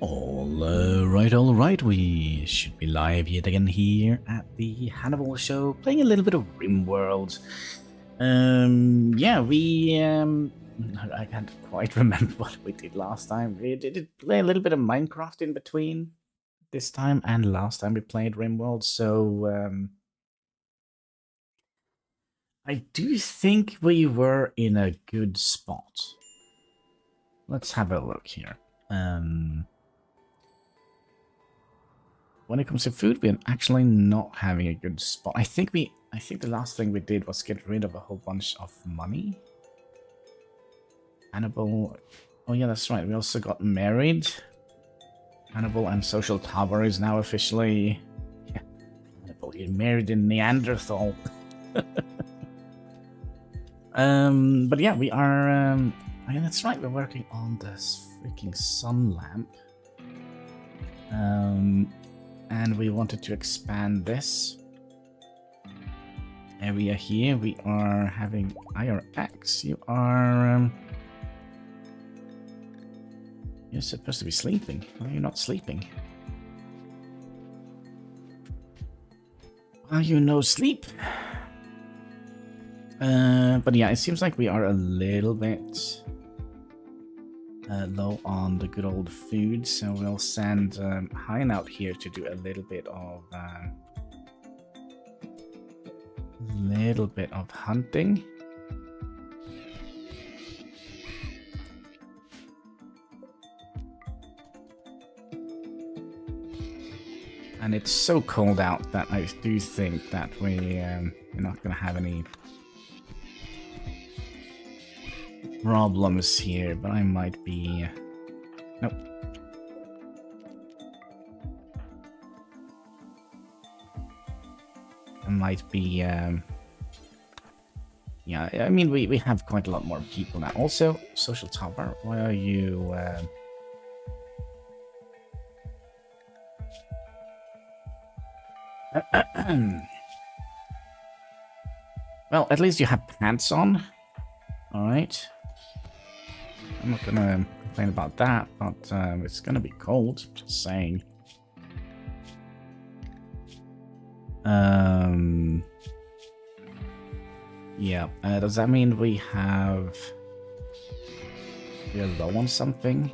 All right, we should be live yet again here at the Hannibal show, playing a little bit of Rimworld. I can't quite remember what we did last time. We did play a little bit of Minecraft in between this time and last time we played Rimworld, so I do think we were in a good spot. Let's have a look here. When it comes to food, we're actually not having a good spot. I think the last thing we did was get rid of a whole bunch of money. Hannibal. Oh yeah, that's right. We also got married. Hannibal and Social Tower is now officially. Yeah, Hannibal, you're married in Neanderthal. But yeah, we are. Oh yeah, that's right. We're working on this freaking sun lamp. And we wanted to expand this area here. We are having IRX. You are you're supposed to be sleeping. Why are you not sleeping? Why are you no sleep? But yeah, it seems like we are a little bit low on the good old food, so we'll send Hein out here to do a little bit of hunting. And it's so cold out that I do think that we're not going to have any problems here, but I might be... Nope. I might be... Yeah, I mean, we have quite a lot more people now. Also, Social Tower, why are you... Well, at least you have pants on. Alright. I'm not gonna complain about that, but it's gonna be cold, just saying. Yeah, does that mean we are low on something?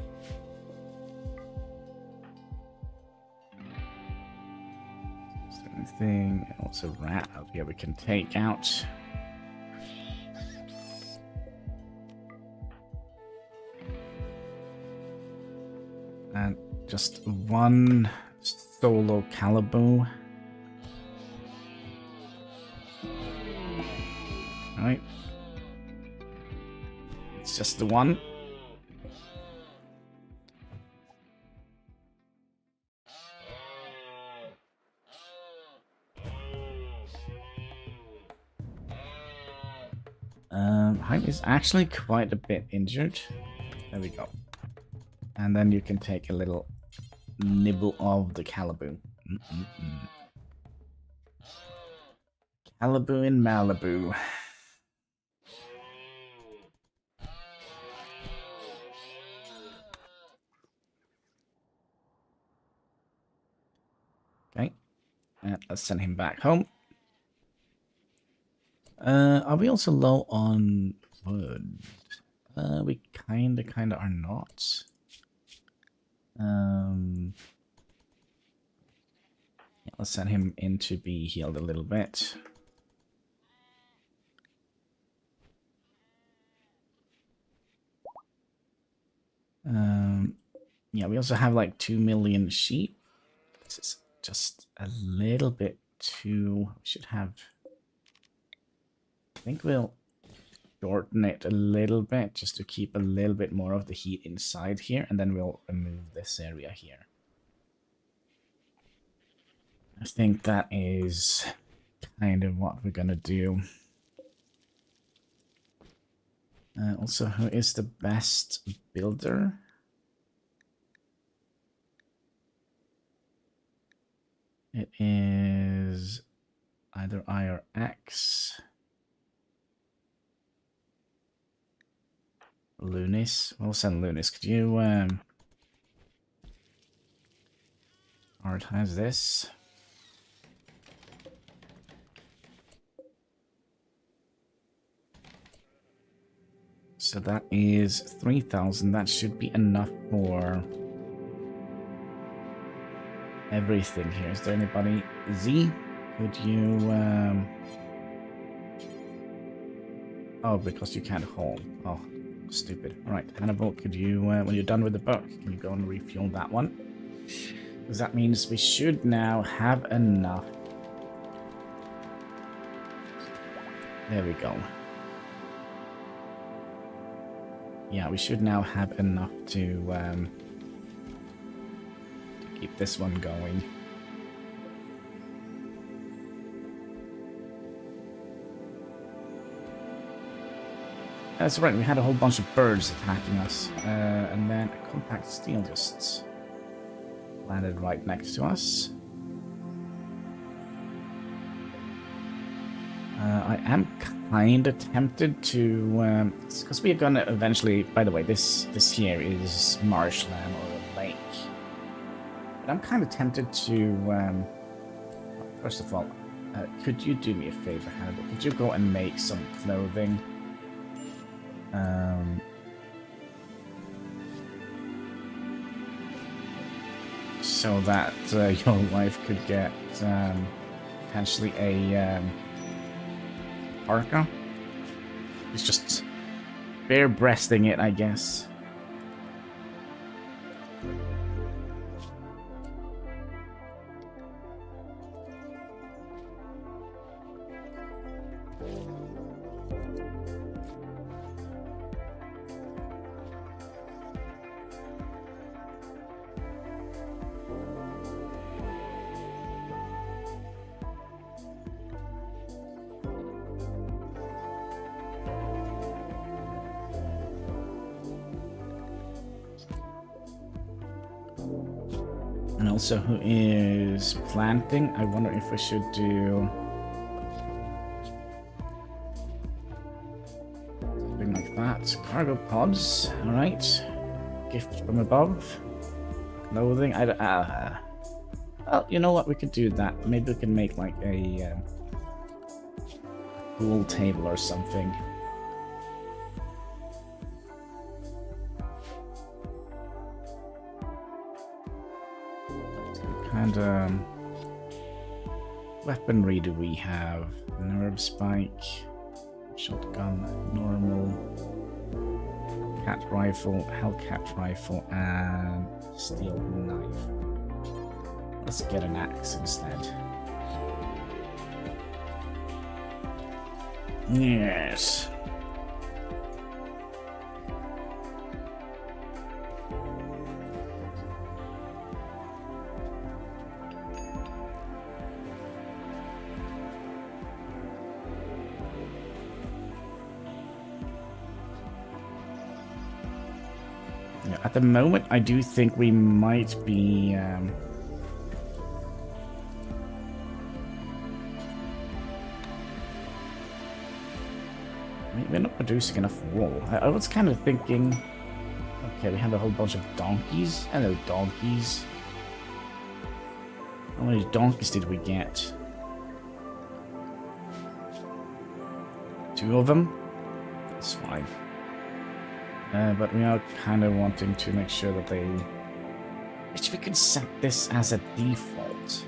Anything? Also rat out here we can take out. And just one solo calibu. Alright. It's just the one. Hein is actually quite a bit injured. There we go. And then you can take a little nibble of the calibu. Calibu in Malibu. Okay. And let's send him back home. Are we also low on wood? We kinda are not. Yeah, let's send him in to be healed a little bit. Yeah, we also have like 2 million sheep. This is just a little bit too... We should have... I think we'll shorten it a little bit just to keep a little bit more of the heat inside here, and then we'll remove this area here. I think that is kind of what we're gonna do. Also, who is the best builder? It is either I or X. Lunis. We'll send Lunis. Could you prioritize this. So that is 3,000. That should be enough for everything here. Is there anybody? Z, could you... Oh, because you can't hold. Oh, stupid. Right, Hannibal, could you, when you're done with the book, can you go and refuel that one? Because that means we should now have enough. There we go. Yeah, we should now have enough to keep this one going. That's right, we had a whole bunch of birds attacking us, and then a compact steel just landed right next to us. I am kind of tempted to, because we are gonna eventually. By the way, this here is marshland or a lake, but I'm kind of tempted to. First of all, could you do me a favor, Hannibal? Could you go and make some clothing? So that your wife could get potentially a parka. It's just bare-breasting it, I guess. And also, who is planting? I wonder if we should do something like that. Cargo pods, all right. Gift from above. Clothing. Well, you know what? We could do that. Maybe we can make like a pool table or something. And weaponry do we have? Nerve spike, shotgun, normal, cat rifle, hellcat rifle, and steel knife. Let's get an axe instead. Yes. At the moment, I do think we might be we're not producing enough wool. I was kind of thinking, okay, we have a whole bunch of donkeys. Hello, donkeys. How many donkeys did we get? 2 of them? That's fine. But we are kind of wanting to make sure that they... Which we could set this as a default.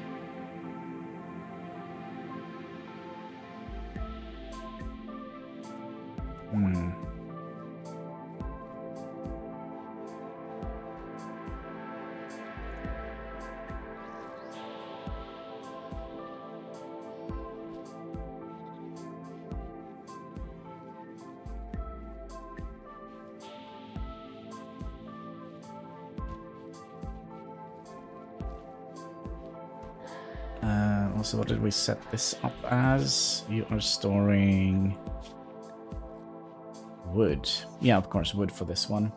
Also, what did we set this up as? You are storing wood. Yeah, of course, wood for this one.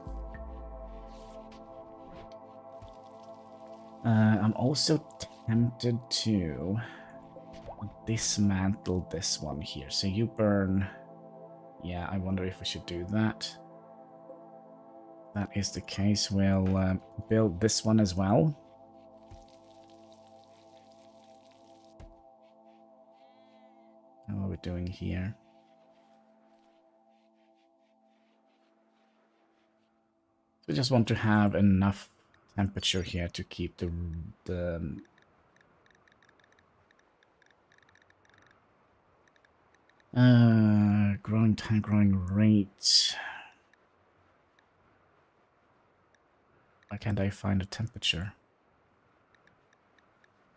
I'm also tempted to dismantle this one here. So you burn... Yeah, I wonder if we should do that. If that is the case, we'll build this one as well. doing here? We just want to have enough temperature here to keep the growing time, growing rate. Why can't I find a temperature?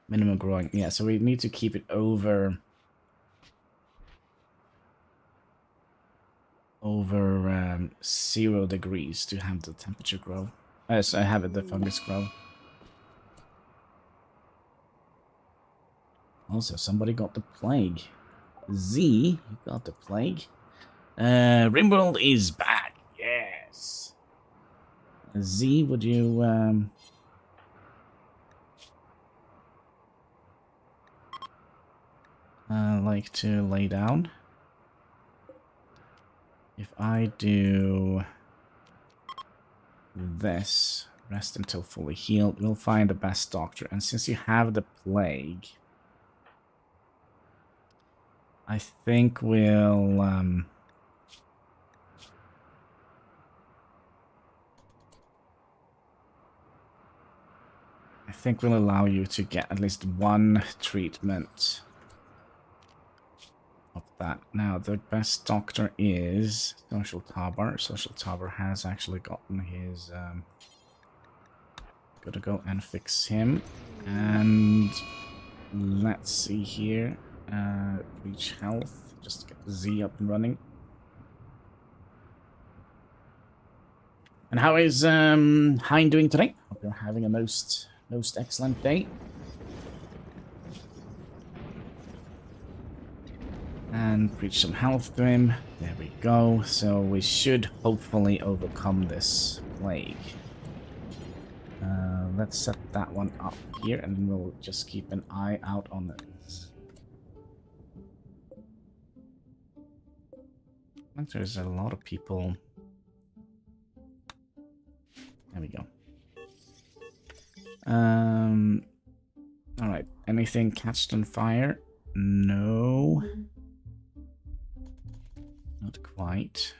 Minimum growing. Yeah, so we need to keep it over 0 degrees to have the temperature grow. So I have the fungus grow. Also, somebody got the plague. Z, you got the plague. Rimworld is back. Yes. Z, would you like to lay down? If I do this, rest until fully healed, we'll find the best doctor. And since you have the plague, I think we'll allow you to get at least one treatment of that. Now, the best doctor is Social Tabar. Social Tabar has actually gotten his... gotta go and fix him. And let's see here. Reach health. Just get Z up and running. And how is Hein doing today? Hope you're having a most excellent day. And preach some health to him. There we go. So we should hopefully overcome this plague. Let's set that one up here, and we'll just keep an eye out on it. I think there's a lot of people. There we go. Alright, anything catched on fire? No. Not quite.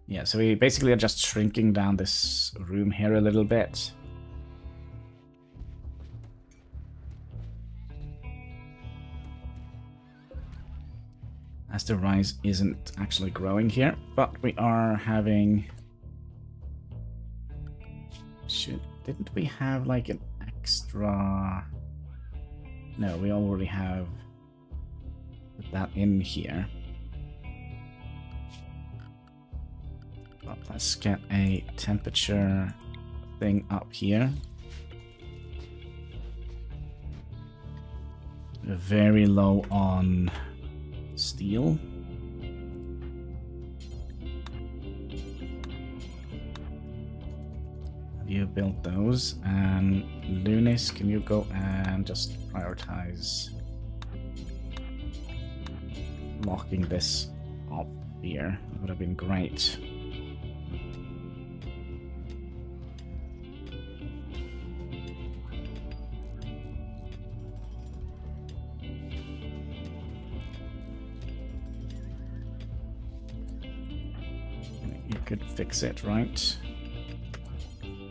Yeah, so we basically are just shrinking down this room here a little bit. As the rise isn't actually growing here, but we are having... Didn't we have like an extra... No, we already have put that in here. But let's get a temperature thing up here. We're very low on steel. Have you built those? And Lunis, can you go and just prioritize locking this up here? That would have been great. Could fix it, right?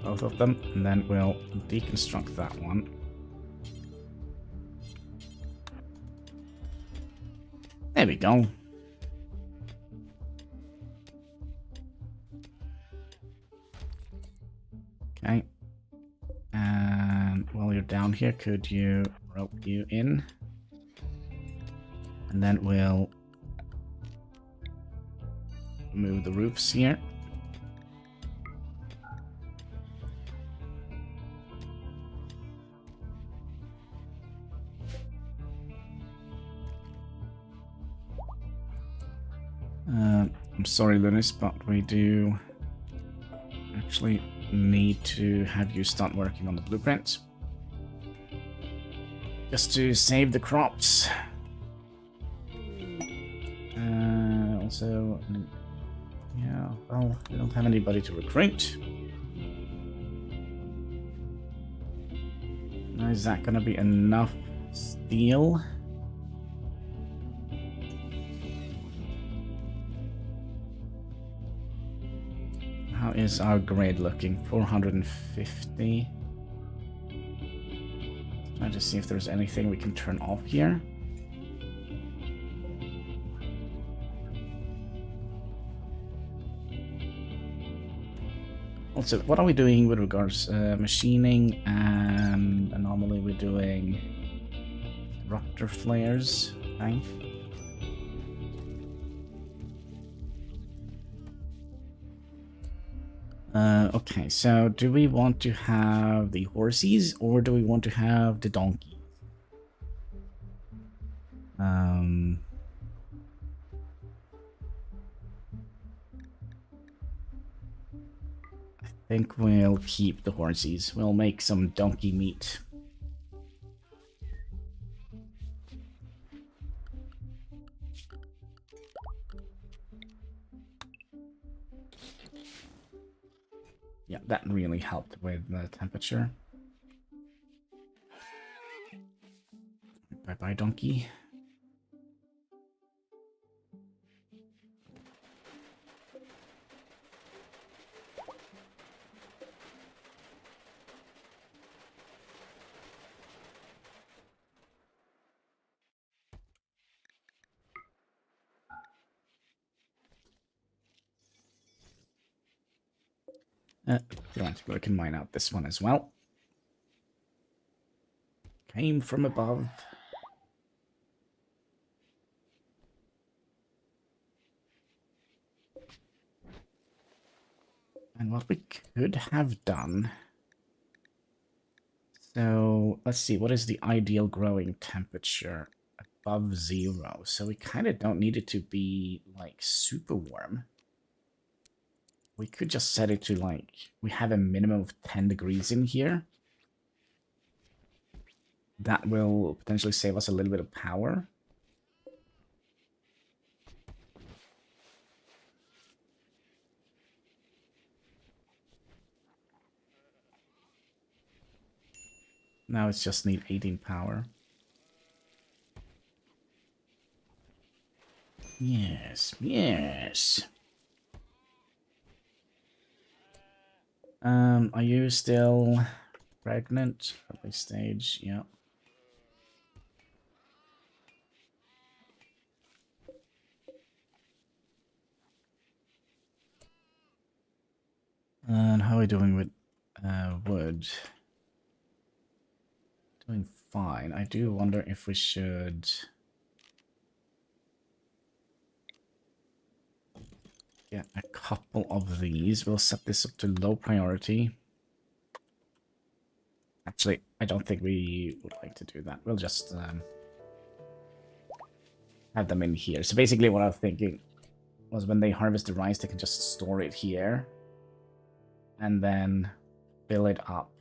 Both of them, and then we'll deconstruct that one. There we go. Okay. And while you're down here, could you rope you in? And then we'll move the roofs here. I'm sorry, Lunis, but we do actually need to have you start working on the blueprint. Just to save the crops. Also, yeah, well, we don't have anybody to recruit. Is that gonna be enough steel? How is our grade looking? 450. Trying to see if there's anything we can turn off here. Also, what are we doing with regards machining, and normally we're doing disruptor flares, okay? Okay, so do we want to have the horses or do we want to have the donkeys? I think we'll keep the horses. We'll make some donkey meat. Yeah, that really helped with the temperature. Bye-bye, donkey. We can mine out this one as well. Came from above. And what we could have done... So, let's see, what is the ideal growing temperature? Above 0. So we kind of don't need it to be, like, super warm. We could just set it to, like, we have a minimum of 10 degrees in here. That will potentially save us a little bit of power. Now it's just need 18 power. Yes, yes. Are you still pregnant at this stage? Yeah. And how are we doing with wood? Doing fine. I do wonder if we should get a couple of these. We'll set this up to low priority. Actually, I don't think we would like to do that. We'll just have them in here. So basically what I was thinking was when they harvest the rice, they can just store it here. And then fill it up.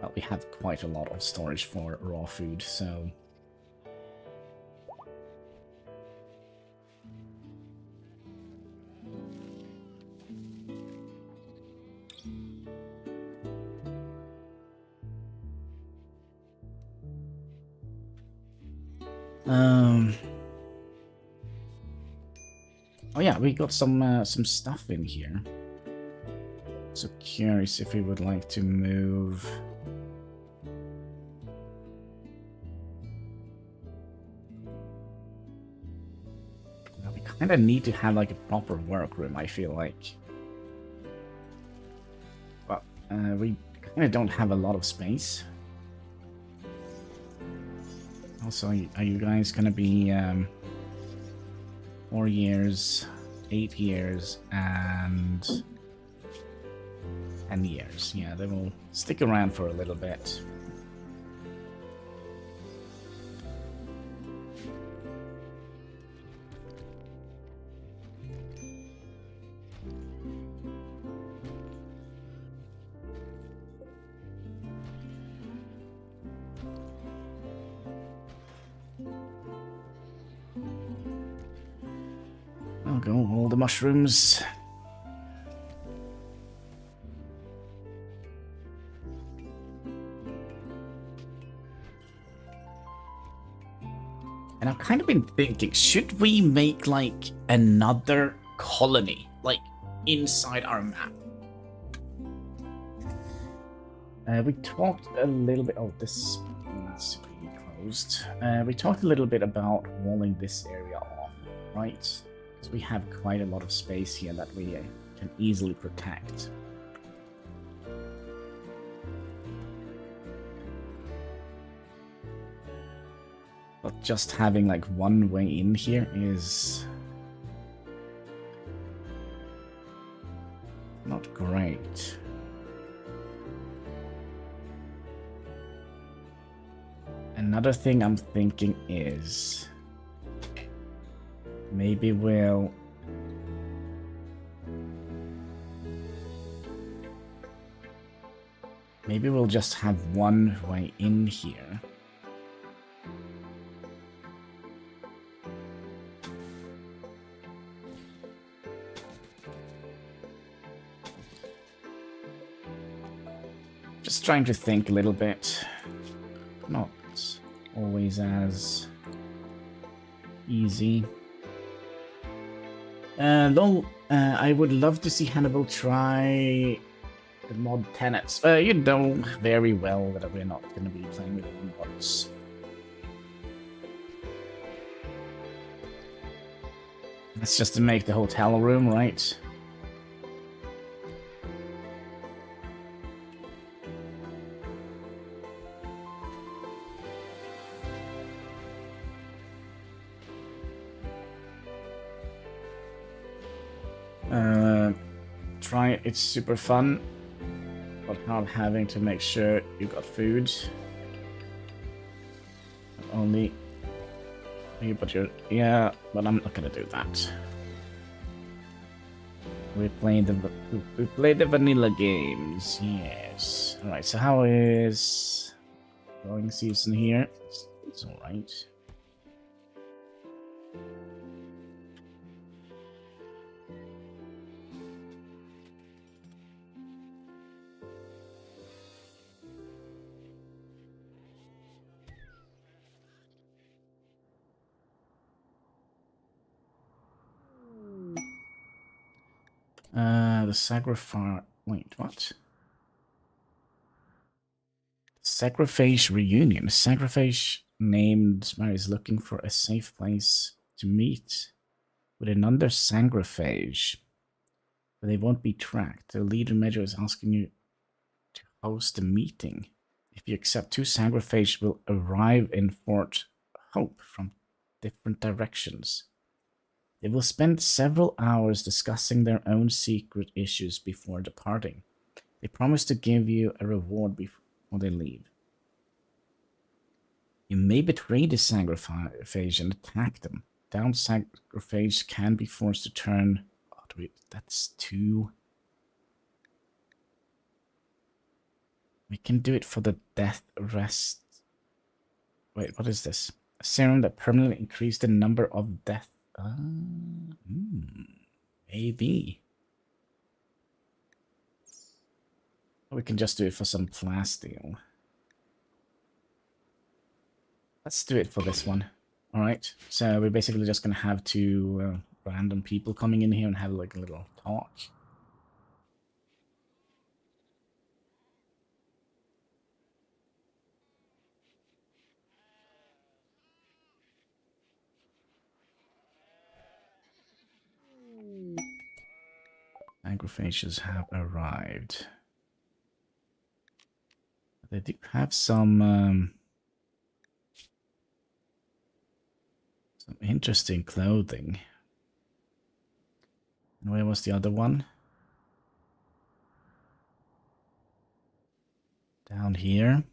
Well, we have quite a lot of storage for raw food, so... Oh yeah, we got some stuff in here. So curious if we would like to move... Well, we kind of need to have like a proper workroom, I feel like. But we kind of don't have a lot of space. Also, are you guys gonna be 4 years, 8 years, and 10 years? Yeah, they will stick around for a little bit. I'll go all the mushrooms. And I've kind of been thinking, should we make like another colony, like inside our map? We talked a little bit. Oh, this needs to be closed. We talked a little bit about walling this area off, right? Because we have quite a lot of space here that we can easily protect. But just having like one way in here is not great. Another thing I'm thinking is maybe we'll just have one way in here. Just trying to think a little bit. Not always as easy. Though I would love to see Hannibal try the mod tenets. You know very well that we're not going to be playing with any mods. That's just to make the hotel room, right? Try it, it's super fun, but not having to make sure you got food. Not only you, but you're, yeah, but I'm not gonna do that. We played the vanilla games, yes. All right, so how is growing season here? It's all right. The sacrifice. Wait, what? Sacrifice reunion. Sacrifice named is looking for a safe place to meet with another sacrifice, but they won't be tracked. The leader major is asking you to host a meeting. If you accept, 2 sacrifice will arrive in Fort Hope from different directions. They will spend several hours discussing their own secret issues before departing. They promise to give you a reward before they leave. You may betray the sacrifice and attack them. Down sacrifice can be forced to turn... Oh, that's 2. We can do it for the death rest. Wait, what is this? A serum that permanently increased the number of death. Maybe. We can just do it for some plasteel. Let's do it for this one. Alright, so we're basically just gonna have 2 random people coming in here and have like a little talk. Sacrifices have arrived. They do have some interesting clothing. And where was the other one? Down here.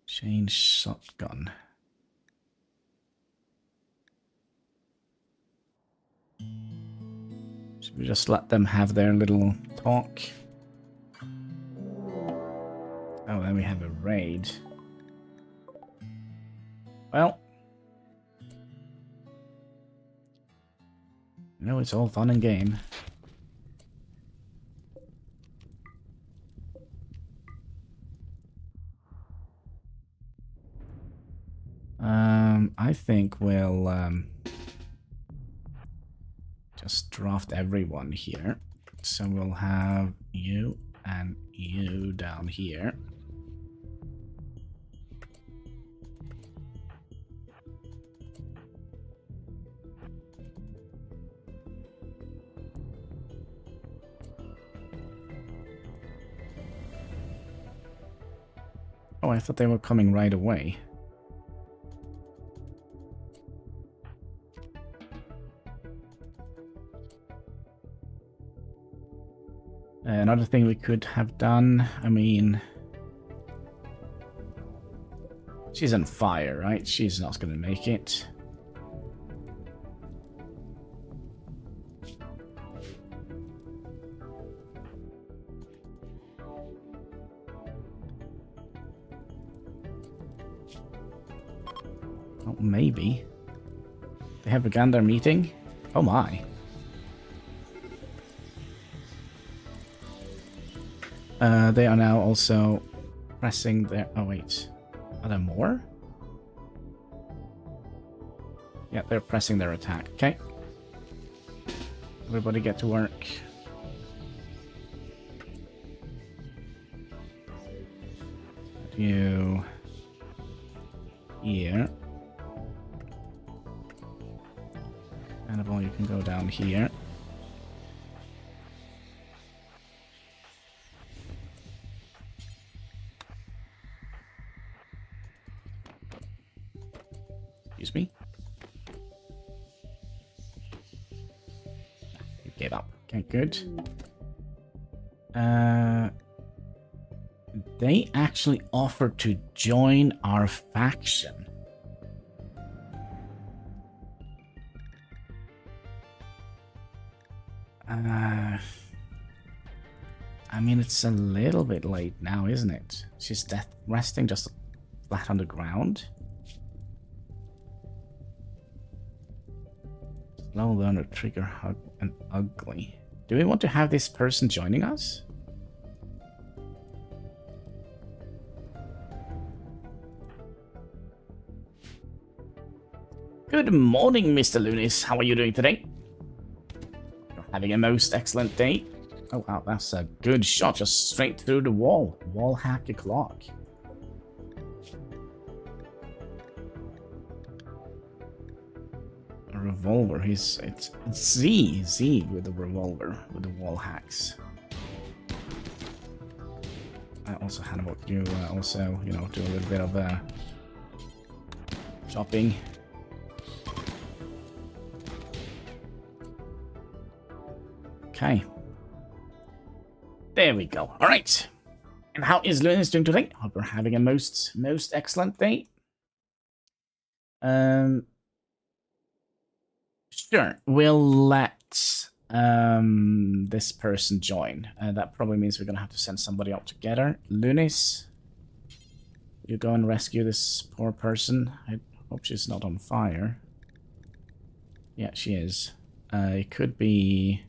Chain shotgun. Should we just let them have their little talk? Oh, then we have a raid. Well, you know, it's all fun and game. I think we'll just draft everyone here. So we'll have you and you down here. Oh, I thought they were coming right away. Another thing we could have done, I mean... She's on fire, right? She's not going to make it. Oh, maybe. They have begun their meeting? Oh my. They are now also pressing their... Oh wait. Are there more? Yeah, they're pressing their attack. Okay. Everybody get to work. You... here. Hannibal, you can go down here. Excuse me. You gave up. Okay, good. They actually offered to join our faction. I mean, it's a little bit late now, isn't it? She's resting just flat on the ground. Slow learner, trigger, hug, and ugly. Do we want to have this person joining us? Good morning, Mr. Lunis. How are you doing today? You're having a most excellent day. Oh wow, that's a good shot, just straight through the wall. Wall hack o'clock. A revolver, it's Z with the revolver, with the wall hacks. I also Hannibal, you also, you know, do a little bit of chopping. Okay. There we go. All right. And how is Lunis doing today? Hope we're having a most excellent day. Sure. We'll let this person join. That probably means we're gonna have to send somebody out together. Lunis, you go and rescue this poor person. I hope she's not on fire. Yeah, she is. It could be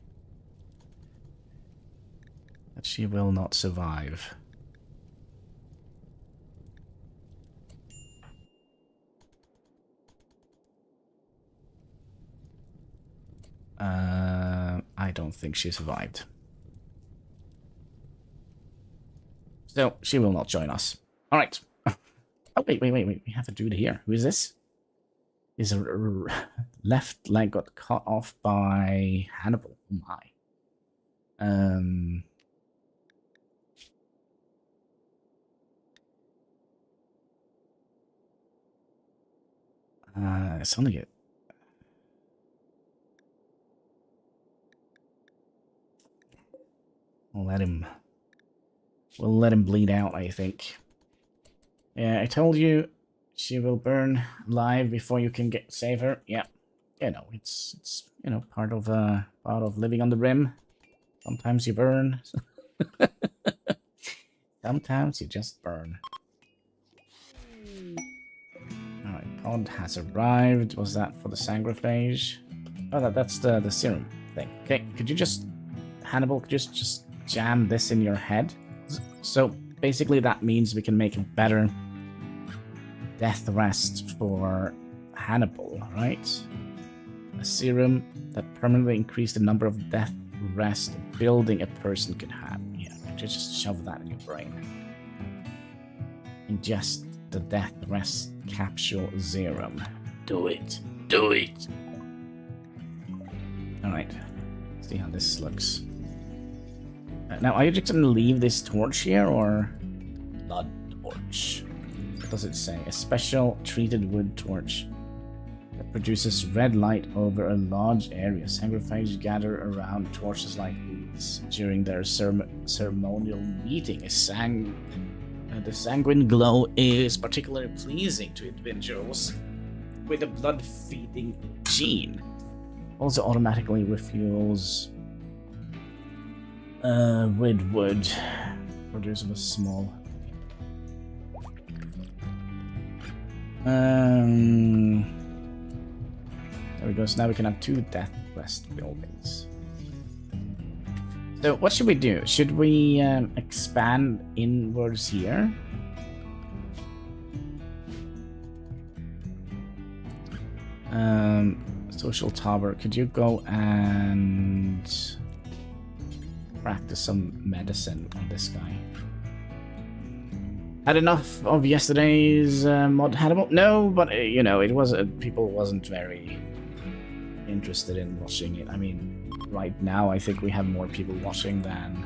that she will not survive. I don't think she survived. So, she will not join us. Alright. Oh, wait. We have a dude here. Who is this? His left leg got cut off by Hannibal. Oh my. It's only it. We'll let him bleed out, I think. Yeah, I told you she will burn alive before you can save her. Yeah. You know, it's you know, part of living on the rim. Sometimes you burn. Sometimes you just burn. Alright, pod has arrived. Was that for the sangrophage? Oh, that's the serum thing. Okay, could you just, Hannibal, could you just jam this in your head? So basically that means we can make a better death rest for Hannibal, right? A serum that permanently increased the number of death rest building a person can have. Yeah, just shove that in your brain. Ingest the death rest capsule serum. Do it. Do it. Alright. See how this looks. Now, are you just going to leave this torch here, or... Blood torch. What does it say? A special treated wood torch that produces red light over a large area. Sanguinophages gather around torches like these during their ceremonial meeting. The sanguine glow is particularly pleasing to individuals with a blood-feeding gene. Also automatically refuels with wood. Producer was small. There we go. So now we can have 2 death rest buildings. So what should we do? Should we expand inwards here? Social tower. Could you go and practice some medicine on this guy? Had enough of yesterday's mod Hannibal? No, but you know, it was people wasn't very interested in watching it. I mean, right now I think we have more people watching than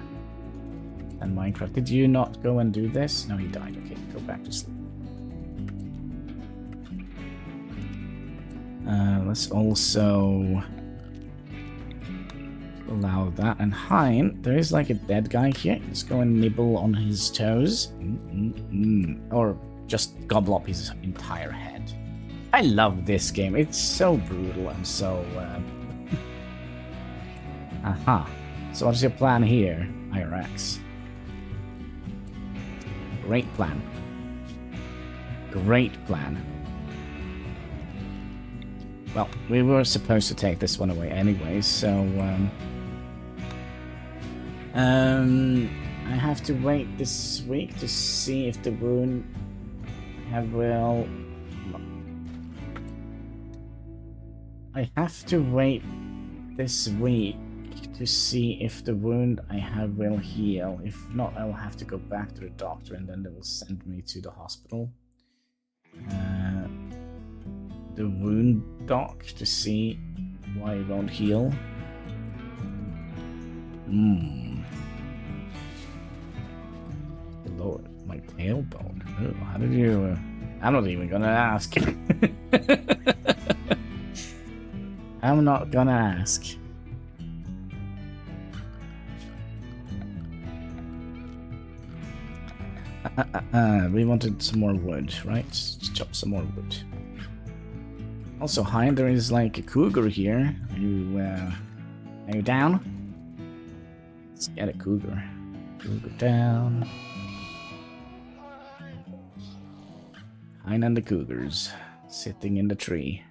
Minecraft. Did you not go and do this? No, he died. Okay, go back to sleep. Let's also allow that. And Hein, there is like a dead guy here. Let's go and nibble on his toes. Or just gobble up his entire head. I love this game. It's so brutal and so... Aha. So what's your plan here, IRX? Great plan. Great plan. Well, we were supposed to take this one away anyway, so... I have to wait this week to see if the wound will... I have to wait this week to see if the wound I have will heal. If not, I will have to go back to the doctor and then they will send me to the hospital. The wound doc to see why it won't heal. Lord, my tailbone. Oh, how did you... I'm not even gonna ask. I'm not gonna ask. We wanted some more wood, right? Let's chop some more wood. Also, hi, there is like a cougar here. Are you down? Let's get a cougar. Cougar down. Hein and the cougars sitting in the tree.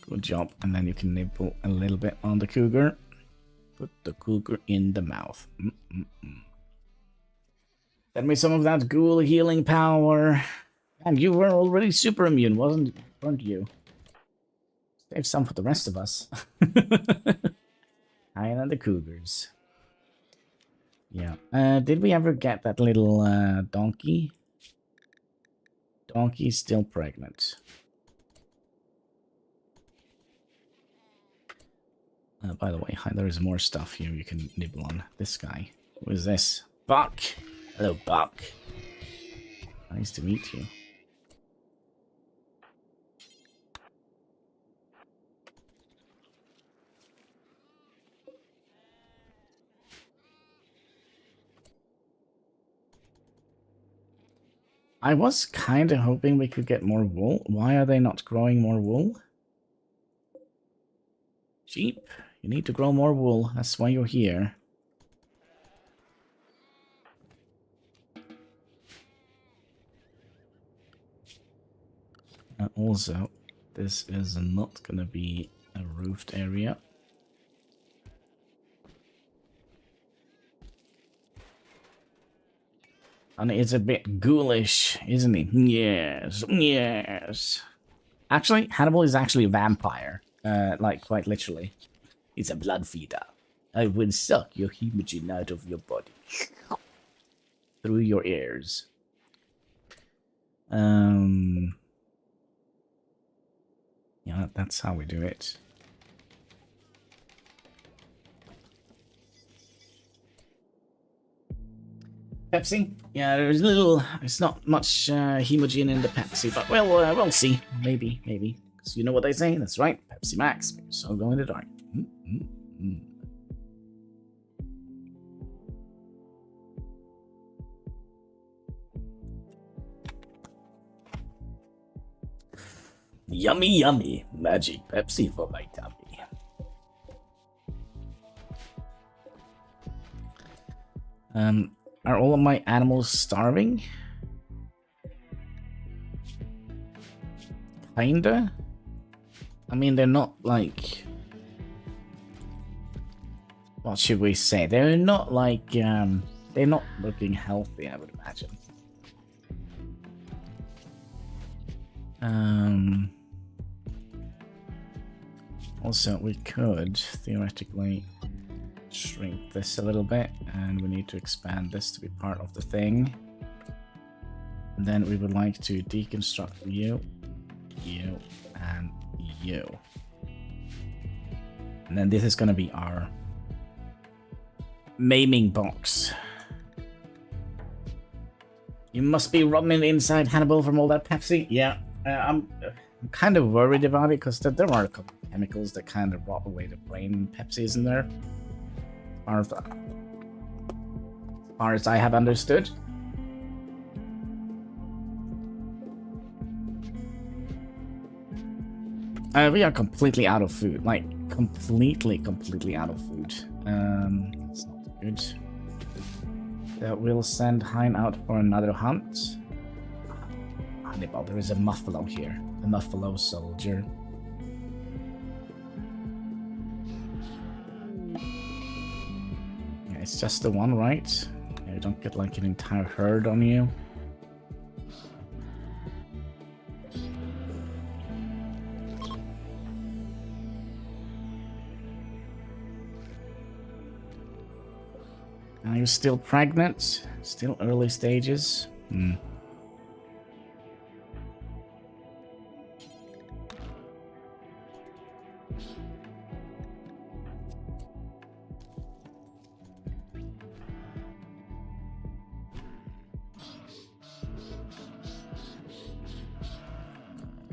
Good job. And then you can nibble a little bit on the cougar. Put the cougar in the mouth. Send me some of that ghoul healing power. And you were already super immune, weren't you? Save some for the rest of us. Hein and the cougars. Yeah. Did we ever get that little donkey? Donkey's still pregnant. By the way, there is more stuff here you can nibble on. This guy. Who is this? Buck! Hello, Buck. Nice to meet you. I was kind of hoping we could get more wool. Why are they not growing more wool? Sheep, you need to grow more wool. That's why you're here. Also, this is not gonna be a roofed area. And it's a bit ghoulish, isn't it? Yes, yes. Actually, Hannibal is actually a vampire. Like, quite literally. He's a blood feeder. I will suck your hemogen out of your body. Through your ears. Yeah, that's how we do it. Pepsi? Yeah, there's not much hemogen in the Pepsi, but we'll see. Maybe. Because you know what they say, that's right. Pepsi Max, so go in the dark. Yummy, yummy. Magic Pepsi for my tummy. Are all of my animals starving? Kinda? I mean, they're not like... What should we say? They're not like, they're not looking healthy, I would imagine. Also, we could theoretically shrink this a little bit, and we need to expand this to be part of the thing. And then we would like to deconstruct you, and you. And then this is going to be our maiming box. You must be rotten inside, Hannibal, from all that Pepsi. Yeah, I'm kind of worried about it, because there are a couple of chemicals that kind of rot away the brain. Pepsi, isn't there? As far as I have understood. We are completely out of food. Like, completely out of food. That's not good. So we'll send Hein out for another hunt. Hannibal, there is a muffalo here. A muffalo soldier. Yeah, it's just the one, right? Yeah, you don't get like an entire herd on you. Are you still pregnant? Still early stages? Hmm.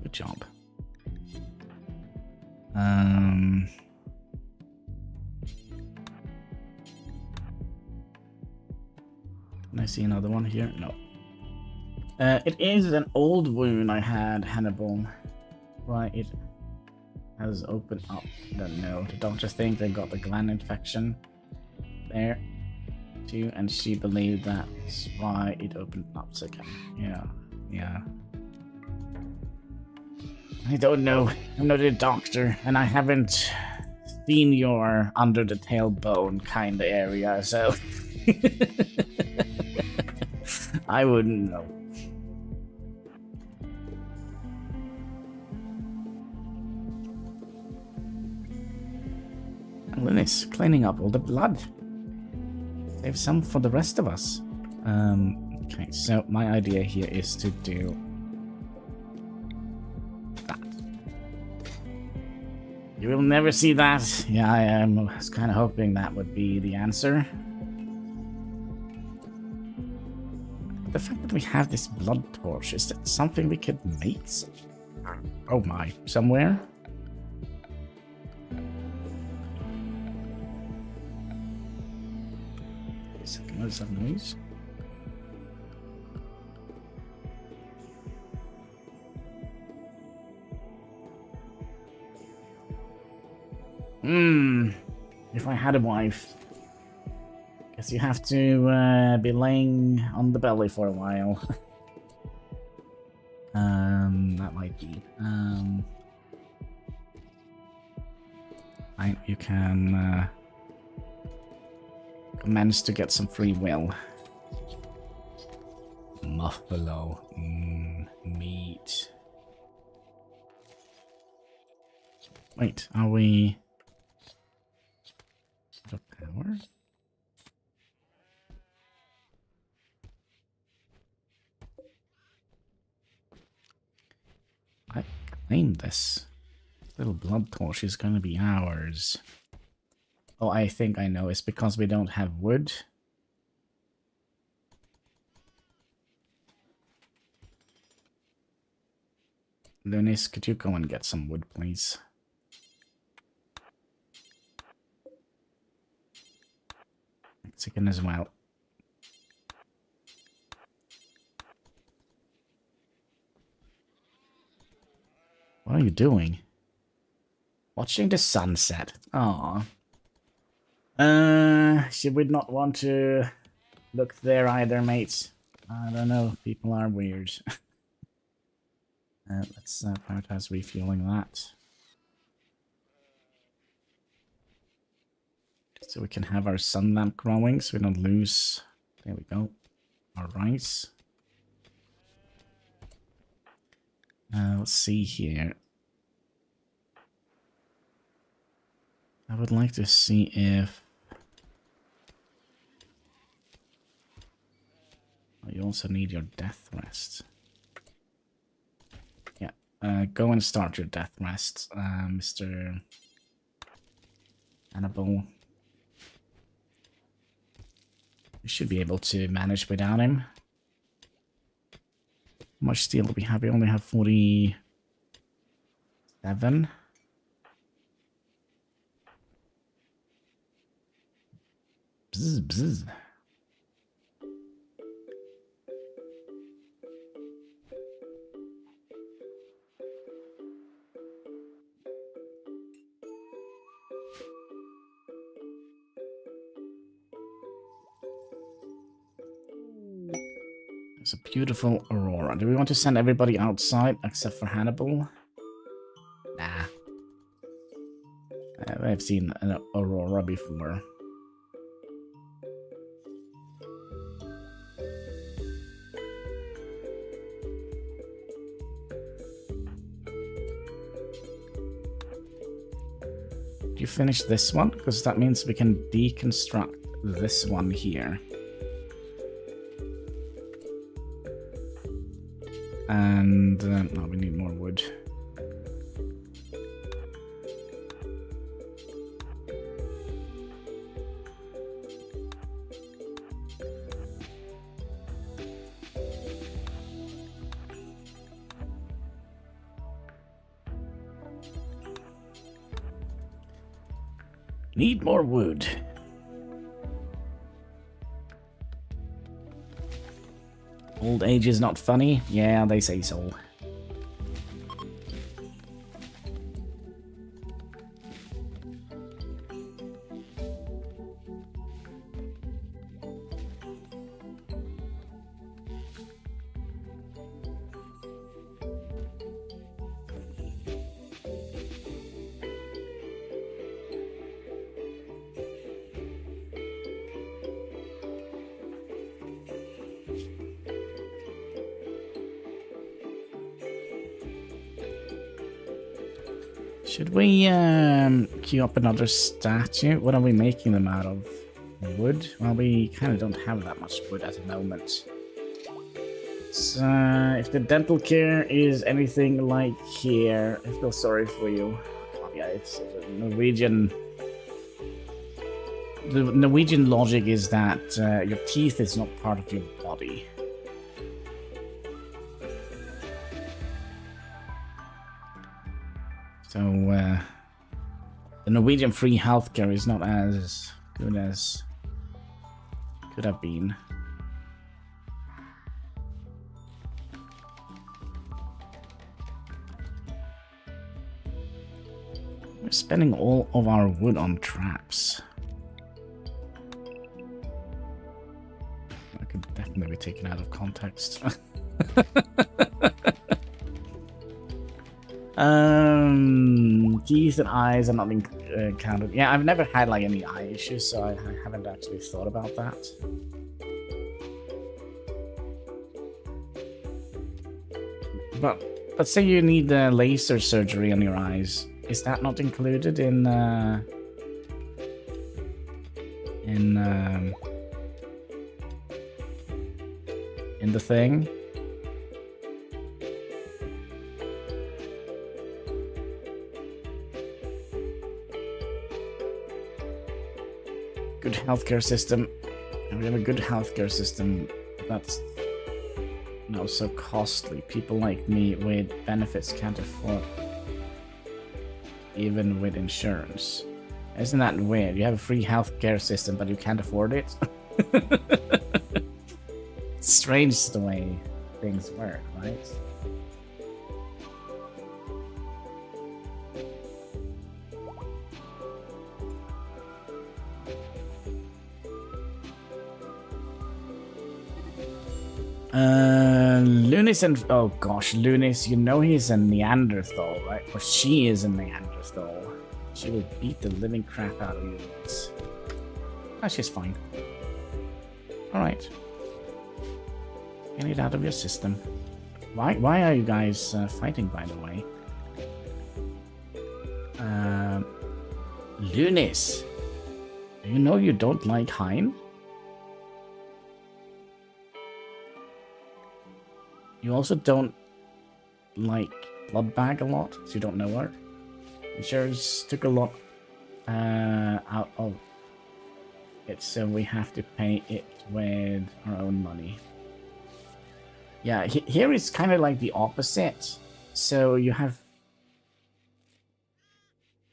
Good job. Can I see another one here? No. It is an old wound I had, Hannibal. Why it has opened up? I don't know. The doctors think they got the gland infection there too, and she believed that's why it opened up again. Yeah. I don't know. I'm not a doctor, and I haven't seen your under the tailbone kind of area, so I wouldn't know. Linus, cleaning up all the blood. Save some for the rest of us. Okay, so my idea here is to do that. You will never see that. Yeah, I was kind of hoping that would be the answer. The fact that we have this blood torch, is that something we could make? Oh my, somewhere? What is that noise? If I had a wife. Guess you have to be laying on the belly for a while. That might be. You can manage to get some free will. Buffalo. Meat. Wait, are we out of power? I claimed this. Little blood torch is gonna be ours. Oh, I think I know. It's because we don't have wood. Lunis, could you go and get some wood, please? Mexican as well. What are you doing? Watching the sunset. Aww. Should we not want to look there either, mates? I don't know. People are weird. Let's prioritize refueling that. So we can have our sun lamp growing so we don't lose. There we go. Our rice. Let's see here. I would like to see if... Oh, you also need your death rest. Yeah, go and start your death rest, Mr. Hannibal. You should be able to manage without him. How much steel do we have? We only have 47. Bzz, bzz. It's a beautiful aurora. Do we want to send everybody outside except for Hannibal? Nah. I've seen an aurora before. Do you finish this one? Because that means we can deconstruct this one here. And no, we need more wood. Need more wood. Old age is not funny? Yeah, they say so. Should we queue up another statue? What are we making them out of? Wood? Well, we kind of don't have that much wood at the moment. So, if the dental care is anything like here, I feel sorry for you. Oh, yeah, it's Norwegian. The Norwegian logic is that your teeth is not part of your body. So, the Norwegian free healthcare is not as good as could have been. We're spending all of our wood on traps. That could definitely be taken out of context. Teeth and eyes are not being counted. Yeah, I've never had like any eye issues, so I haven't actually thought about that. But let's say you need laser surgery on your eyes. Is that not included in the thing? Good healthcare system. And we have a good healthcare system that's not so costly. People like me with benefits can't afford, even with insurance. Isn't that weird? You have a free healthcare system, but you can't afford it. It's strange the way things work, right? Lunis and... Oh gosh, Lunis, you know he's a Neanderthal, right? Or she is a Neanderthal. She will beat the living crap out of you. Oh, she's fine. Alright. Get it out of your system. Why are you guys fighting, by the way? Lunis! Do you know you don't like Hein? You also don't like Bloodbag a lot, so you don't know her. Insurance took a lot out of it, so we have to pay it with our own money. Yeah, here is kind of like the opposite. So you have,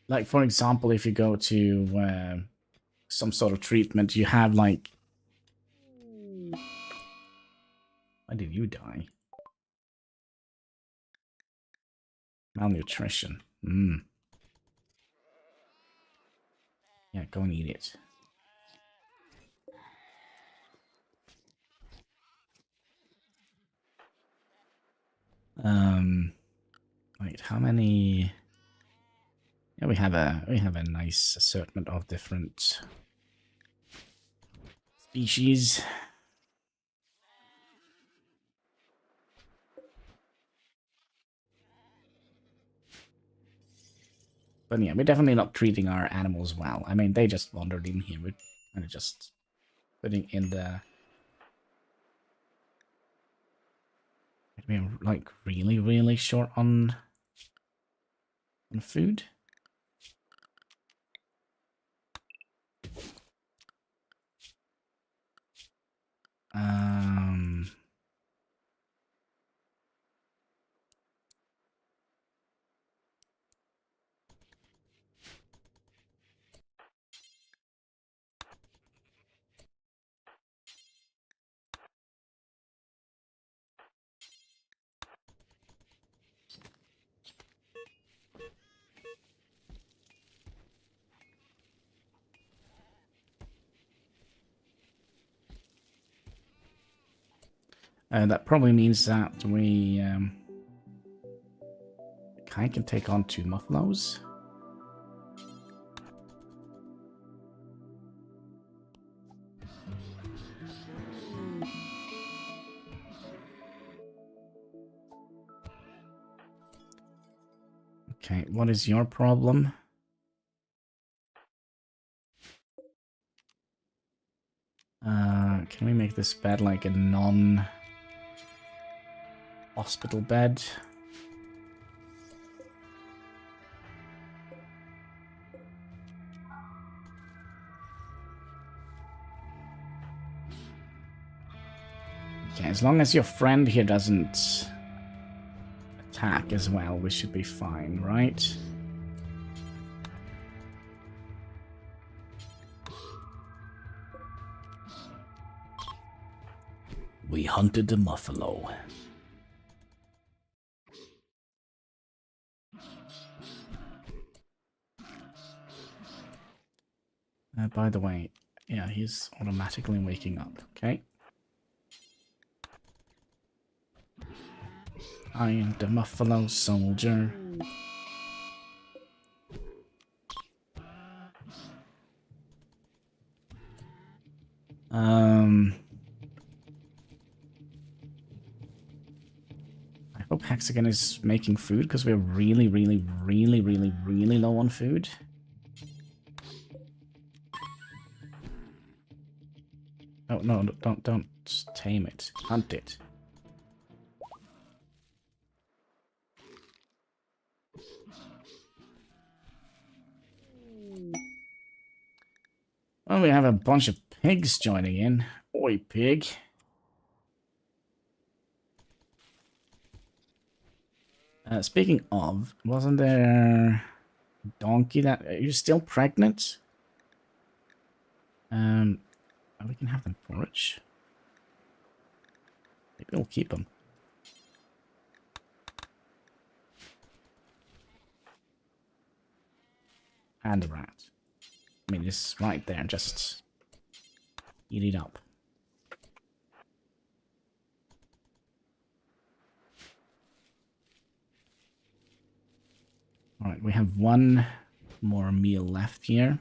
like, for example, if you go to some sort of treatment, you have like... Why did you die? Malnutrition. Yeah, go and eat it. Wait, how many? Yeah, we have a nice assortment of different species. But yeah, we're definitely not treating our animals well. I mean, they just wandered in here. We're kind of just putting in the... We're like really, really short on food. That probably means that we kind of can take on 2 Muffaloes. Okay, what is your problem? Can we make this bed like a non-hospital bed? Okay, as long as your friend here doesn't attack as well, we should be fine, right? We hunted the Muffalo. By the way, yeah, he's automatically waking up, okay? I am the Muffalo soldier. I hope Hexagon is making food because we're really, really, really, really, really low on food. Oh, no, don't tame it. Hunt it. Well, we have a bunch of pigs joining in. Oi, pig. Speaking of, wasn't there a donkey that... Are you still pregnant? We can have them forage. Maybe we'll keep them. And a rat. I mean, it's right there. Just eat it up. Alright, we have one more meal left here.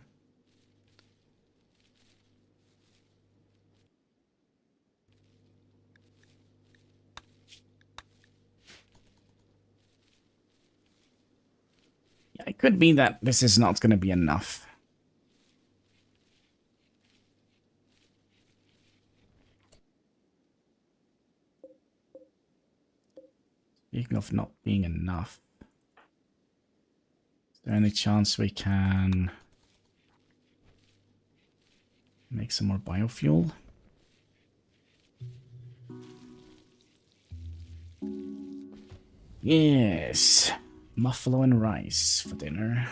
Yeah, it could be that this is not going to be enough. Speaking of not being enough, is there any chance we can make some more biofuel? Yes, buffalo and rice for dinner.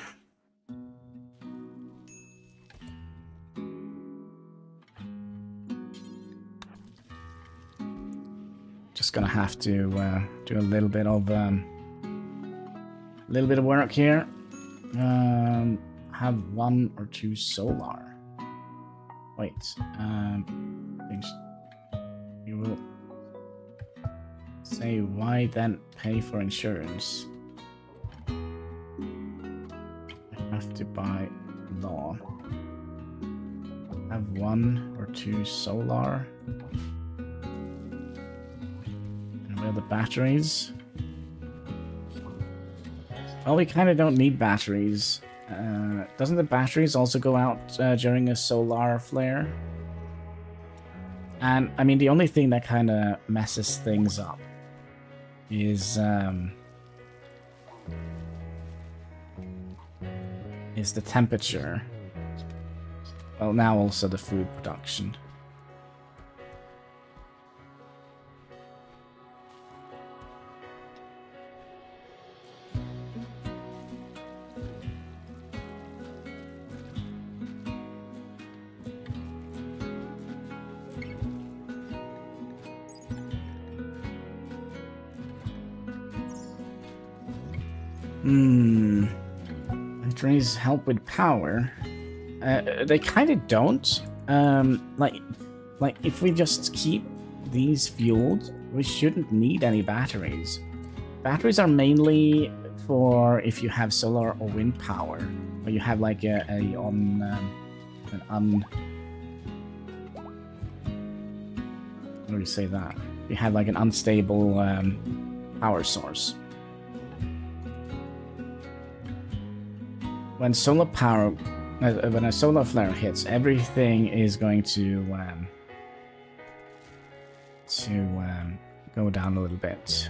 Just gonna have to do a little bit of work here. Have 1 or 2 solar. Wait, you will say why then pay for insurance? I have to buy law. Have 1 or 2 solar. And where are the batteries? Well, we kind of don't need batteries. Doesn't the batteries also go out during a solar flare? And, I mean, the only thing that kind of messes things up is the temperature. Well, now also the food production. Batteries help with power. They kind of don't. Like if we just keep these fueled, we shouldn't need any batteries. Batteries are mainly for if you have solar or wind power, or you have like how do you say that? You have like an unstable power source. When solar power, when a solar flare hits, everything is going to go down a little bit.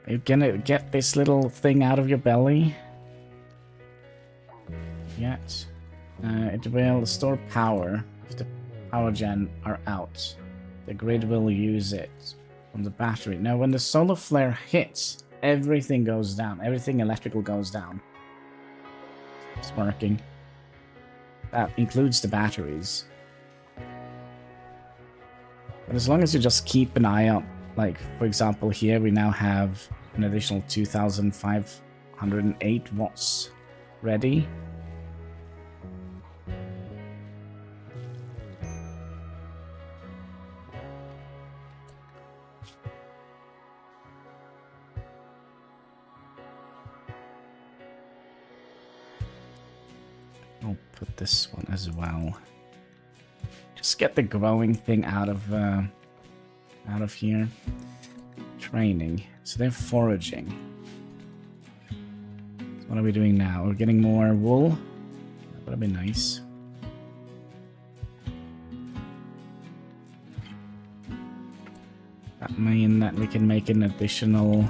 Are you gonna get this little thing out of your belly? Yet. It will store power if the power gen are out. The grid will use it from the battery. Now, when the solar flare hits, everything goes down. Everything electrical goes down. It's working. That includes the batteries. But as long as you just keep an eye out, like, for example, here we now have an additional 2,508 watts ready. I'll put this one as well. Just get the growing thing out of here. Training. So they're foraging. So what are we doing now? We're getting more wool. That'd be nice. That mean that we can make an additional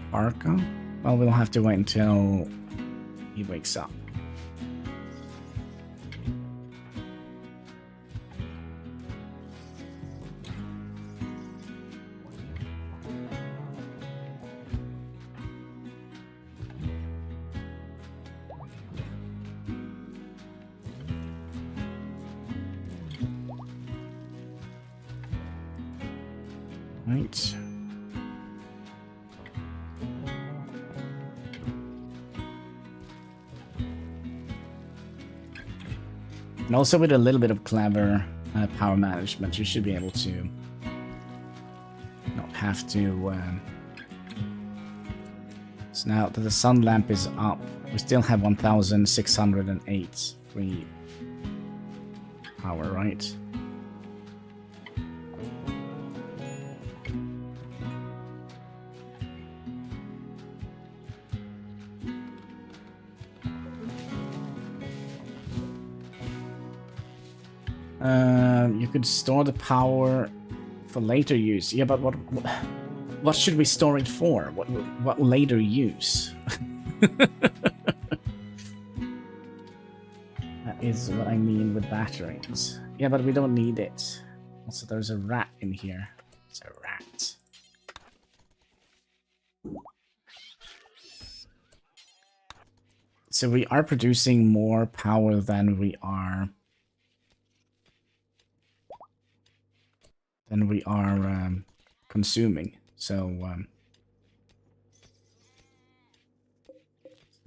parka? Well, we'll have to wait until he wakes up. Right. And also with a little bit of clever power management, you should be able to not have to... So now that the sun lamp is up, we still have 1,608 free power, right? You could store the power for later use. Yeah, but what should we store it for? What later use? That is what I mean with batteries. Yeah, but we don't need it. Also, there's a rat in here. It's a rat. So we are producing more power than we are consuming. So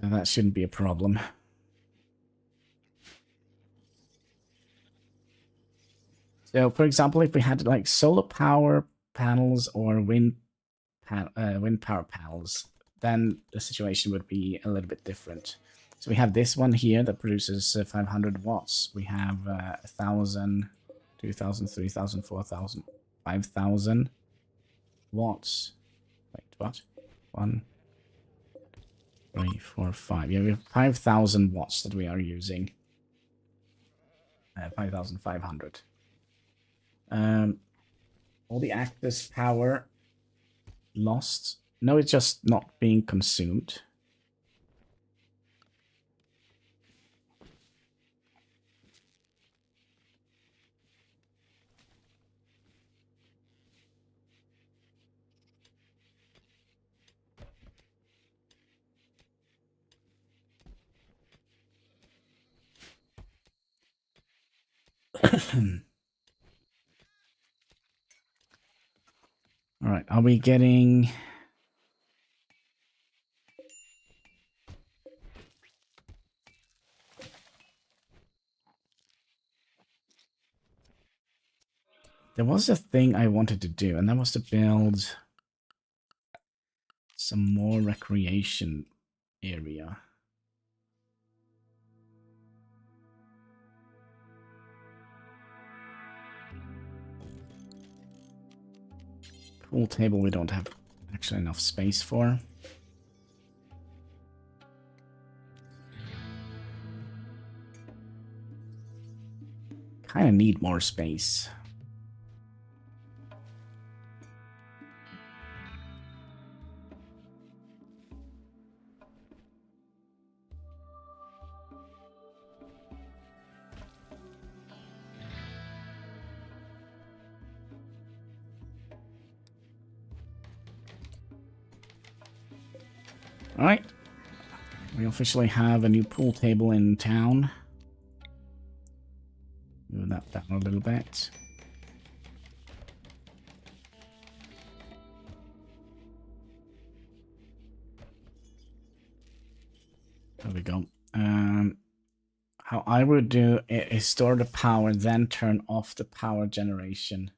that shouldn't be a problem. So, for example, if we had like solar power panels or wind power panels, then the situation would be a little bit different. So we have this one here that produces 500 watts. We have 1,000, 2,000, 3,000, 4,000, 5,000 watts. Wait, what? 1, 3, 4, 5. Yeah, we have 5,000 watts that we are using. 5,500. All the actors' power lost. No, it's just not being consumed. All right, are we getting... There was a thing I wanted to do, and that was to build some more recreation area. Pool table we don't have actually enough space for. Kind of need more space. Alright, we officially have a new pool table in town. Move that down a little bit. There we go. How I would do it is store the power, then turn off the power generation.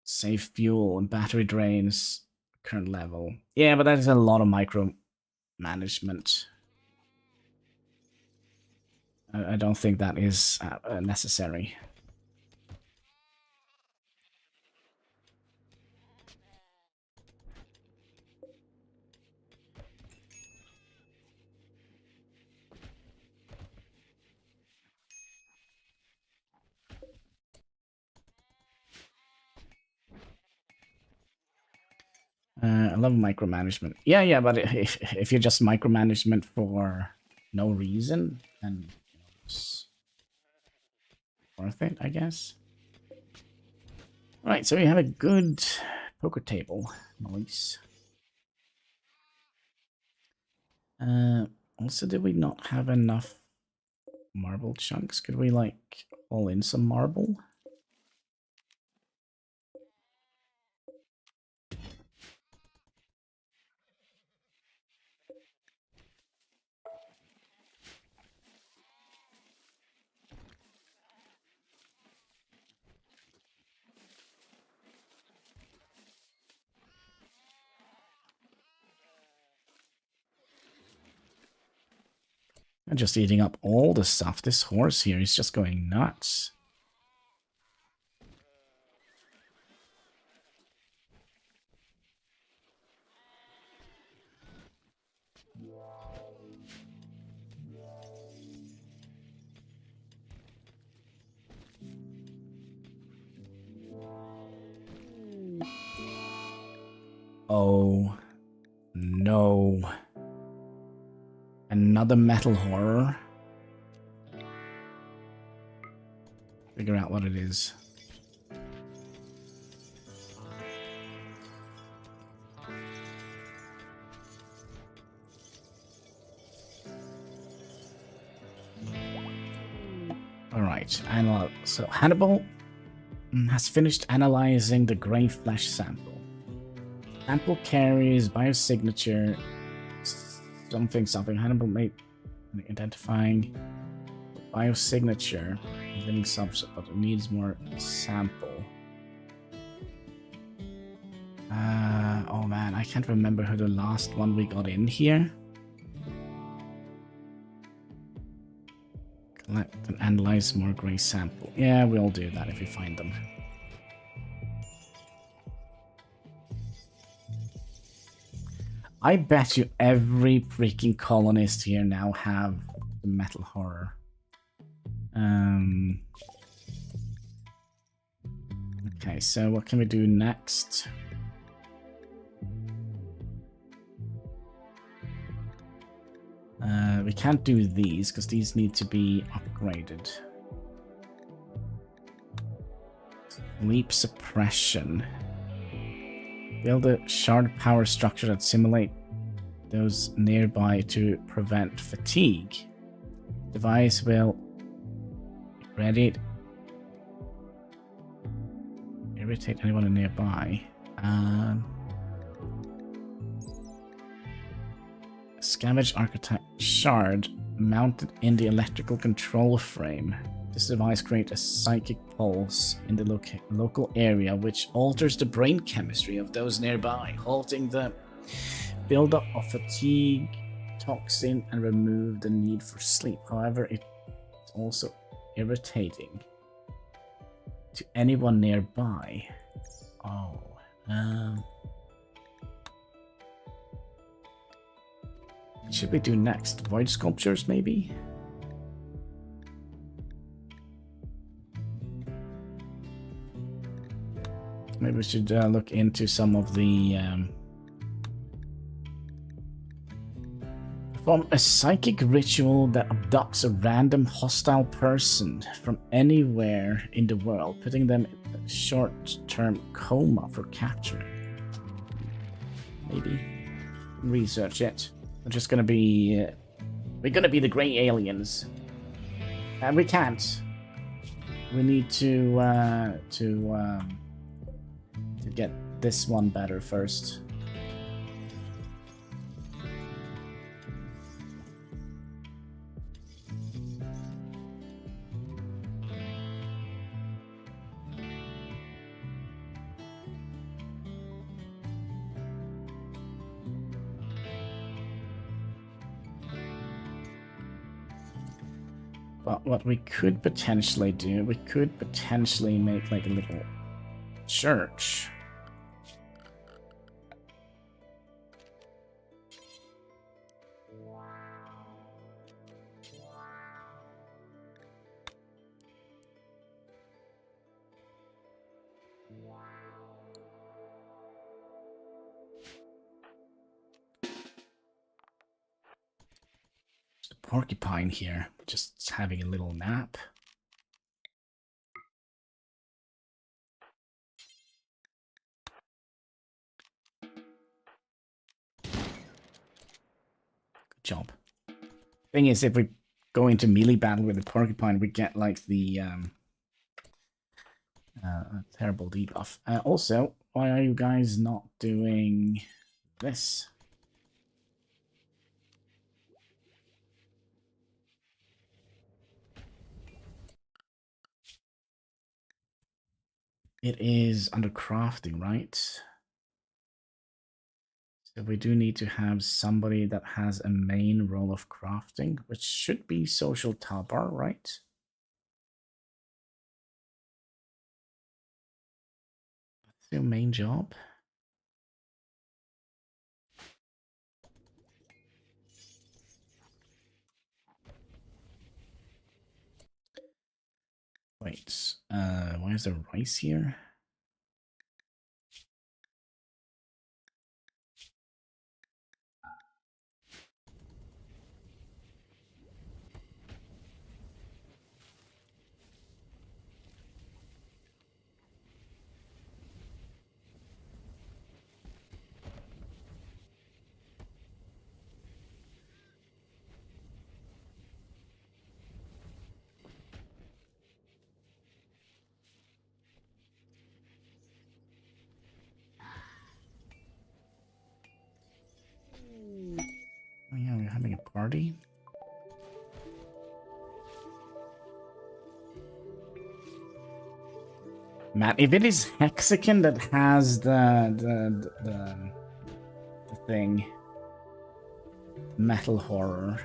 Save fuel and battery drains. Current level. Yeah, but that is a lot of micro management. I don't think that is necessary. I love micromanagement. Yeah, but if you're just micromanagement for no reason, then it's worth it, I guess. All right, so we have a good poker table. Nice. Also, did we not have enough marble chunks? Could we, like, haul in some marble? I'm just eating up all the stuff. This horse here is just going nuts. Oh, no. Another metal horror. Figure out what it is. Alright, so Hannibal has finished analyzing the grey flesh sample. Sample carries biosignature something. Hannibal made identifying biosignature living substance, but it needs more sample. Oh man, I can't remember who the last one we got in here. Collect and analyze more grey sample. Yeah, we'll do that if we find them. I bet you every freaking colonist here now have the metal horror. Okay, so what can we do next? We can't do these because these need to be upgraded. Leap suppression. Build a shard power structure that simulate those nearby to prevent fatigue. Device will ready irritate anyone nearby. Scavenge archetype shard mounted in the electrical control frame. This device creates a psychic pulse in the local area which alters the brain chemistry of those nearby, halting the buildup of fatigue, toxin, and remove the need for sleep. However, it's also irritating to anyone nearby. Oh, what should we do next? Void sculptures, maybe? Maybe we should look into some of the... Perform a psychic ritual that abducts a random hostile person from anywhere in the world, putting them in a short-term coma for capturing. Maybe. Research it. We're just gonna be... we're gonna be the grey aliens. And we can't. We need to get this one better first. But what we could potentially do, we could potentially make like a little church. There's a porcupine here, just having a little nap. Job. Thing is, if we go into melee battle with the porcupine, we get like the terrible debuff. Also, why are you guys not doing this? It is under crafting, right? So we do need to have somebody that has a main role of crafting, which should be social Tabar, right? That's your main job. Wait, why is there rice here? Oh yeah, we're having a party. Man, if it is Hexagon that has the thing, metal horror,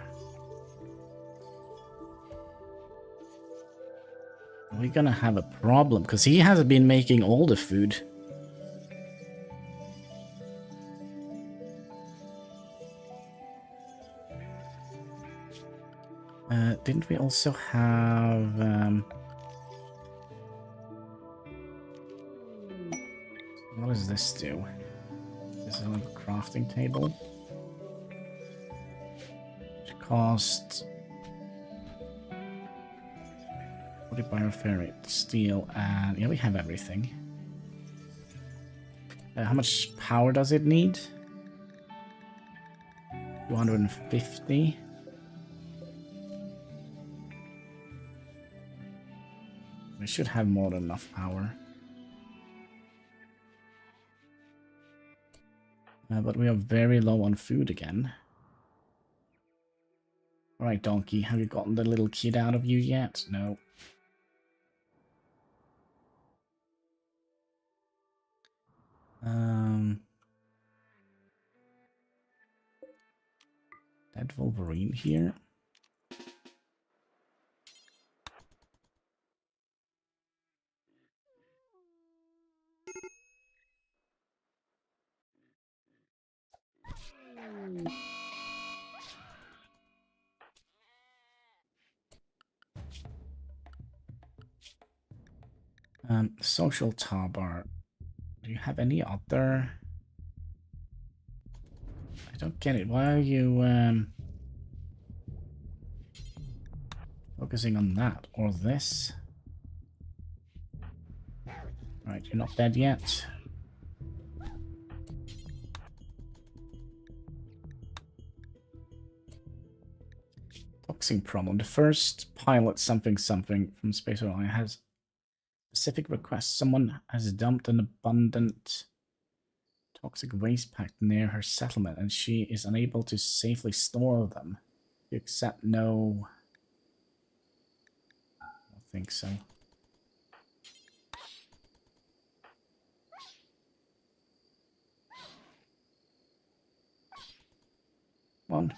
we're gonna have a problem because he has been making all the food. Didn't we also have what does this do? This is a little crafting table. Which costs 40 bioferrite, steel, and yeah, we have everything. How much power does it need? 250. We should have more than enough power. But we are very low on food again. Alright, donkey, have you gotten the little kid out of you yet? No. Dead Wolverine here. Social Tabar. Do you have any other? I don't get it. Why are you focusing on that or this? Right, you're not dead yet. Boxing problem. The first pilot something from Space Airline has specific requests. Someone has dumped an abundant toxic waste pack near her settlement, and she is unable to safely store them. You accept no. I don't think so. Come on.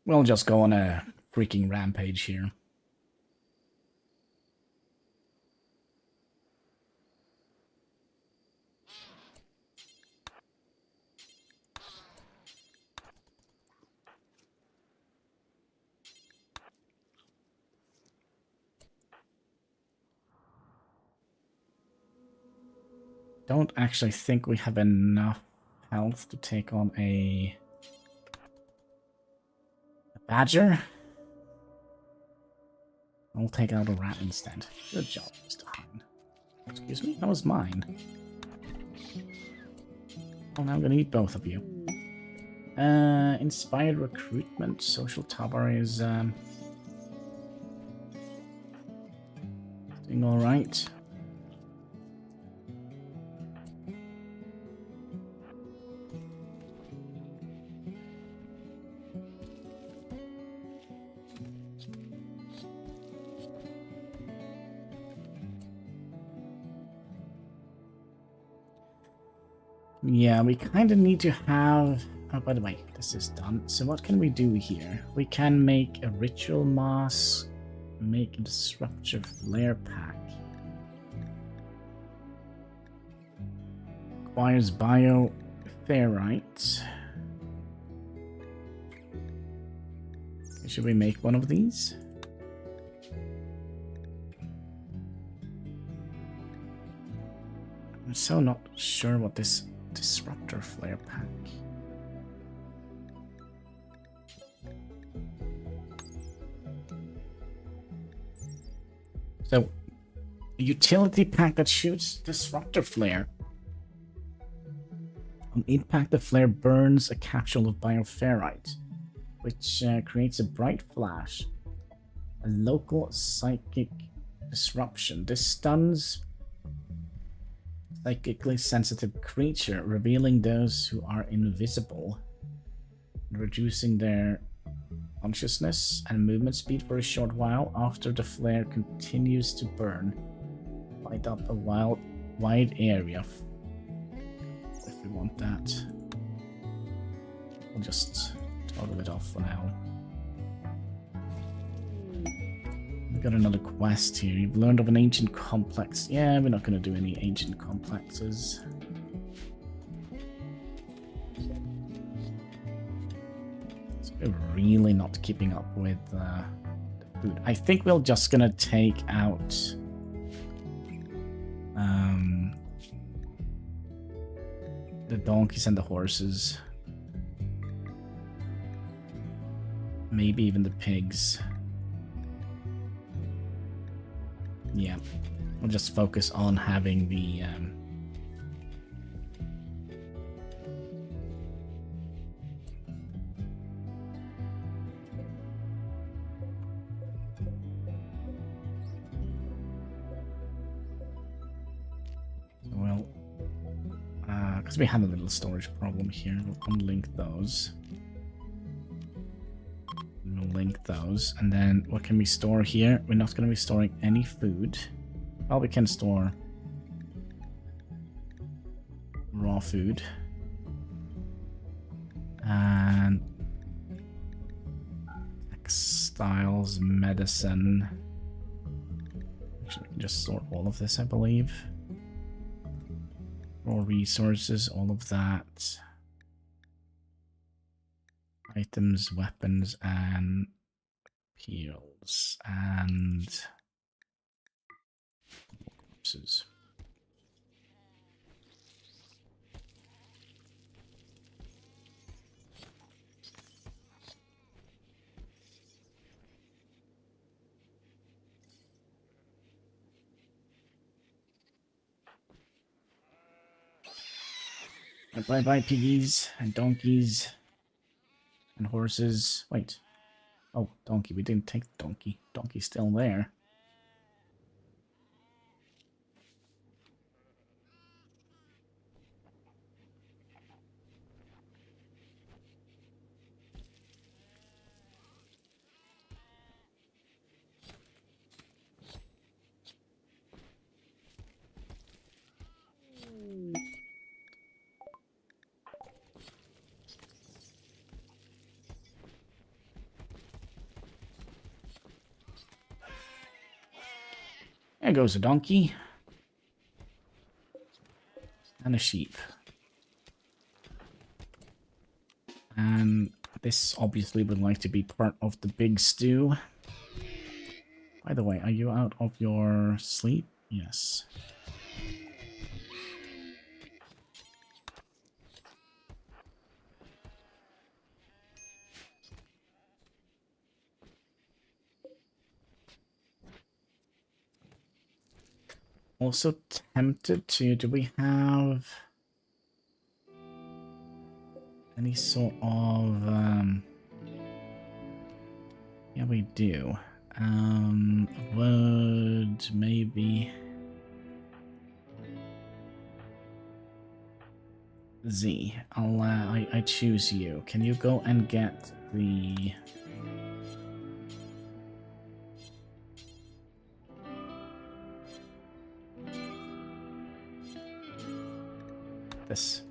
We'll just go on a freaking rampage here. Don't actually think we have enough health to take on a badger. I'll take out a rat instead. Good job, Mr. Hine. Excuse me? That was mine. Oh, now I'm gonna eat both of you. Inspired recruitment. Social tower is doing alright. Yeah, we kind of need to have... Oh, by the way, this is done. So what can we do here? We can make a ritual mask, make a disruptor flare pack. Acquires bioferrite. Should we make one of these? I'm so not sure what this disruptor flare pack. So, a utility pack that shoots disruptor flare. On impact, the flare burns a capsule of bioferrite, which creates a bright flash. A local psychic disruption. This stuns psychically sensitive creature, revealing those who are invisible, reducing their consciousness and movement speed for a short while after the flare continues to burn. Light up a wide area if we want that. We'll just toggle it off for now. We've got another quest here. You've learned of an ancient complex. Yeah, we're not going to do any ancient complexes. So we're really not keeping up with the food. I think we're just going to take out the donkeys and the horses. Maybe even the pigs. Yeah, we'll just focus on having the because we have a little storage problem here. We'll unlink those. We'll link those, and then what can we store here? We're not going to be storing any food. Well, we can store raw food and textiles, medicine. Actually, we can just store all of this, I believe. Raw resources, all of that. Items, weapons, and peels, and corpses. Bye-bye, piggies and donkeys. And horses. Wait. Oh, donkey. We didn't take the donkey. Donkey's still there. There goes a donkey. And a sheep. And this obviously would like to be part of the big stew. By the way, are you out of your sleep? Yes. Also tempted to... Do we have any sort of... Yeah, we do. Would maybe... Z, I choose you. Can you go and get the... This.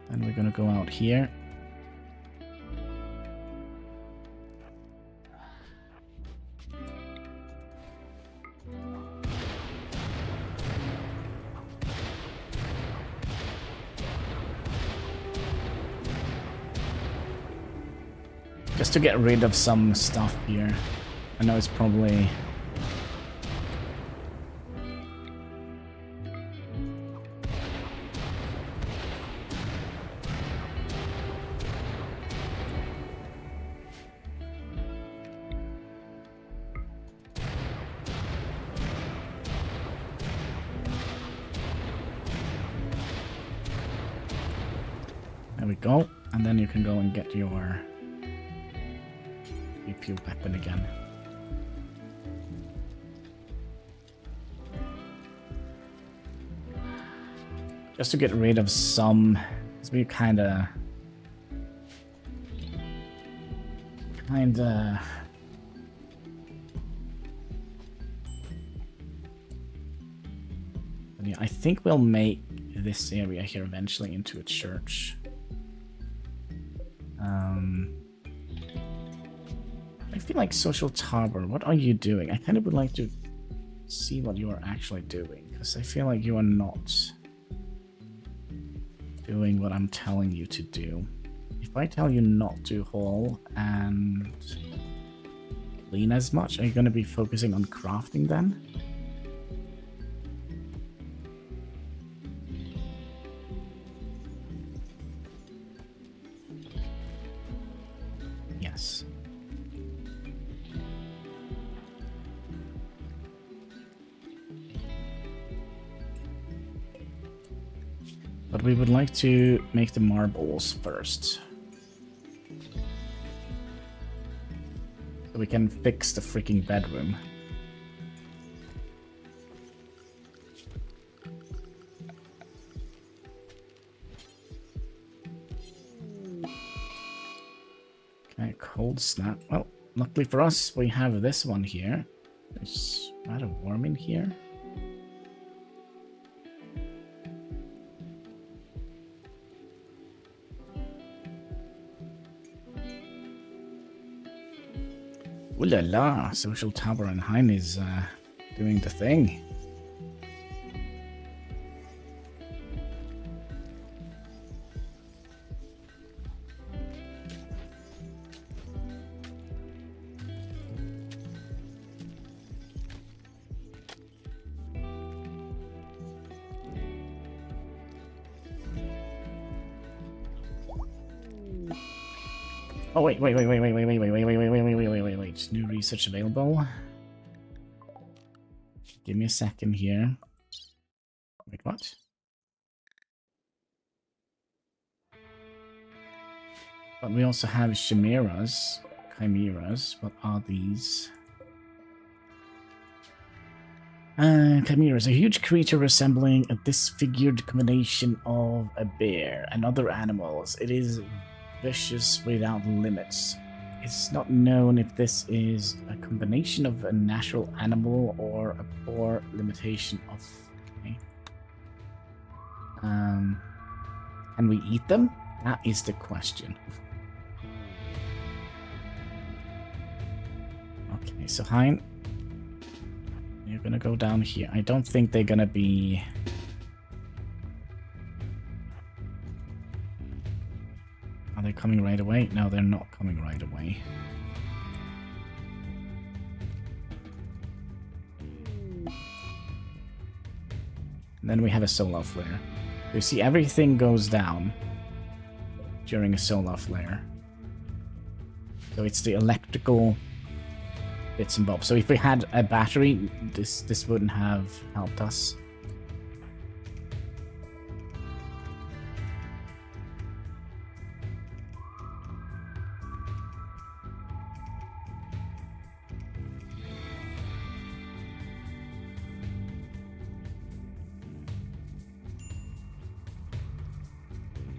And we're gonna go out here. Just to get rid of some stuff here. I know it's probably... There we go. And then you can go and get your weapon again. Just to get rid of some, because we kinda yeah, I think we'll make this area here eventually into a church. I feel like Social Tower, what are you doing? I kind of would like to see what you are actually doing, because I feel like you are not doing what I'm telling you to do. If I tell you not to haul and clean as much, are you going to be focusing on crafting then? Yes. But we would like to make the marbles first. So we can fix the freaking bedroom. Okay, cold snap. Well, luckily for us, we have this one here. It's rather warm in here. Ooh la la, Social Tower and Hein is doing the thing. Oh wait. New research available. Give me a second here. Wait, what? But we also have chimeras. What are these? Chimeras, a huge creature resembling a disfigured combination of a bear and other animals. It is vicious without limits. It's not known if this is a combination of a natural animal or a poor limitation of... Okay. Can we eat them? That is the question. Okay, so Hein, you're gonna go down here. I don't think they're gonna be... Are they coming right away? No, they're not coming right away. And then we have a solar flare. You see, everything goes down during a solar flare. So it's the electrical bits and bobs. So if we had a battery, this wouldn't have helped us.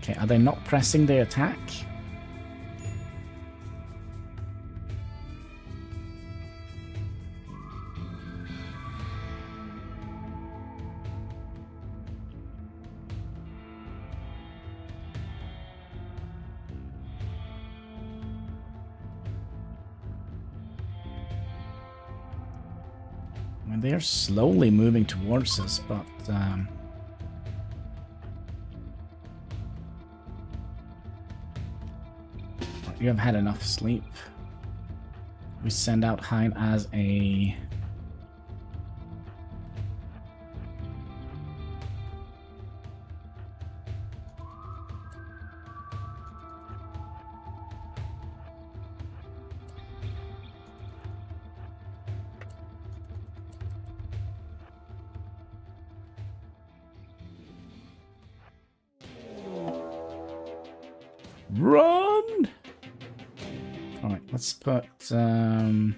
Okay, are they not pressing the attack? I mean, they're slowly moving towards us, but... You have had enough sleep. We send out Hein as a... Run! Alright, let's put Hannibal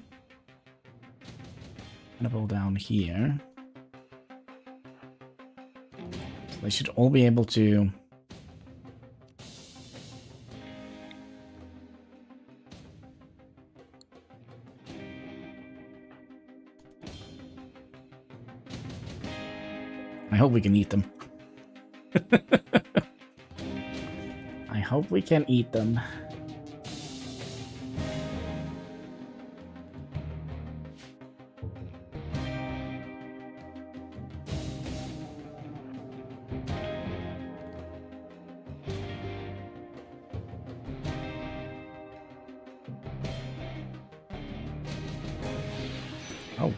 down here. So they should all be able to... I hope we can eat them. I hope we can eat them. Oh.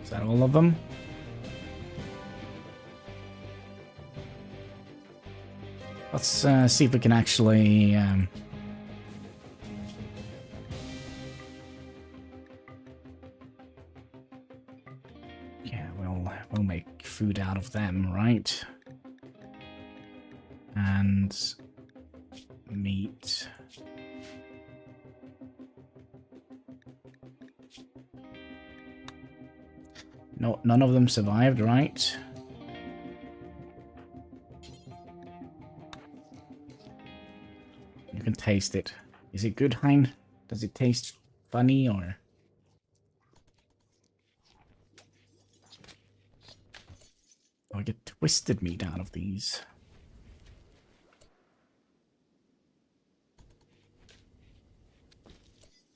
Is that all of them? Let's see if we can actually... Yeah, we'll make food out of them, right? And meat. No, none of them survived, right? You can taste it. Is it good, Hein? Does it taste funny, or...? Oh, I get twisted meat out of these.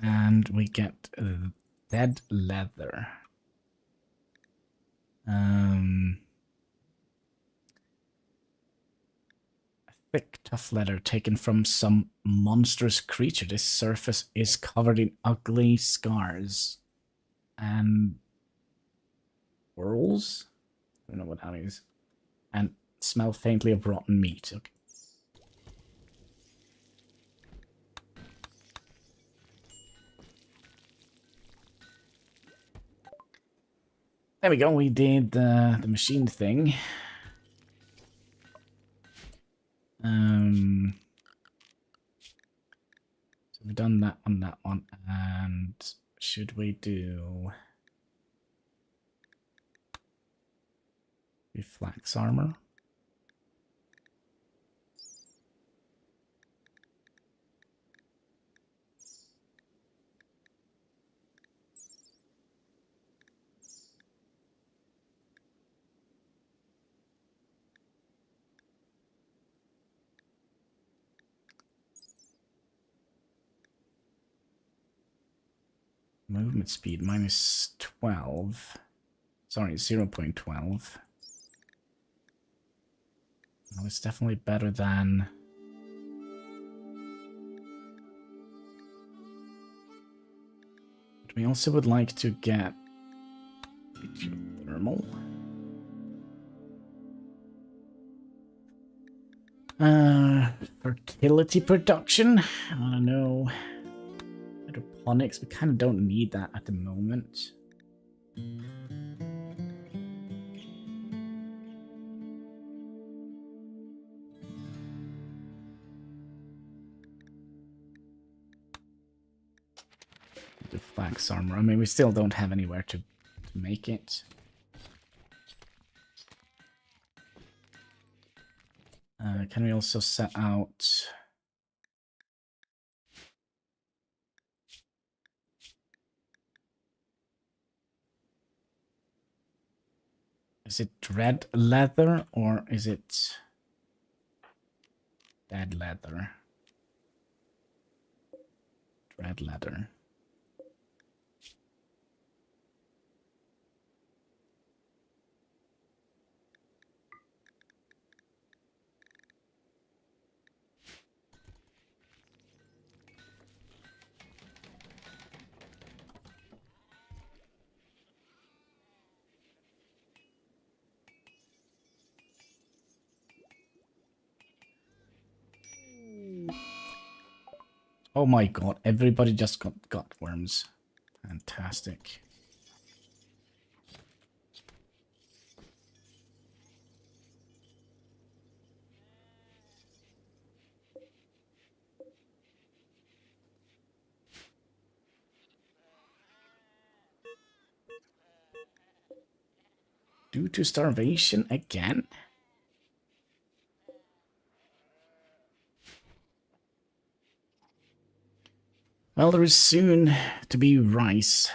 And we get dead leather. Thick, tough leather taken from some monstrous creature. This surface is covered in ugly scars and whorls. I don't know what that is. And smell faintly of rotten meat. Okay. There we go. We did the machine thing. So we've done that on that one. And should we do reflex armor? Movement speed minus 12. Sorry, 0.12. Well, it's definitely better than... But we also would like to get thermal. Fertility production. I don't know. Hydroponics, we kind of don't need that at the moment. The flax armor. I mean, we still don't have anywhere to make it. Can we also set out... Is it red leather or is it dead leather? Red leather. Oh my god, everybody just got worms. Fantastic. Due to starvation again? Well, there is soon to be rice.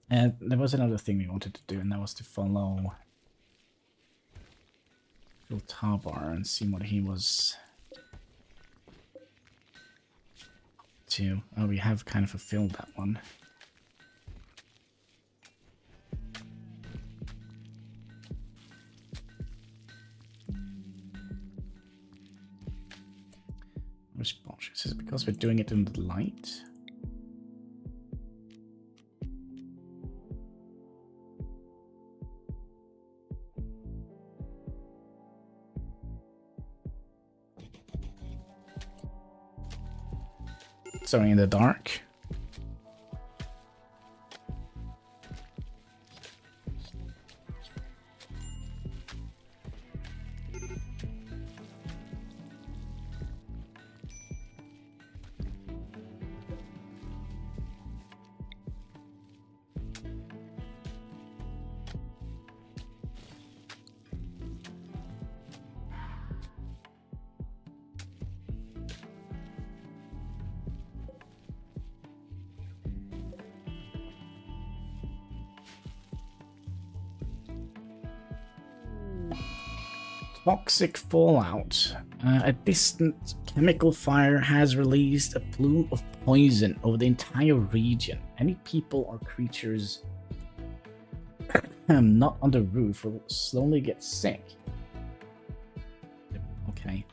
And there was another thing we wanted to do, and that was to follow Phil Tabar and see what he was to. Oh, we have kind of fulfilled that one. Response. Is it because we're doing it in the light? Sorry, in the dark. Toxic fallout. A distant chemical fire has released a plume of poison over the entire region. Any people or creatures not on the roof will slowly get sick. Okay.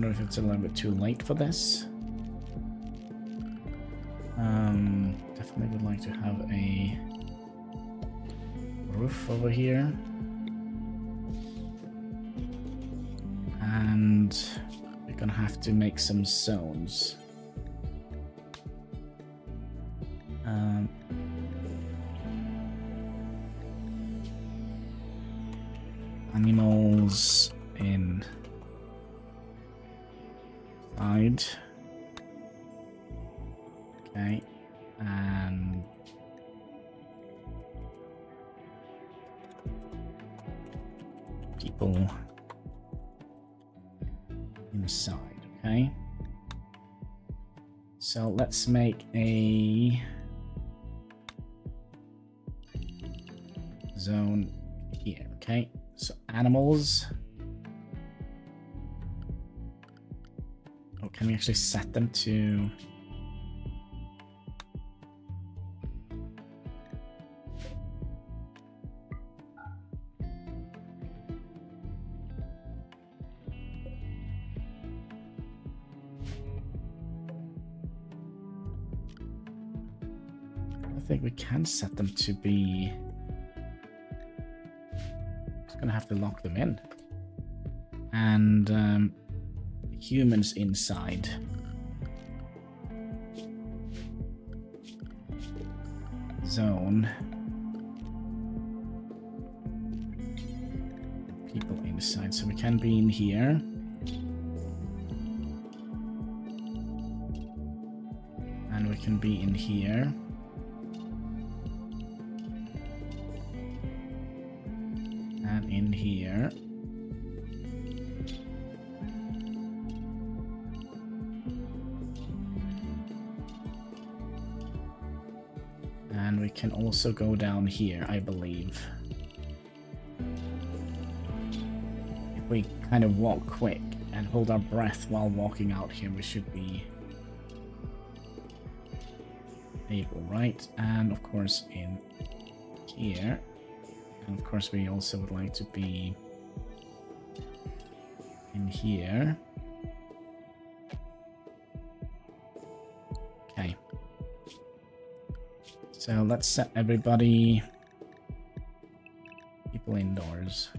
wonder if it's a little bit too late for this. Definitely would like to have a roof over here. And we're gonna have to make some zones. Animals inside. Okay, and people inside. Okay, so let's make a zone here. Okay, so animals. Oh, can we actually set them to? I think we can set them to be. Just gonna have to lock them in, and humans inside. Zone. People inside, so we can be in here. And we can be in here. And in here. And we can also go down here, I believe. If we kind of walk quick and hold our breath while walking out here, we should be able, right? And of course in here. And of course we also would like to be in here. Okay. So let's set everybody, people indoors.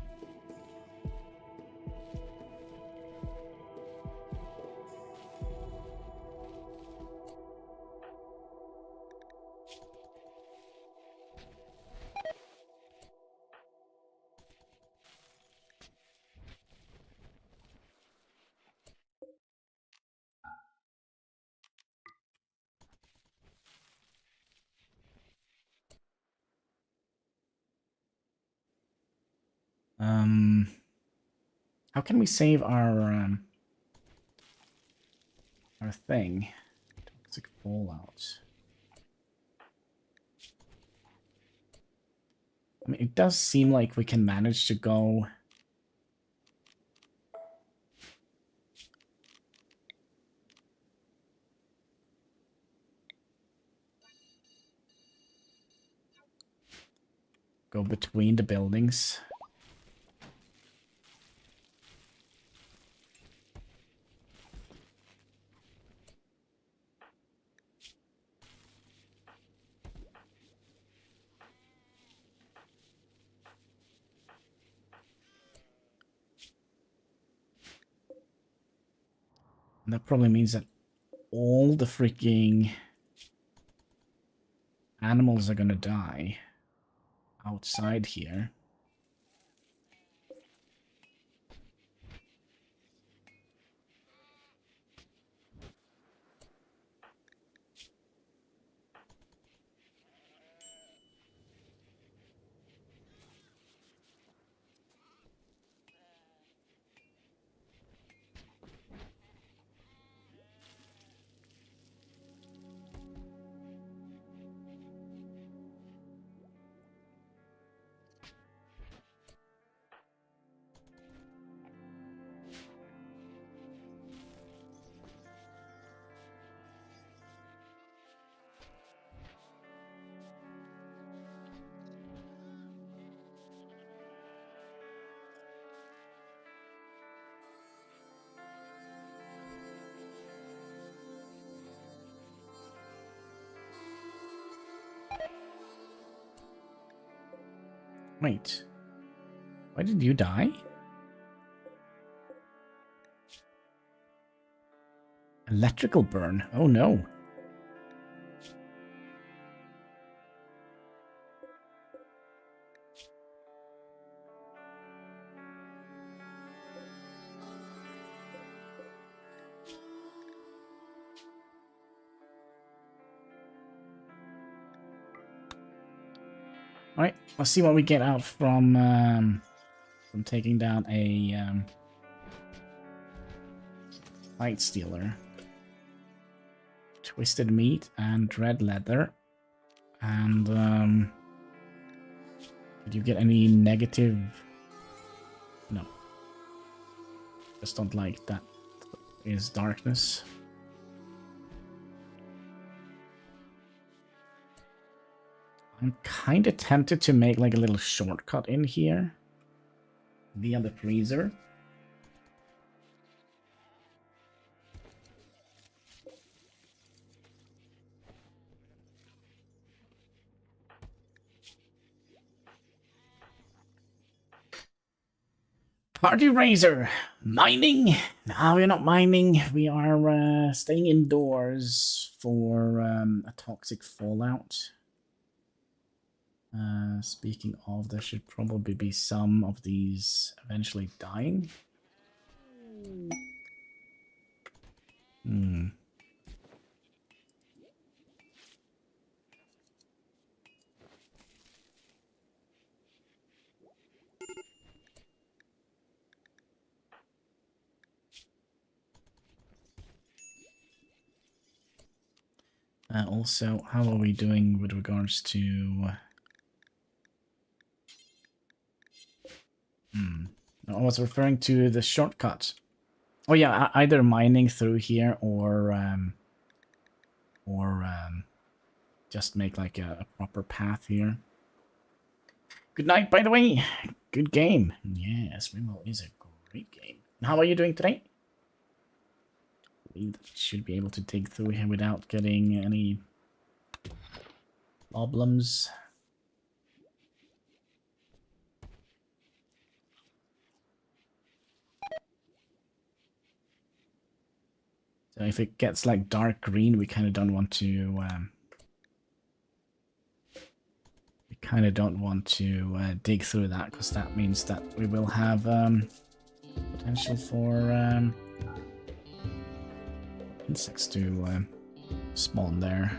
How can we save our thing? Toxic fallout. I mean, it does seem like we can manage to go between the buildings. And that probably means that all the freaking animals are gonna die outside here. Wait. Why did you die? Electrical burn. Oh no. Alright, let's see what we get out from taking down a light stealer. Twisted meat and dread leather. And did you get any negative? No. Just don't like that. Is darkness. I'm kind of tempted to make like a little shortcut in here via the freezer. Party Razor! Mining? No, we're not mining. We are staying indoors for a toxic fallout. Speaking of, there should probably be some of these eventually dying. Also, how are we doing with regards to... I was referring to the shortcut. Oh yeah, either mining through here or just make like a proper path here. Good night, by the way. Good game. Yes, Rimworld is a great game. How are you doing today? We should be able to dig through here without getting any problems. So if it gets like dark green, we kind of don't want to. We kind of don't want to dig through that, because that means that we will have potential for insects to spawn there.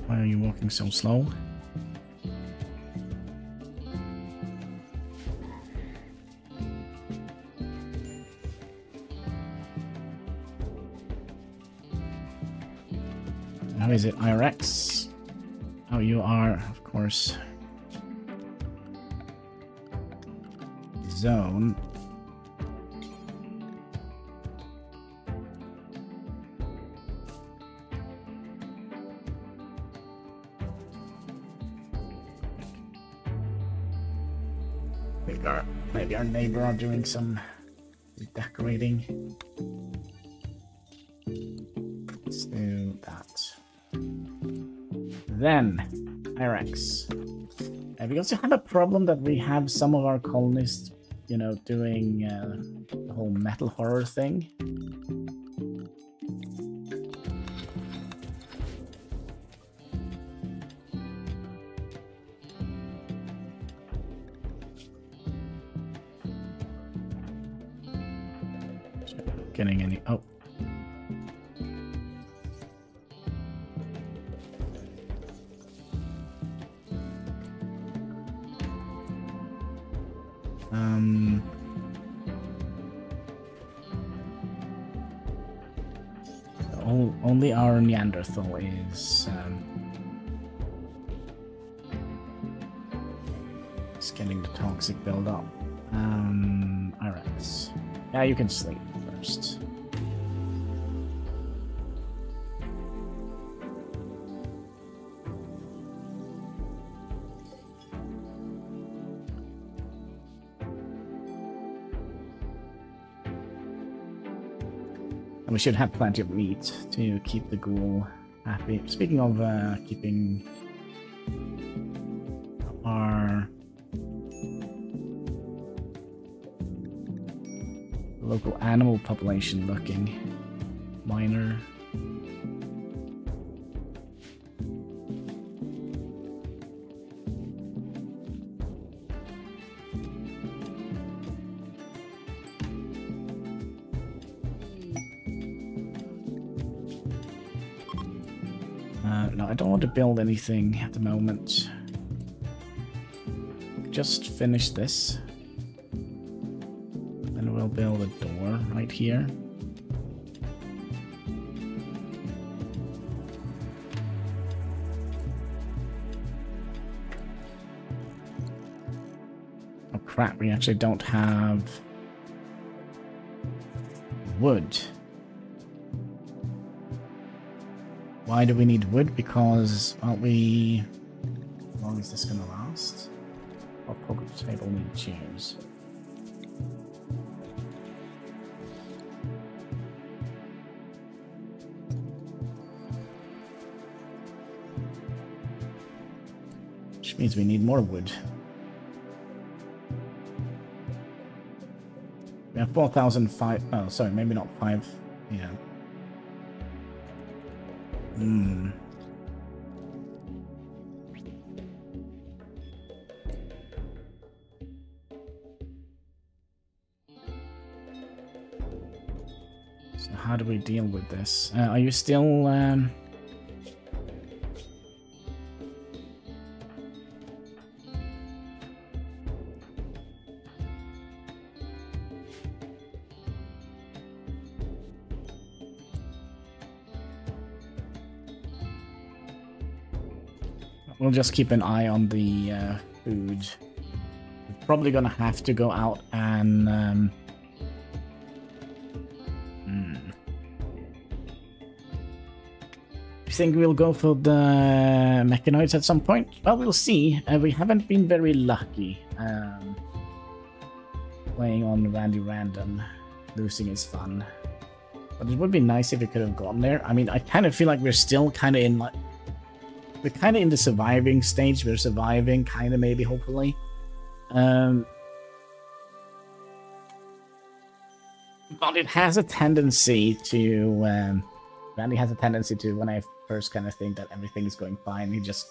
Why are you walking so slow? How is it, IRX? Oh, you are, of course. Zone. Maybe our neighbor are doing some decorating. Let's do that. Then, IRX. We also have a problem that we have some of our colonists, you know, doing the whole metal horror thing. Getting any... Oh. Only our Neanderthal is getting the toxic build-up. IRX. Yeah, you can sleep first. We should have plenty of meat to keep the ghoul happy. Speaking of keeping our local animal population looking, minor. No, I don't want to build anything at the moment. Just finish this. Then we'll build a door right here. Oh crap, we actually don't have wood. Why do we need wood? Because aren't we... How long is this gonna last? Our poker table need chairs. Which means we need more wood. We have 4,005... Oh, sorry, maybe not 5. Yeah. Hmm. So how do we deal with this? Are you still... We'll just keep an eye on the food. We're probably gonna have to go out and... You think we'll go for the mechanoids at some point? Well, we'll see. We haven't been very lucky playing on Randy Random. Losing is fun. But it would be nice if we could have gone there. I mean, I kind of feel like we're still kind of in like... We're kind of in the surviving stage. We're surviving, kind of, maybe, hopefully. But it has a tendency to... Randy has a tendency to, when I first kind of think that everything is going fine, he just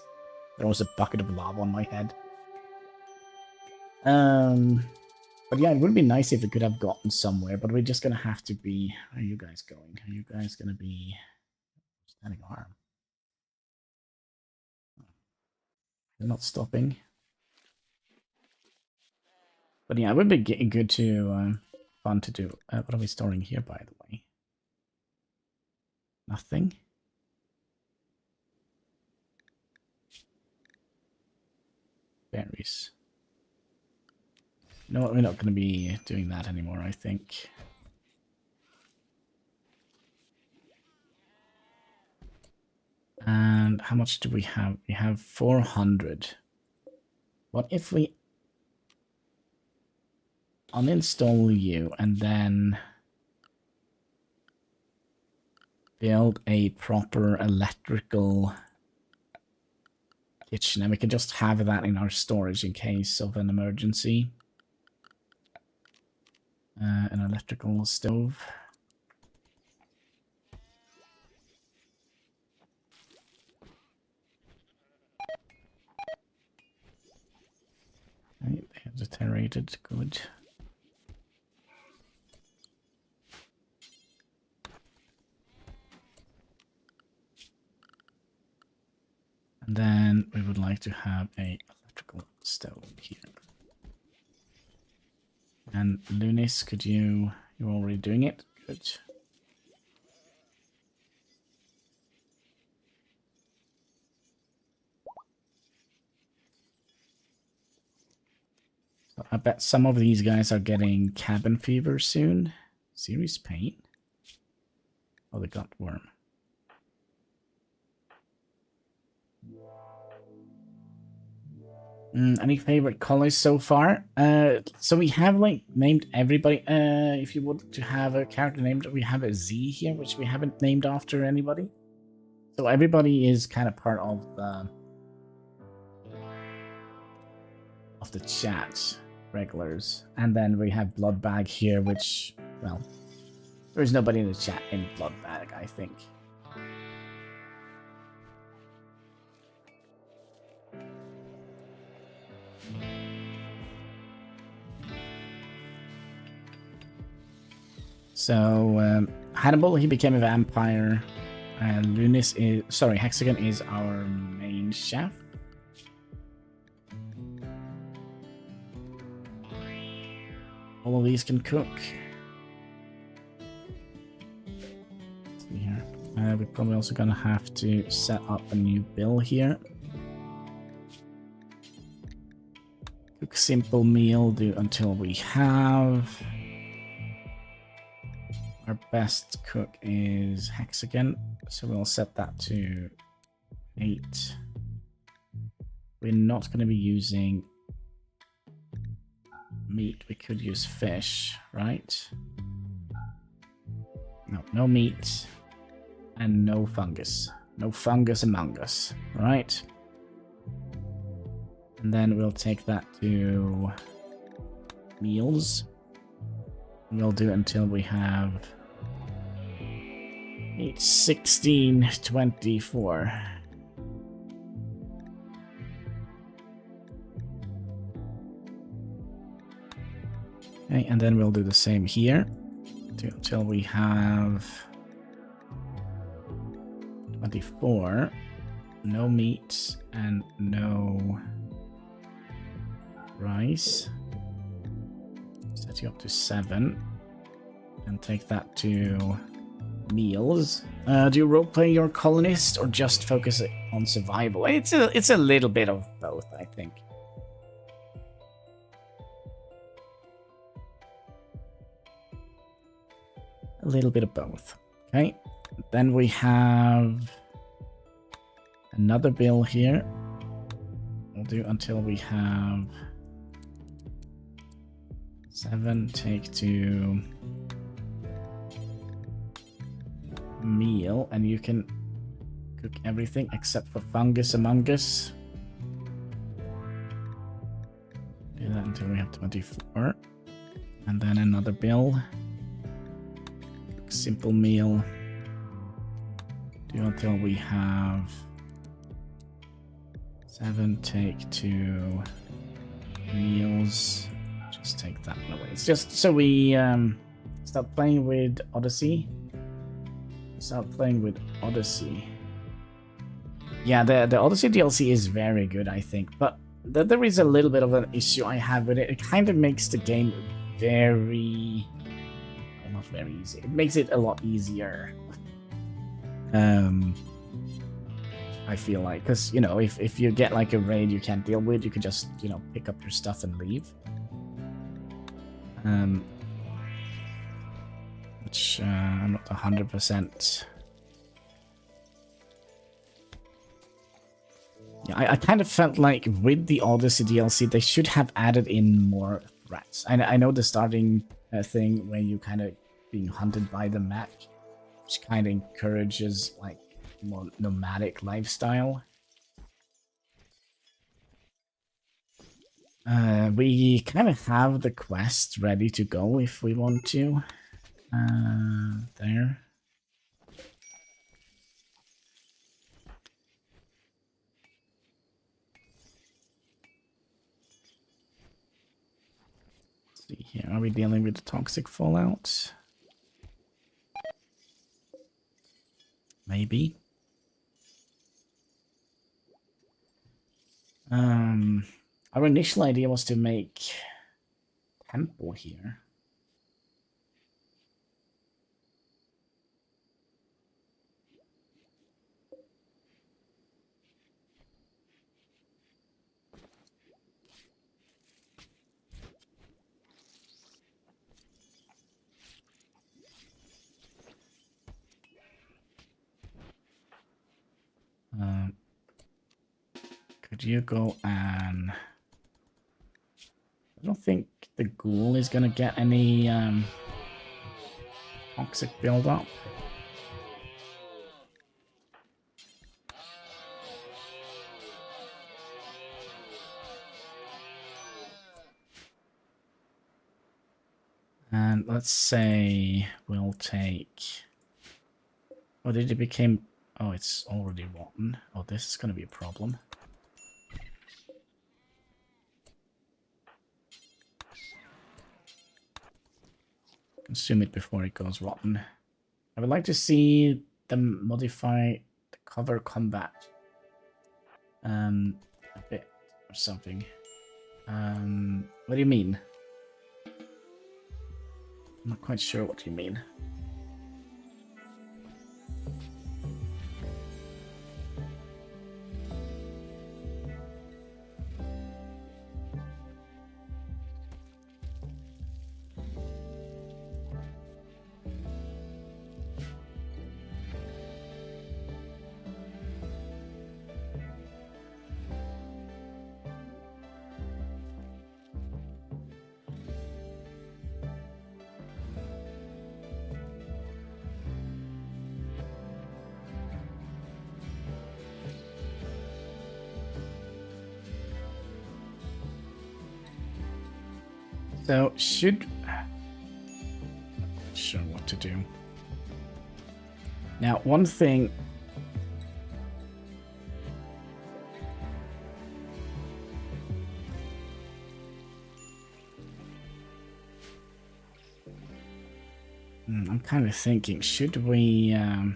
throws a bucket of lava on my head. But yeah, it would be nice if we could have gotten somewhere, but we're just going to have to be... Where are you guys going? Are you guys going to be... Standing arm. They're not stopping. But yeah, it would be good to... fun to do. What are we storing here, by the way? Nothing. Berries. No, we're not going to be doing that anymore, I think. And how much do we have? We have 400. What if we uninstall you and then build a proper electrical kitchen, and we can just have that in our storage in case of an emergency. An electrical stove. Right, they have deteriorated. Good. And then we would like to have a electrical stove here. And Lunis, could you're already doing it? Good. So I bet some of these guys are getting cabin fever soon. Serious pain. Oh, they got worm. Any favorite colors so far? So we have like named everybody. If you want to have a character named, we have a Z here, which we haven't named after anybody. So everybody is kind of part of the chat, regulars. And then we have Bloodbag here, which, well, there's nobody in the chat in Bloodbag, I think. So Hannibal, he became a vampire, and Hexagon is our main chef. All of these can cook. Let's see here. We're probably also gonna have to set up a new bill here. Cook simple meal, do until we have. Our best cook is Hexagon, so we'll set that to 8. We're not going to be using meat. We could use fish, right? No meat and no fungus. No fungus among us, right? And then we'll take that to meals. We'll do it until we have 8, 16, 24. Okay, and then we'll do the same here until we have 24. No meat and no rice. Set you up to 7 and take that to meals. Do you roleplay your colonist or just focus on survival? It's a little bit of both, I think. A little bit of both. Okay. Then we have another bill here. We'll do until we have 7. Take to meal, and you can cook everything except for fungus among us. Do that until we have 24. And then another bill. Cook simple meal. Do until we have 7. Take to meals. Just take that one away. It's just so we start playing with Odyssey. Yeah, the Odyssey DLC is very good, I think, but there is a little bit of an issue I have with it. It kind of makes the game not very easy. It makes it a lot easier. I feel like, because, you know, if you get like a raid you can't deal with, you can just, you know, pick up your stuff and leave. Which I'm not 100%. Yeah, I kind of felt like with the Odyssey DLC, they should have added in more threats. I know the starting thing where you kind of being hunted by the mech, which kind of encourages like more nomadic lifestyle. We kind of have the quest ready to go if we want to. There. Let's see here. Are we dealing with the toxic fallout? Maybe. Our initial idea was to make temple here. Could you go and I don't think the ghoul is gonna get any toxic buildup. And let's say we'll take... Oh, did it become... Oh, it's already rotten. Oh, this is gonna be a problem. Consume it before it goes rotten. I would like to see them modify the cover combat a bit or something. What do you mean? I'm not quite sure what you mean. So, should... I'm not sure what to do. Now, one thing... I'm kind of thinking, should we... I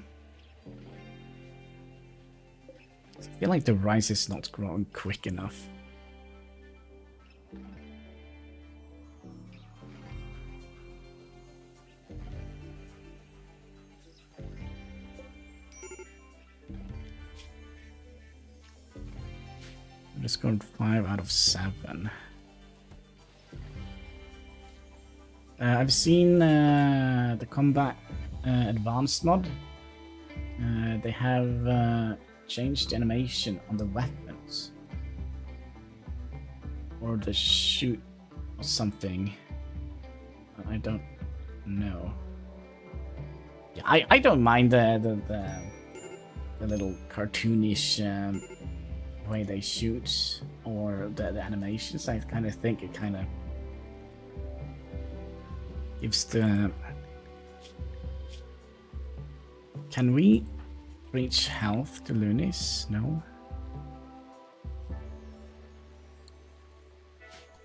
feel like the rice is not growing quick enough. I scored 5 out of 7. I've seen the combat advanced mod. They have changed the animation on the weapons, or the shoot or something. I don't know. Yeah, I don't mind the little cartoonish way they shoot or the animations. I kind of think it kind of gives the... Can we reach health to Lunis? No.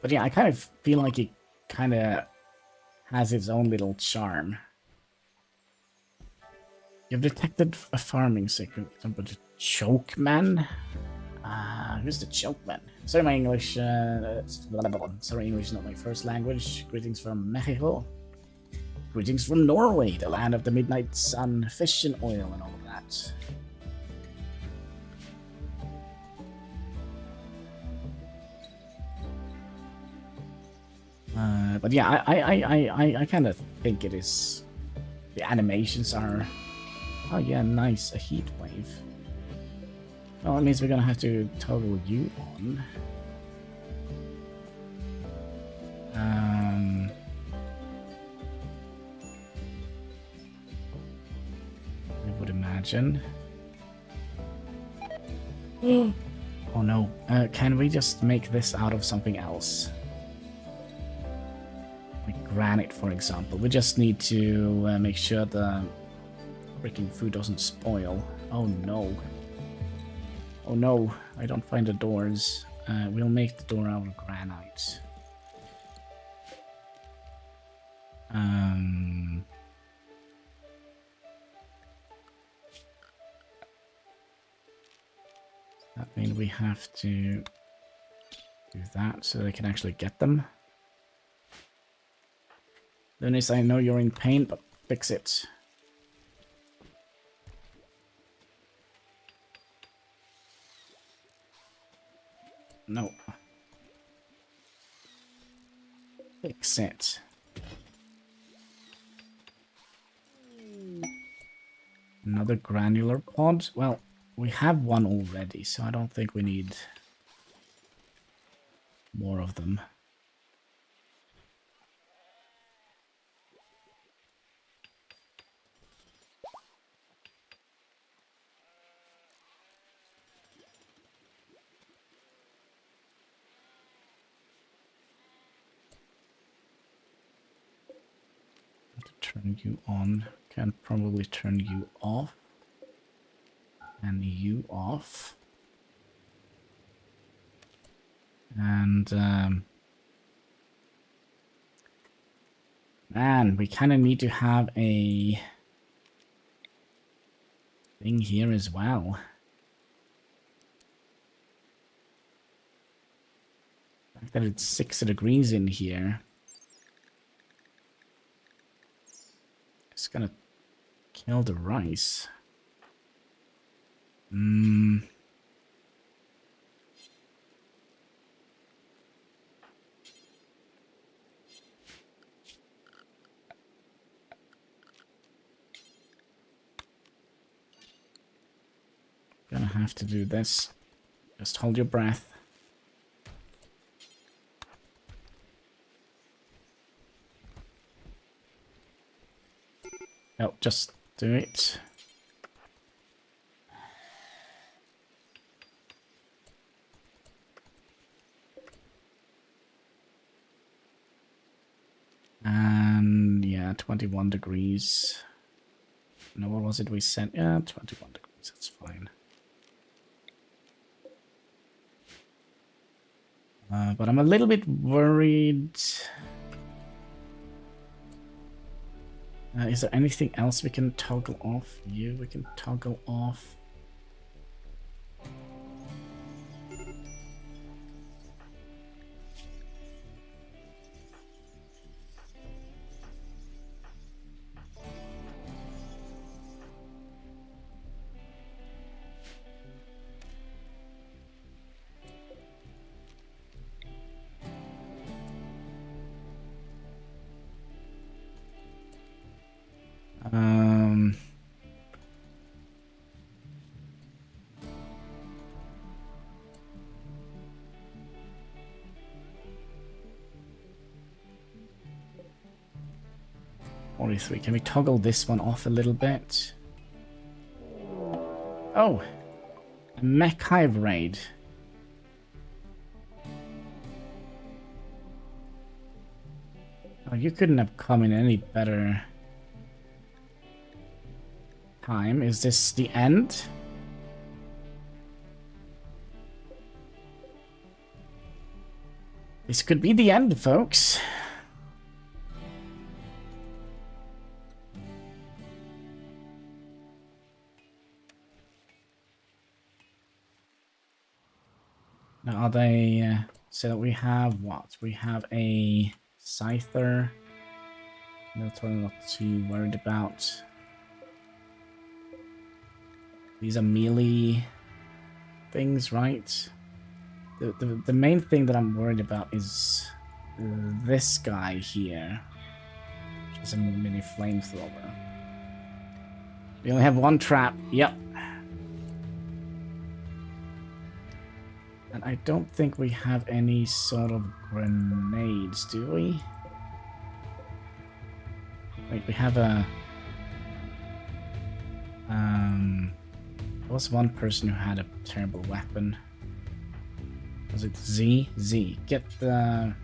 But yeah, I kind of feel like it kind of has its own little charm. You've detected a farming secret, but the choke man? Who's the choke man? Sorry, my English. Sorry, English is not my first language. Greetings from Mexico. Greetings from Norway, the land of the midnight sun, fish and oil, and all of that. But yeah, I kind of think it is. The animations are. Oh yeah, nice, a heat wave. Well, it means we're gonna have to toggle you on. I would imagine. Oh no, can we just make this out of something else? Like granite, for example. We just need to make sure the freaking food doesn't spoil. Oh no. Oh no, I don't find the doors. We'll make the door out of granite. That means we have to do that so they can actually get them. Dennis, I know you're in pain, but fix it. No. Fix it. Another granular pod? Well, we have one already, so I don't think we need more of them. Turn you on. Can probably turn you off. And you off. And man, we kind of need to have a thing here as well. The fact that it's 6 degrees in here. It's gonna kill the rice. Gonna have to do this. Just hold your breath. Oh, just do it. And yeah, 21 degrees. No, what was it we set? Yeah, 21 degrees, that's fine. But I'm a little bit worried. Is there anything else we can toggle off? You, we can toggle off. Can we toggle this one off a little bit? Oh, a mech hive raid. Oh, you couldn't have come in any better time. Is this the end? This could be the end, folks. Now, are they... so we have what? We have a Scyther. That's what I'm not too worried about. These are melee things, right? The main thing that I'm worried about is this guy here, which is a mini flamethrower. We only have one trap. Yep. And I don't think we have any sort of grenades, do we? Wait, we have a... there was one person who had a terrible weapon. Was it Z? Z. Get the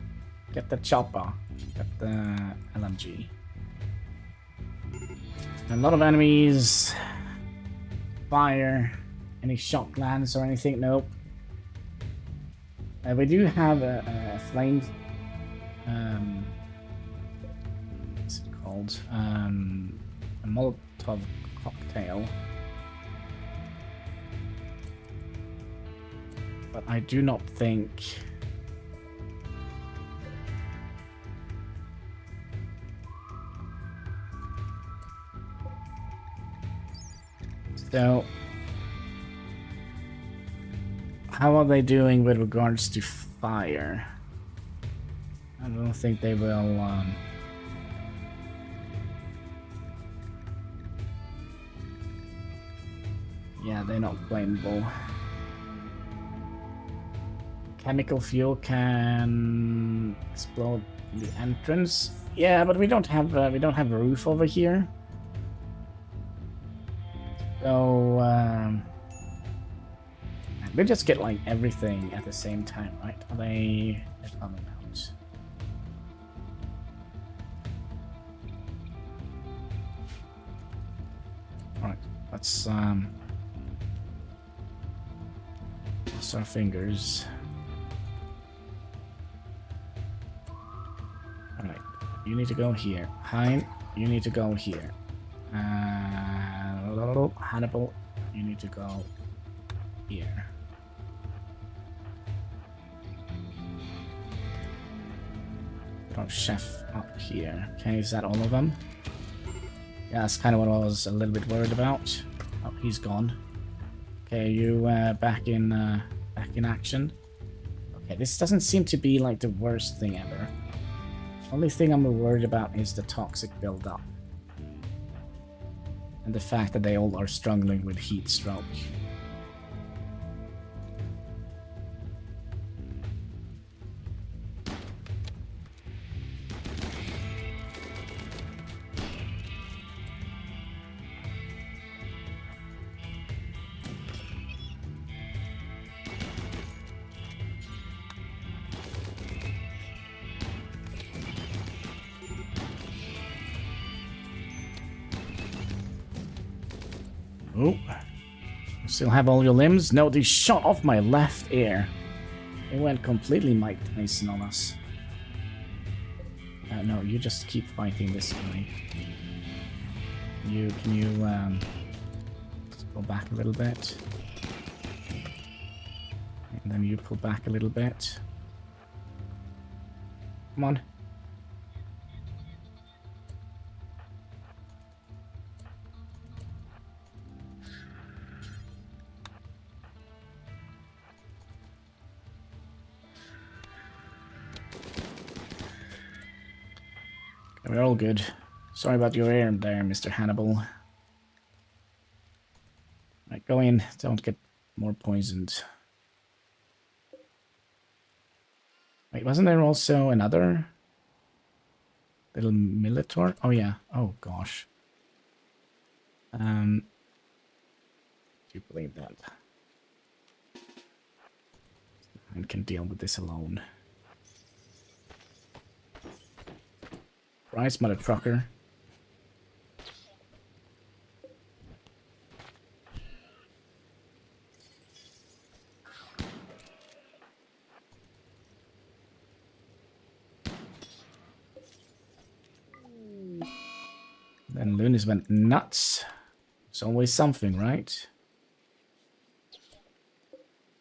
chopper. Get the LMG. A lot of enemies. Fire. Any shotguns or anything? Nope. We do have a flame. What's it called? A Molotov cocktail. But I do not think. So, how are they doing with regards to fire? I don't think they will. Yeah, they're not flammable. Chemical fuel can explode the entrance. Yeah, but we don't have a roof over here. So we just get like everything at the same time, right? Are they coming out? Let's cross our fingers. Alright, you need to go here. Hein, you need to go here. Hannibal, you need to go here. Put our chef up here. Okay, is that all of them? Yeah, that's kind of what I was a little bit worried about. Oh, he's gone. Okay, you back in action. Okay, this doesn't seem to be like the worst thing ever. Only thing I'm worried about is the toxic buildup. And the fact that they all are struggling with heat stroke. Oh, you still have all your limbs? No, they shot off my left ear. They went completely Mike Tyson on us. No, you just keep fighting this guy. Can you pull back a little bit? And then you pull back a little bit. Come on. We're all good. Sorry about your ear there, Mr. Hannibal. Right, go in. Don't get more poisoned. Wait, wasn't there also another little Militor? Oh, yeah. Oh, gosh. Do you believe that? I can deal with this alone. Price, motherfucker. Then Lunis went nuts. It's always something, right?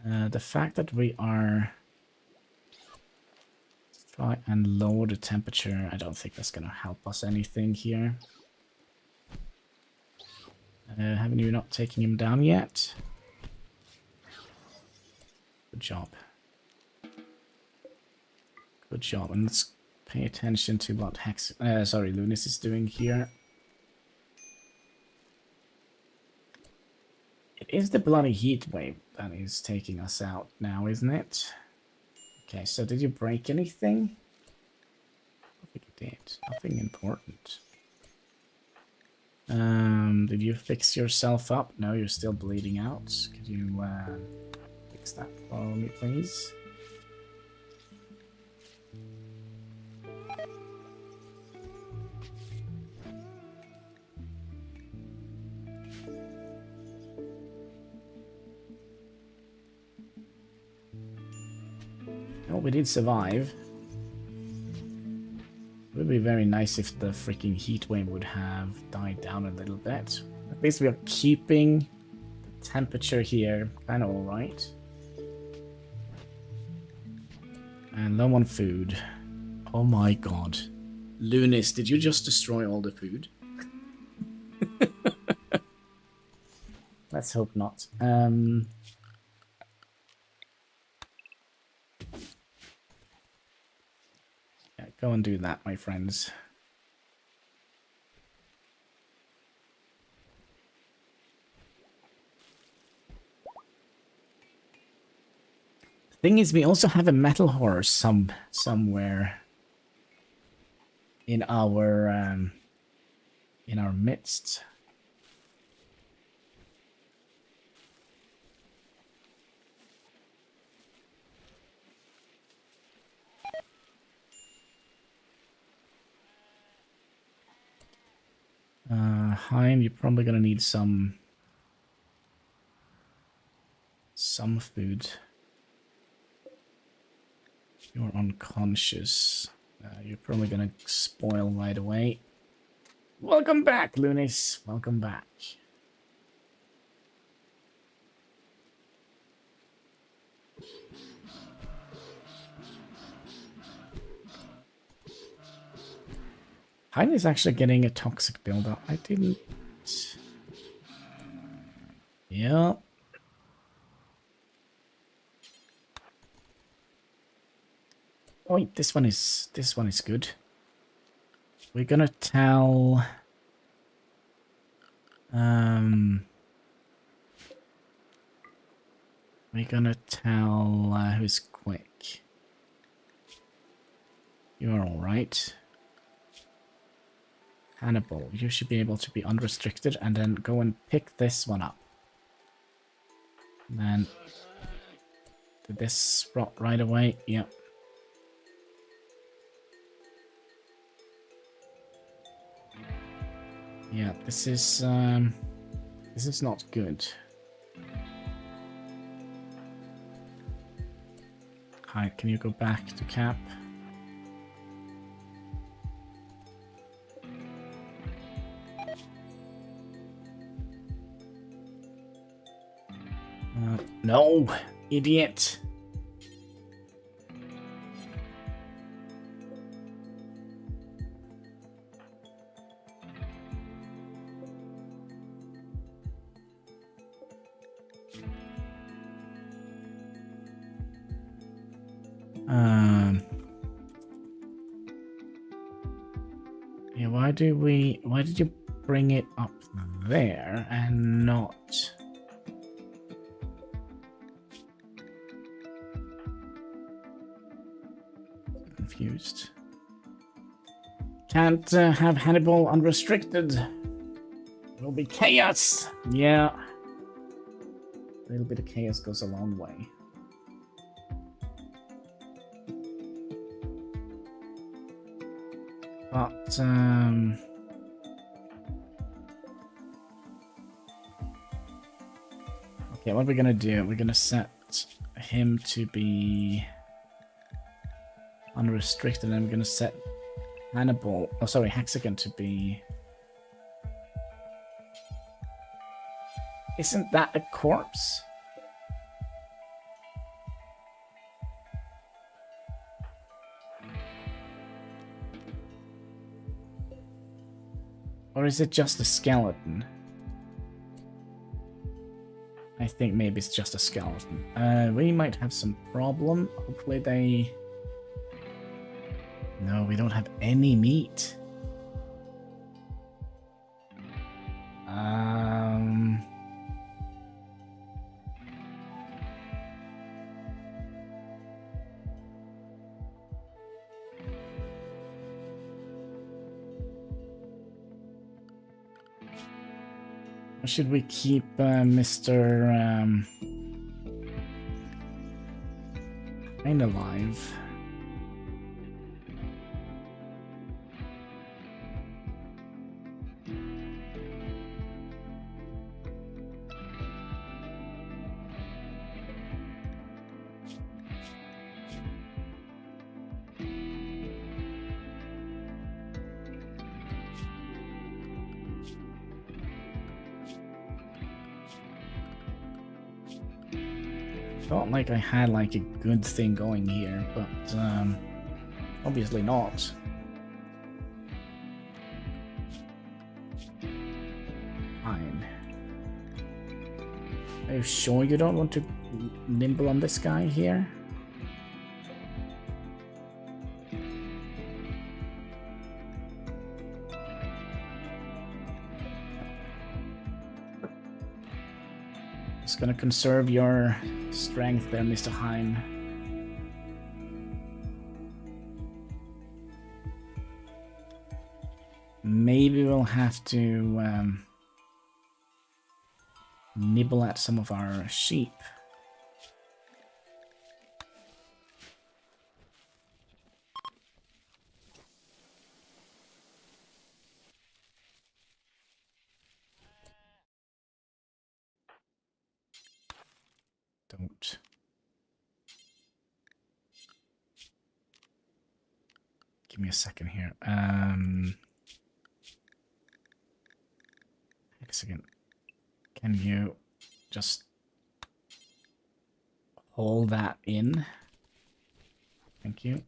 The fact that we are... Try and lower the temperature. I don't think that's going to help us anything here. Haven't you not taken him down yet? Good job. Good job. And let's pay attention to what Lunis is doing here. It is the bloody heat wave that is taking us out now, isn't it? Okay, so did you break anything? I think you did. Nothing important. Did you fix yourself up? No, you're still bleeding out. Could you fix that for me, please? Well, we did survive. It would be very nice if the freaking heat wave would have died down a little bit. At least we are keeping the temperature here kind of alright. And low on food. Oh my god. Lunis, did you just destroy all the food? Let's hope not. Go and do that, my friends. The thing is, we also have a metal horse somewhere in our midst. Hein, you're probably gonna need some some food. You're unconscious. You're probably gonna spoil right away. Welcome back, Lunis. Welcome back. Hein is actually getting a toxic buildup. I didn't. Yeah. Oh, wait, this one is good. We're gonna tell. We're gonna tell who's quick. You're all right. Hannibal, you should be able to be unrestricted and then go and pick this one up. And then did this rot right away? Yep. Yeah, this is not good. Hi, can you go back to cap? No, idiot. Yeah, why did you bring it up there and not... Confused. Can't have Hannibal unrestricted. It'll be chaos. Yeah. A little bit of chaos goes a long way. But, okay, what are we gonna do? We're gonna set him to be unrestricted, and I'm gonna set Hannibal, oh sorry, Hexagon to be... Isn't that a corpse? Or is it just a skeleton? I think maybe it's just a skeleton. We might have some problem. Hopefully they... No, we don't have any meat. Should we keep Mr. Hein alive? Felt like I had like a good thing going here, but obviously not. Fine. Are you sure you don't want to nimble on this guy here? Just gonna conserve your strength there, Mr. Hein. Maybe we'll have to nibble at some of our sheep. Don't. Give me a second here. Wait a second. Can you just hold that in? Thank you.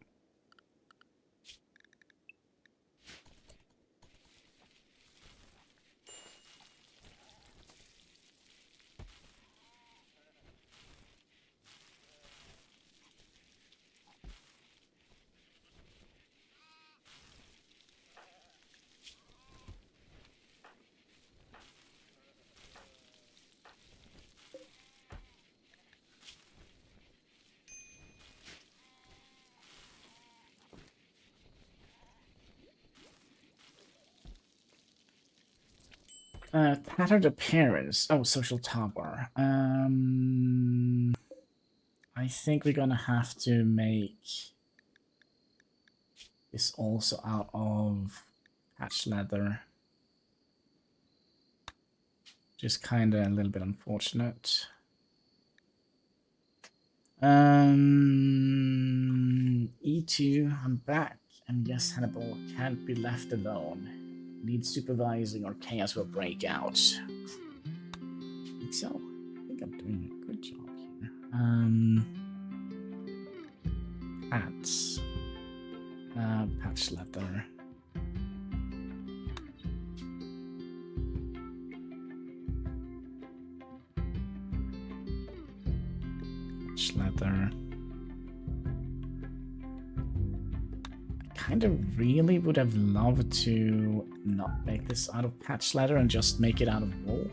Tattered appearance. Oh, social tower. I think we're gonna have to make this also out of patch leather. Just kind of a little bit unfortunate. E2, I'm back. And yes, Hannibal can't be left alone. Needs supervising or chaos will break out. I think so. I think I'm doing a good job here. Hats. Patch leather. Patch leather. Kind of really would have loved to not make this out of patch leather and just make it out of wool.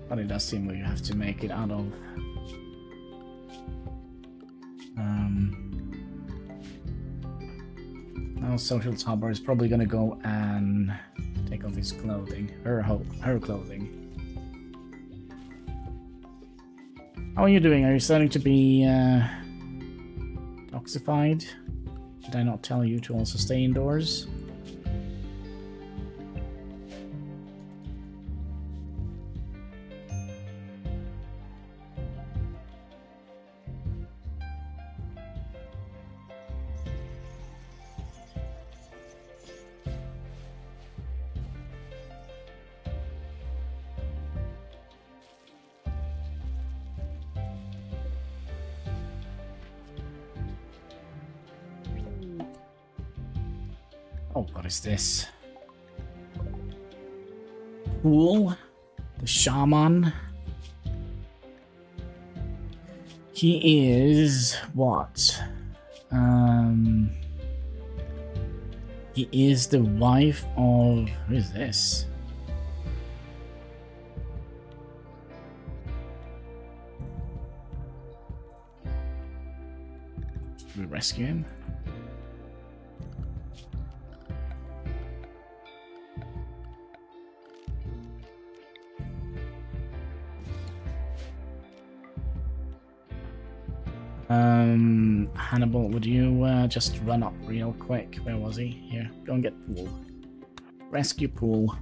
But it does seem like you have to make it out of now social topper is probably gonna go and take off his clothing, her clothing. How are you doing? Are you starting to be toxified? Did I not tell you to also stay indoors? Oh, what is this? Pool? The shaman? He is what? He is the wife of... Who is this? Did we rescue him? Hannibal, would you just run up real quick? Where was he? Here, go and get Pool. Rescue Pool.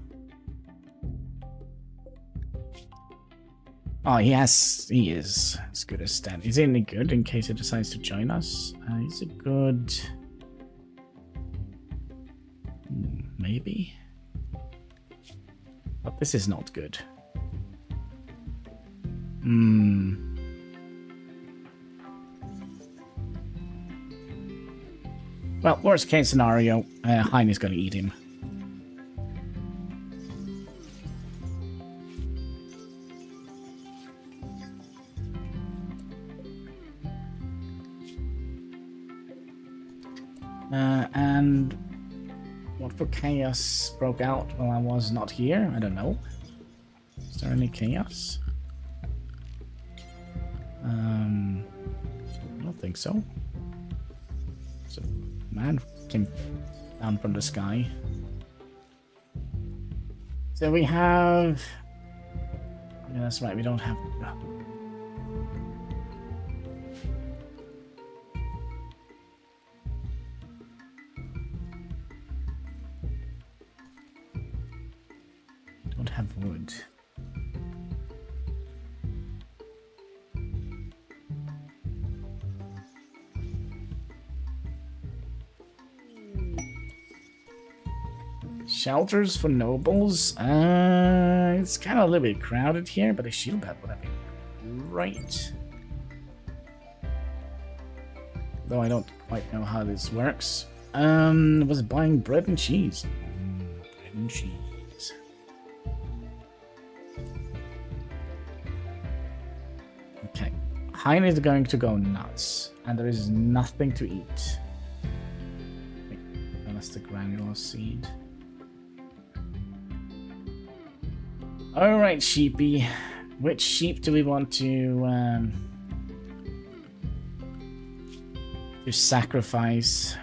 Oh, he is as good as Stan. Is he any good in case he decides to join us? He's a good... maybe? But this is not good. Well, worst case scenario, Heine's gonna eat him. And What for chaos broke out while I was not here? I don't know. Is there any chaos? I don't think so. So, man came down from the sky. So we have... Yeah, that's right, we don't have... Don't have wood. Shelters for nobles. It's kind of a little bit crowded here, but a shield pad would have been great. Though I don't quite know how this works. Was buying bread and cheese. Bread and cheese. Okay. Hein is going to go nuts, and there is nothing to eat. Wait, that's the granular seed. Alright, sheepy. Which sheep do we want to sacrifice?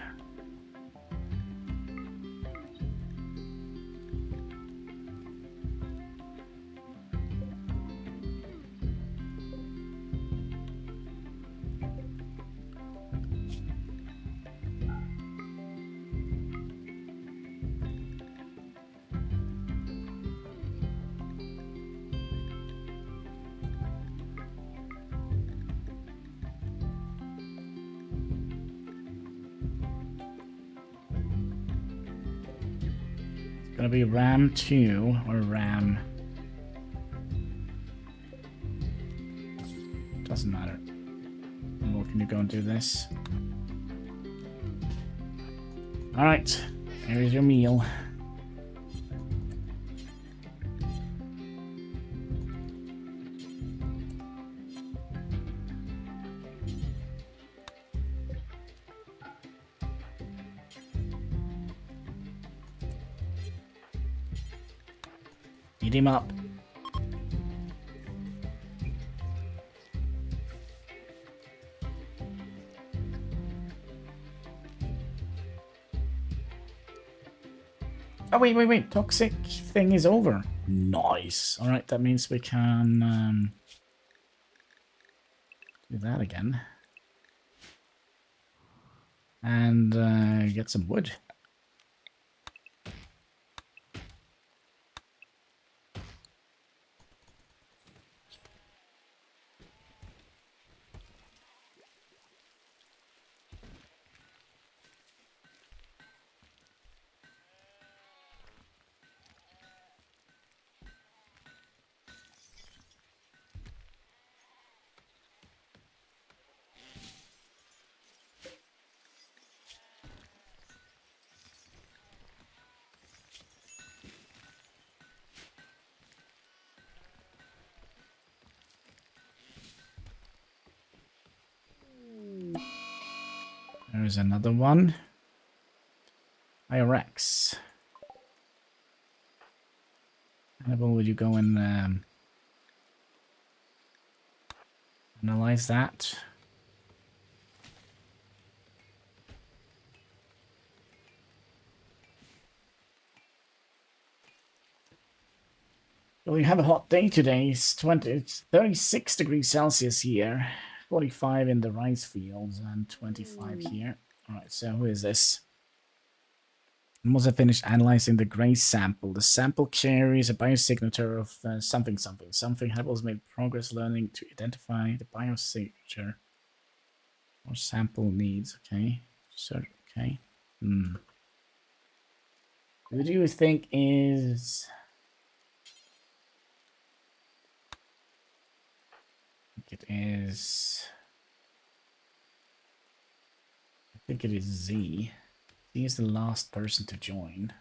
Gonna be Ram 2 or Ram. Doesn't matter. Well, can you go and do this? Alright, here's your meal. Eat him up. Oh, wait. Toxic thing is over. Nice. Alright, that means we can do that again. And get some wood. There's another one. IRX. Hannibal, would you go and analyze that? Well, you have a hot day today. It's 36 degrees Celsius here. 45 in the rice fields and 25 here. Alright, so who is this? Once I finished analyzing the gray sample, the sample carries a biosignature of something. Hannibal's made progress learning to identify the biosignature or sample needs. Okay. So, okay. Who do you think is... It is... I think it is Z. Z is the last person to join.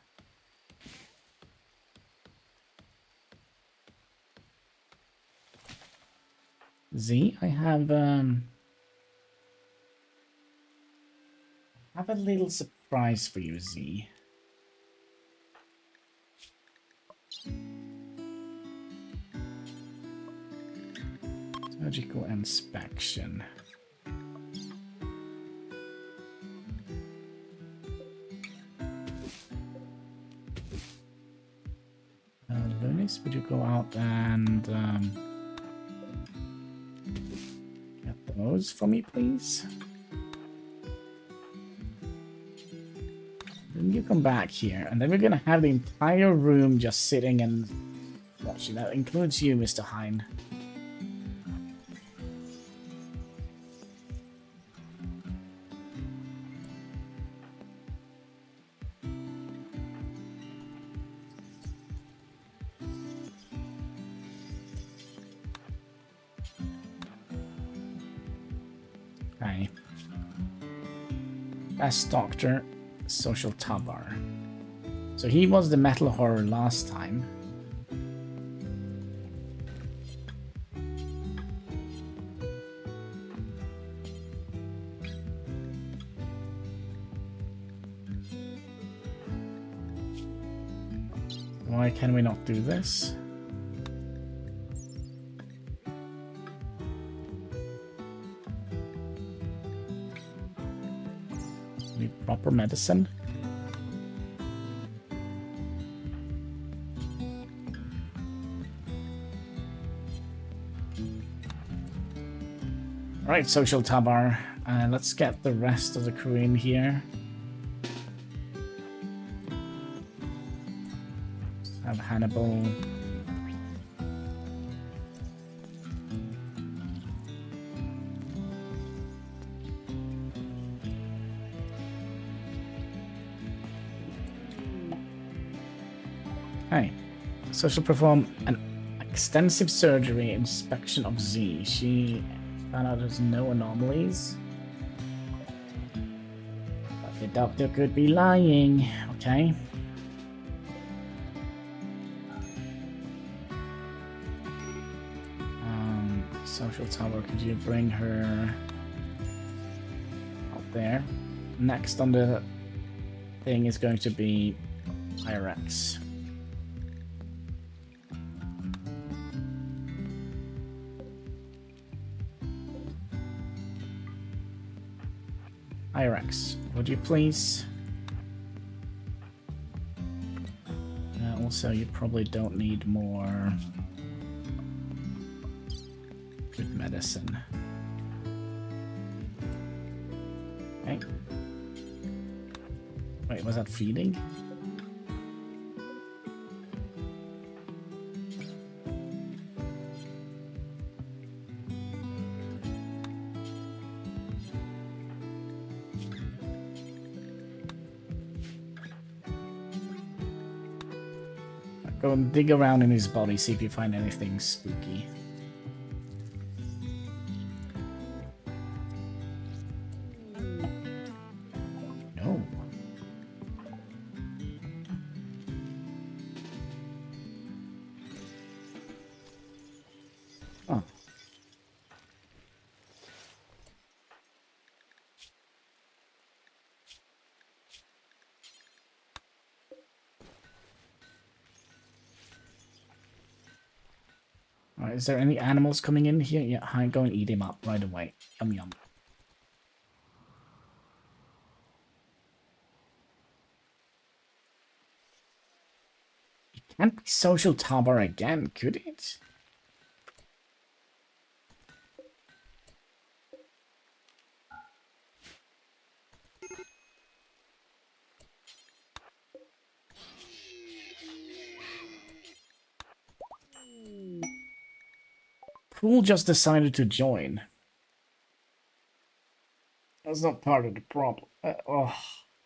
Z, I have a little surprise for you, Z. Surgical inspection. Lunis, would you go out and get those for me, please? Then you come back here, and then we're gonna have the entire room just sitting and watching. That includes you, Mr. Hein. Okay. Best Doctor, Social Tabar. So he was the metal horror last time. Why can we not do this? Need proper medicine. Alright, Social Tabar. Let's get the rest of the crew in here. Have Hannibal. Hey, so she'll perform an extensive surgery inspection of Z. She found out there's no anomalies. But the doctor could be lying. Okay. Social Tower, could you bring her out there? Next on the thing is going to be IRX. IRX, would you please? Also, you probably don't need more good medicine. Okay. Wait, was that feeding? Go and dig around in his body, see if you find anything spooky. No. Oh. Alright, is there any animals coming in here? Yeah, I'm going to eat him up right away. Yum yum. It can't be Social Tower again, could it? Pool just decided to join. That's not part of the problem. Can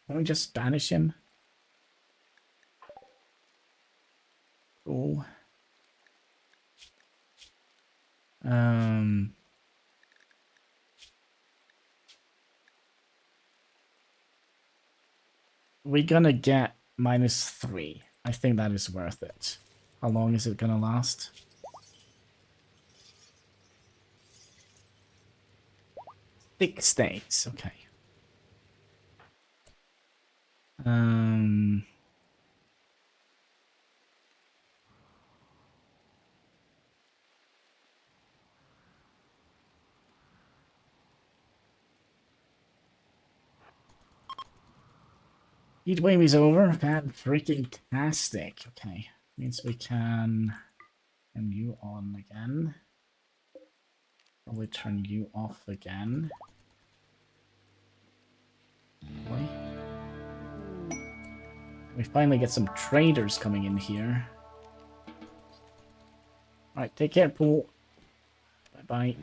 we just banish him? Cool. We're gonna get -3. I think that is worth it. How long is it gonna last? Thick states, okay. Heat wave is over. That freaking tastic. Okay. Means we can turn you on again. Probably turn you off again. Probably. We finally get some traders coming in here. Alright, take care, Pool. Bye-bye.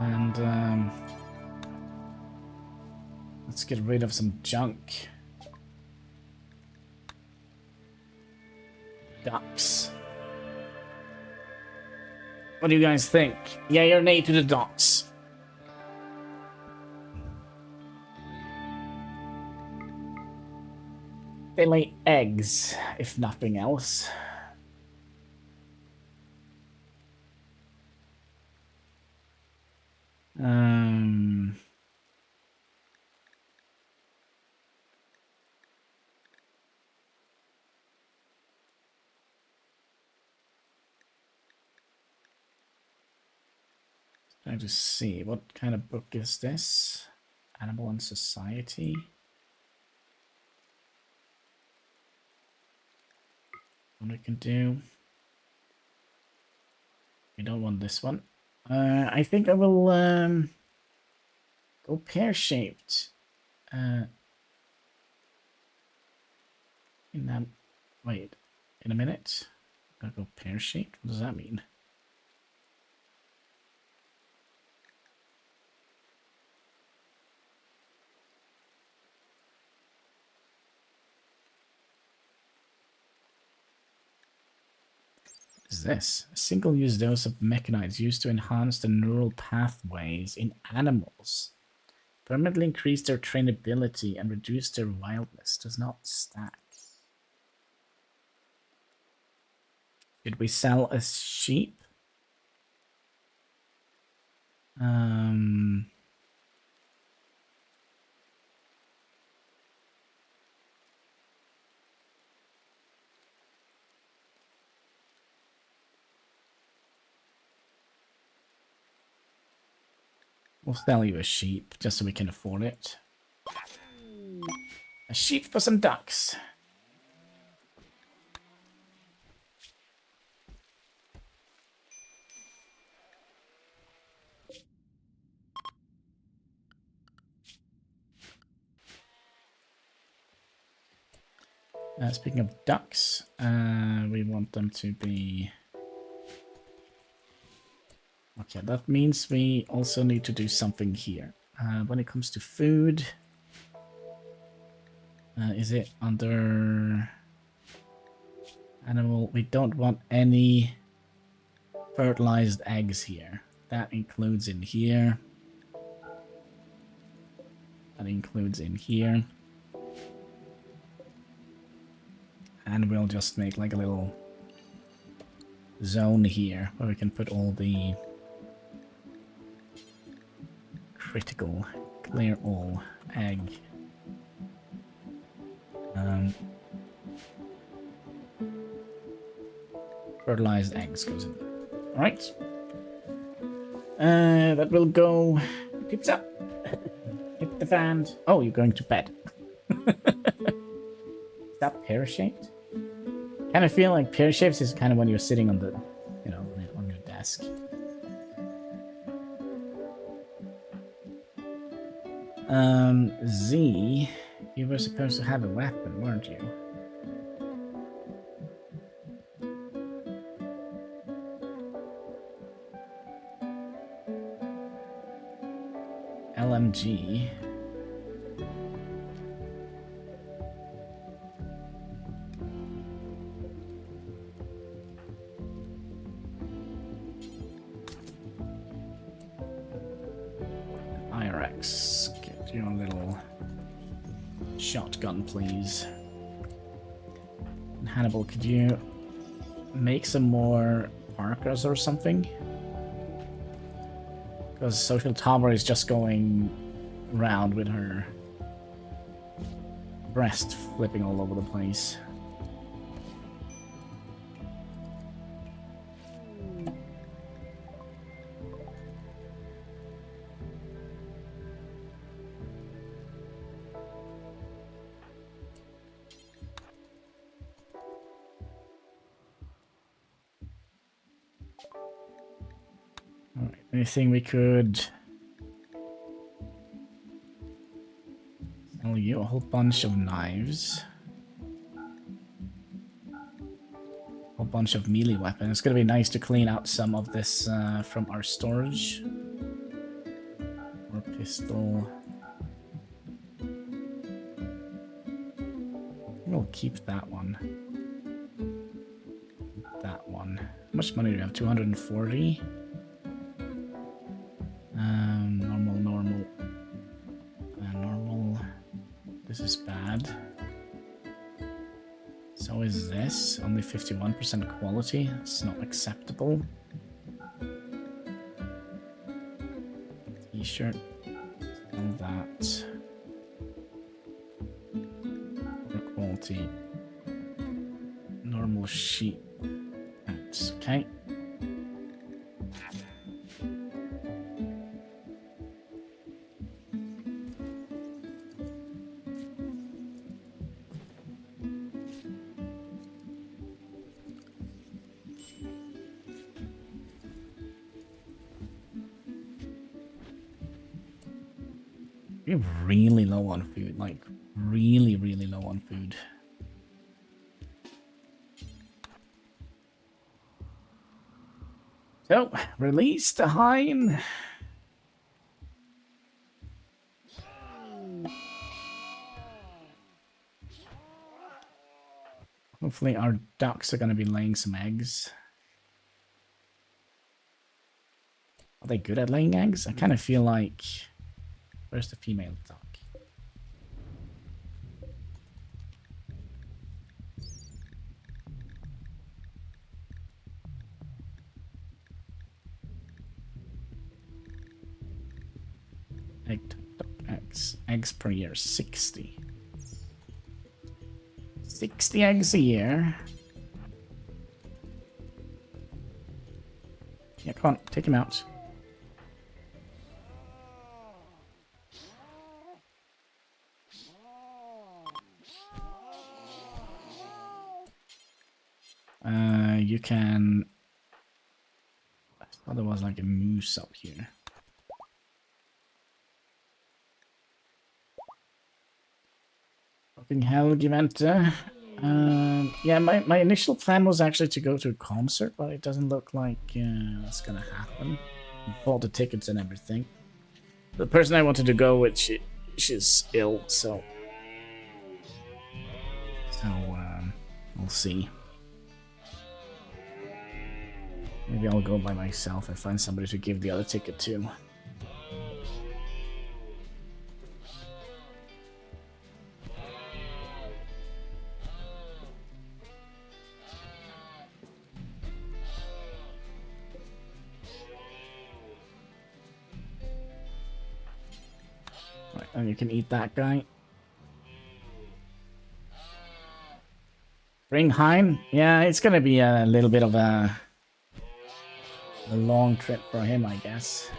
And, let's get rid of some junk. Ducks. What do you guys think? Yay or nay to the ducks? They lay eggs, if nothing else. Trying to see, what kind of book is this? Animal and Society. What we can do. We don't want this one. I think I will go pear-shaped. In that, wait, in a minute. I'll go pear-shaped. What does that mean? What is this? A single-use dose of mechanites used to enhance the neural pathways in animals. Permanently increase their trainability and reduce their wildness. Does not stack. Did we sell a sheep? We'll sell you a sheep, just so we can afford it. A sheep for some ducks. Speaking of ducks, we want them to be... Okay, that means we also need to do something here. When it comes to food, is it under animal? We don't want any fertilized eggs here. That includes in here. That includes in here. And we'll just make like a little zone here where we can put all the critical clear all egg. Fertilized eggs goes in there. Alright. That will go. Tips up. Hit the fan. Oh, you're going to bed. Is that pear-shaped? Kind of feel like pear-shaped is kind of when you're sitting on the, you know, on your desk. Z, you were supposed to have a weapon, weren't you? LMG. IRX, get your little shotgun, please. And Hannibal, could you make some more Parkers or something? Because Social Tower is just going round with her breast flipping all over the place. Anything we could sell you? A whole bunch of knives. A whole bunch of melee weapons. It's gonna be nice to clean out some of this from our storage. Or pistol. We'll keep that one. That one. How much money do we have? 240. Normal. Normal. This is bad. So is this. Only 51% quality. It's not acceptable. T-shirt. And that. Poor quality. Normal sheet. That's okay. We're really low on food, like really low on food. So, release the hind. Hopefully our ducks are going to be laying some eggs. Are they good at laying eggs? I kind of feel like... Where's the female duck? Eggs per year, 60. 60 eggs a year. Yeah, come on, take him out. You can... I thought there was like a moose up here. Fucking hell, Giventa. Yeah, my initial plan was actually to go to a concert, but it doesn't look like that's gonna happen. I bought the tickets and everything. The person I wanted to go with, she's ill, so... we'll see. Maybe I'll go by myself and find somebody to give the other ticket to. Right, and you can eat that guy. Bring Hein? Yeah, it's gonna be a little bit of a long trip for him, I guess.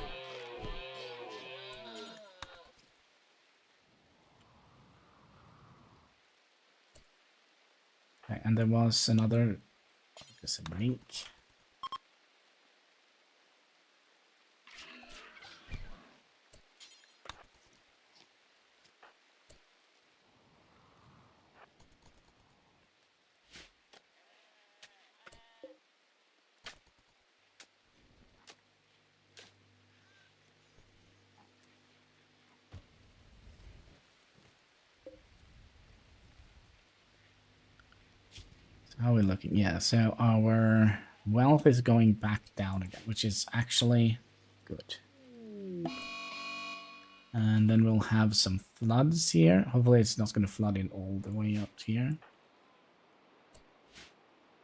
Okay, and there was another... There's a link. How are we looking? Yeah, so our wealth is going back down again, which is actually good. And then we'll have some floods here. Hopefully it's not going to flood in all the way up here.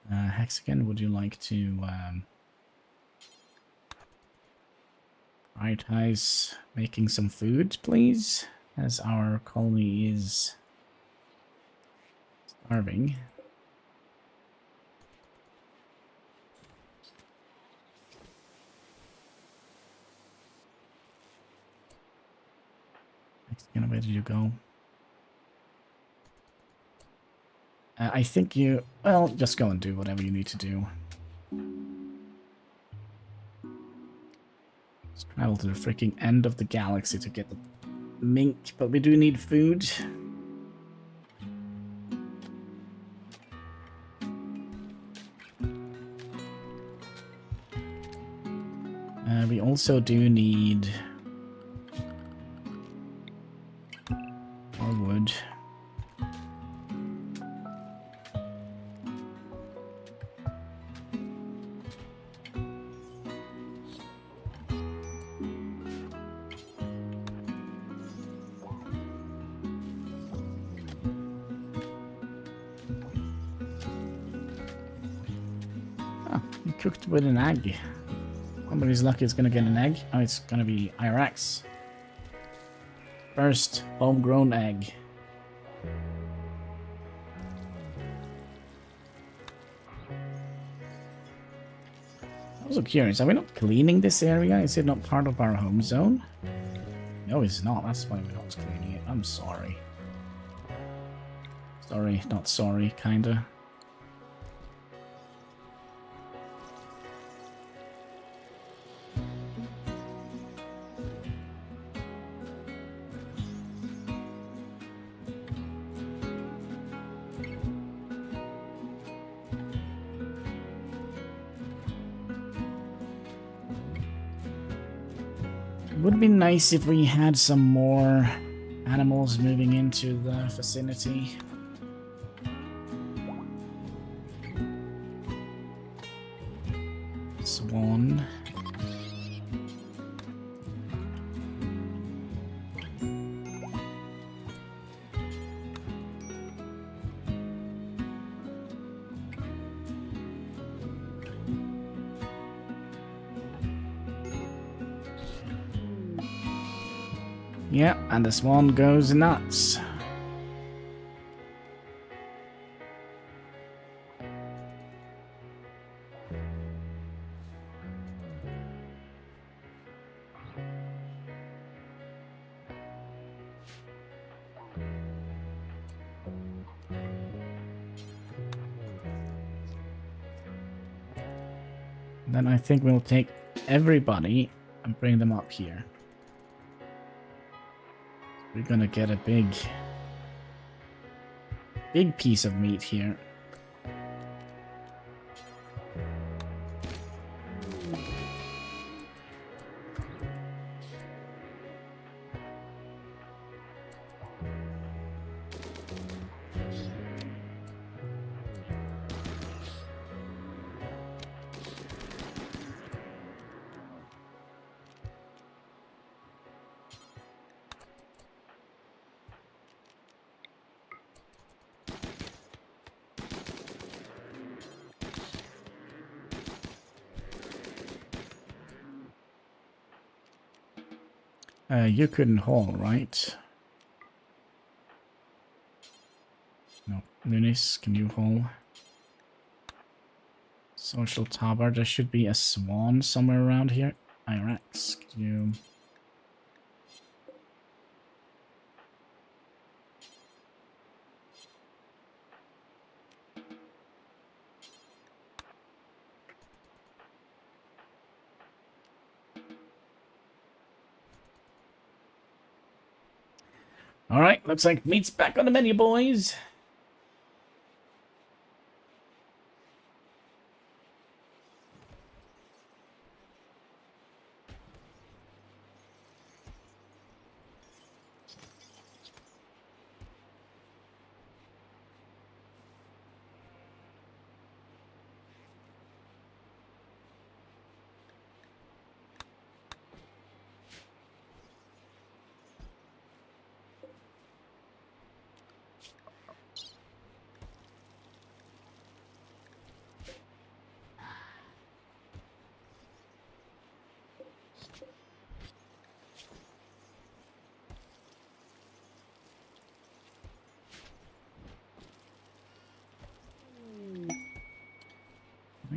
Hexagon, would you like to prioritize making some food, please? As our colony is starving. Where did you go? I think you... Well, just go and do whatever you need to do. Travel to the freaking end of the galaxy to get the mink, but we do need food. We also do need more wood. Cooked with an egg. Somebody's lucky it's gonna get an egg. Oh, it's gonna be IRX. First homegrown egg. I'm also curious, are we not cleaning this area? Is it not part of our home zone? No, it's not. That's why we're not cleaning it. I'm sorry. Sorry, not sorry, kinda. Would be nice if we had some more animals moving into the vicinity. Swan. Yeah, and the swan goes nuts. Then I think we'll take everybody and bring them up here. We're gonna get a big piece of meat here. You couldn't haul, right? No. Lunis, can you haul? Social tower, there should be a swan somewhere around here. IRX, can you... Alright, looks like meat's back on the menu, boys.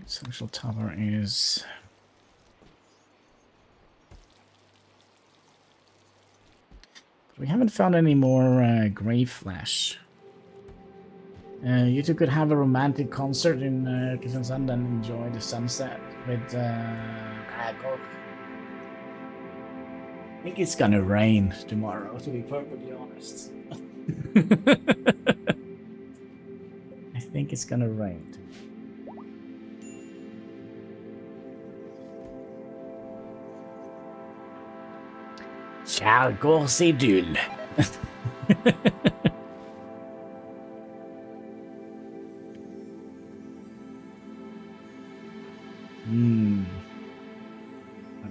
Social tower is... We haven't found any more grave flesh. You two could have a romantic concert in Kristiansand and enjoy the sunset with Hannicoins. think it's gonna rain tomorrow, to be perfectly honest. I think it's gonna rain. Shall gå si dull.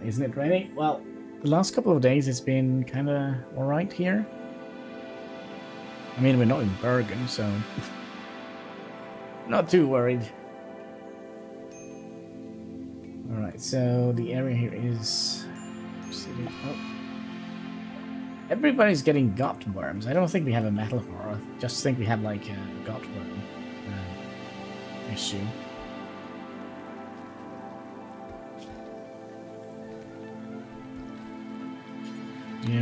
Isn't it raining? Well, the last couple of days it's been kind of alright here. I mean, we're not in Bergen, so not too worried. Alright, so the area here is... Oh. Everybody's getting gut worms. I don't think we have a metal horror. Just think we have like a gut worm issue. You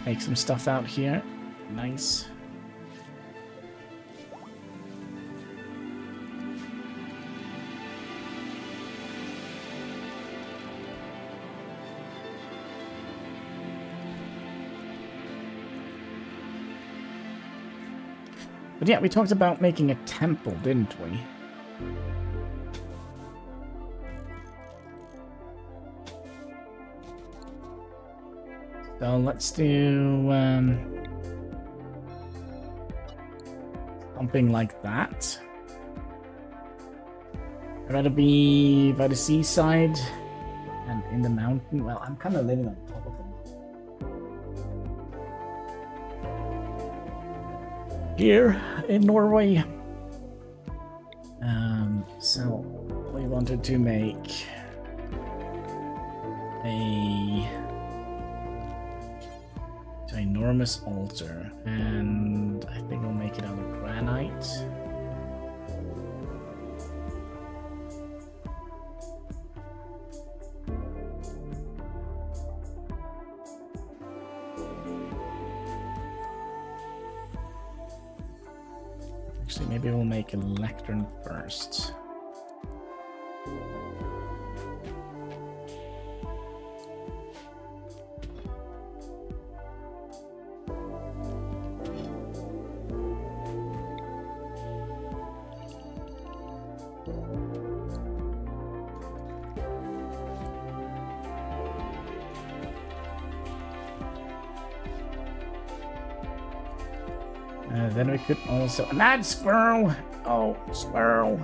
make some stuff out here. Nice. But yeah, we talked about making a temple, didn't we? So let's do something like that. I'd rather be by the seaside and in the mountain. Well, I'm kind of living on top of them. Here in Norway. So we wanted to make a ginormous altar, and I think we'll make it out of granite. Actually, maybe we'll make a lectern first. Then we could also... Mad squirrel! Oh, squirrel.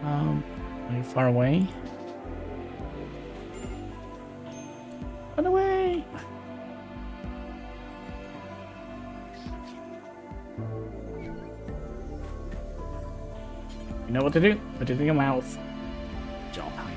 Are you far away? Run away! You know what to do? Put it in your mouth. Job, Hein.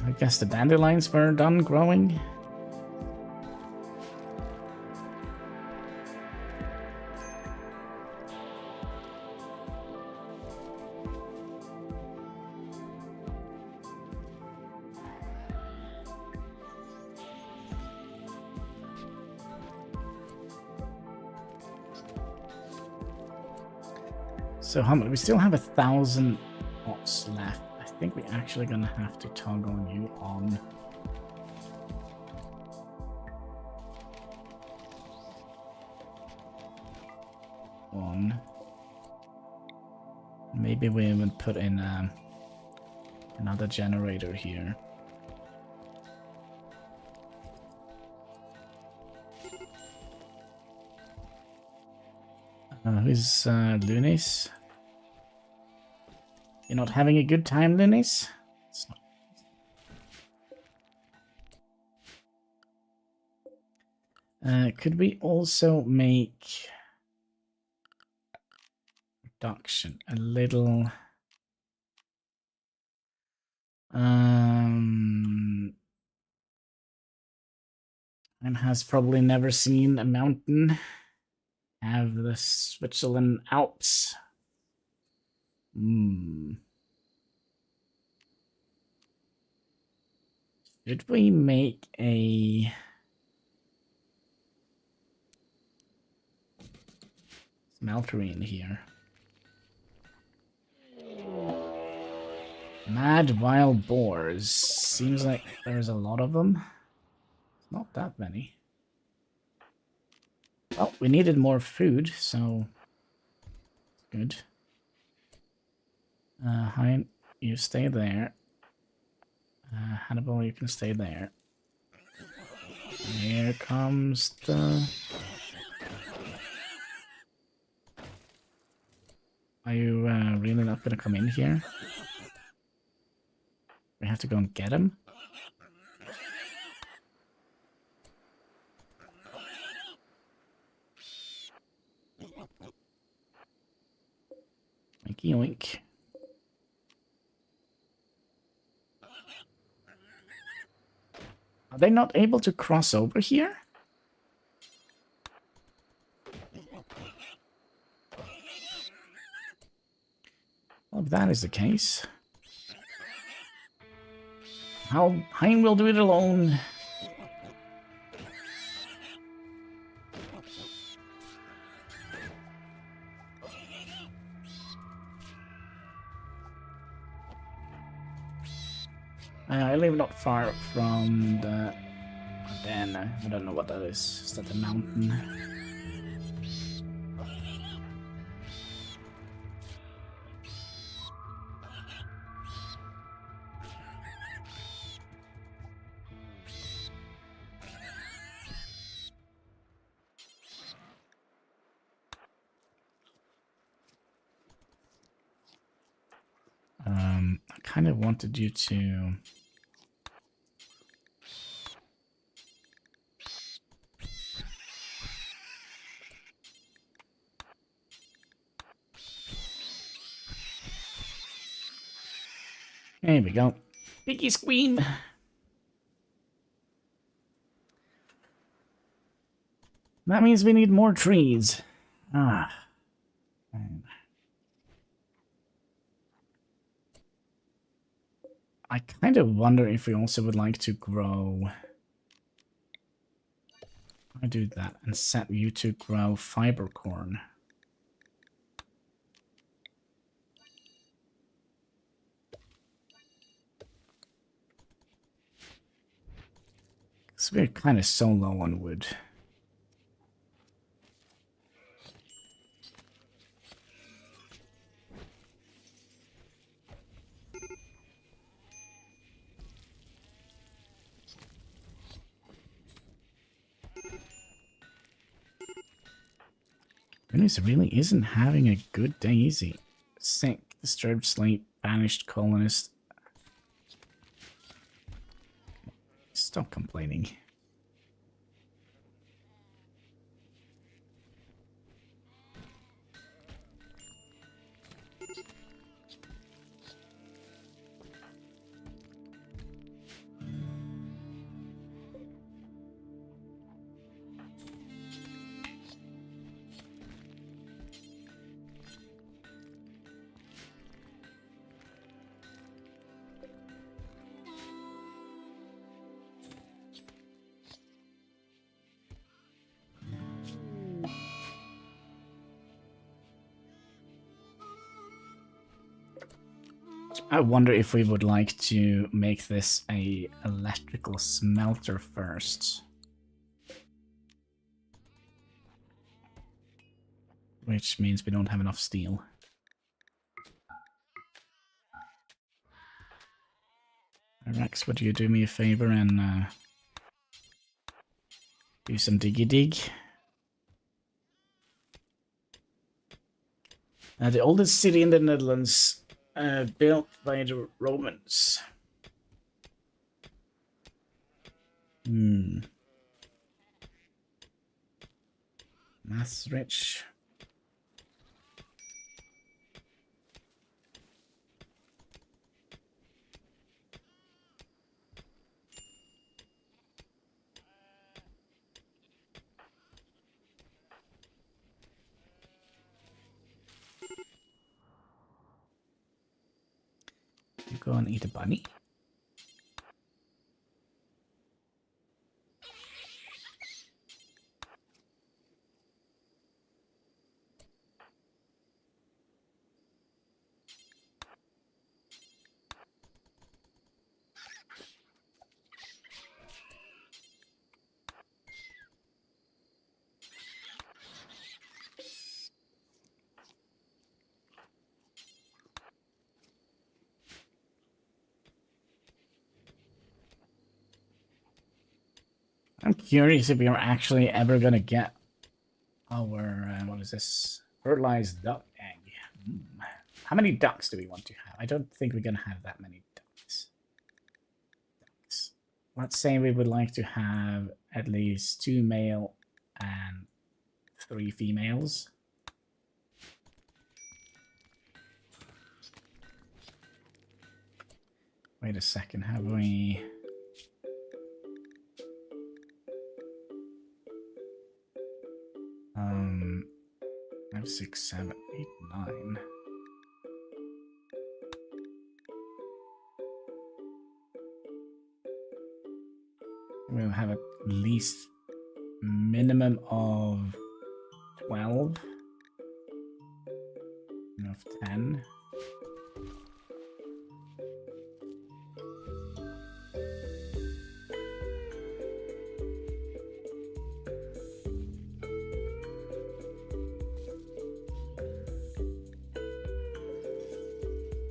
I guess the dandelions were done growing. So how much? We still have 1,000 pots left. I think we're actually gonna have to toggle you on. Maybe we would put in another generator here. Who's Lunis? You're not having a good time, Lunis? It's not. Could we also make production a little And has probably never seen a mountain have the Switzerland Alps. Should we make a smeltery in here? Mad wild boars. Seems like there's a lot of them. Not that many. Well, we needed more food, so good. Hein, you stay there. Hannibal, you can stay there. Here comes the... Are you really not gonna come in here? We have to go and get him? Yoink yoink. Are they not able to cross over here? Well, if that is the case, Hein will do it alone. I live not far from the... Den. I don't know what that is. Is that a mountain? I kind of wanted you to... There we go. Piggy scream! That means we need more trees. Ah. I kind of wonder if we also would like to grow... I do that and set you to grow fiber corn. Because we're kind of so low on wood. Goodness, really isn't having a good day, is he? Sick, disturbed sleep, banished colonist. Stop complaining. I wonder if we would like to make this a electrical smelter first. Which means we don't have enough steel. Rex, would you do me a favor and do some diggy dig? The oldest city in the Netherlands, built by the Romans. Maths rich. go and eat a bunny? I'm curious if we are actually ever gonna get our, what is this? Fertilized duck egg. How many ducks do we want to have? I don't think we're gonna have that many ducks. Let's say we would like to have at least 2 male and 3 females. Wait a second, have we... 5, 6, 7, 8, 9. We'll have at least minimum of 12. Of 10.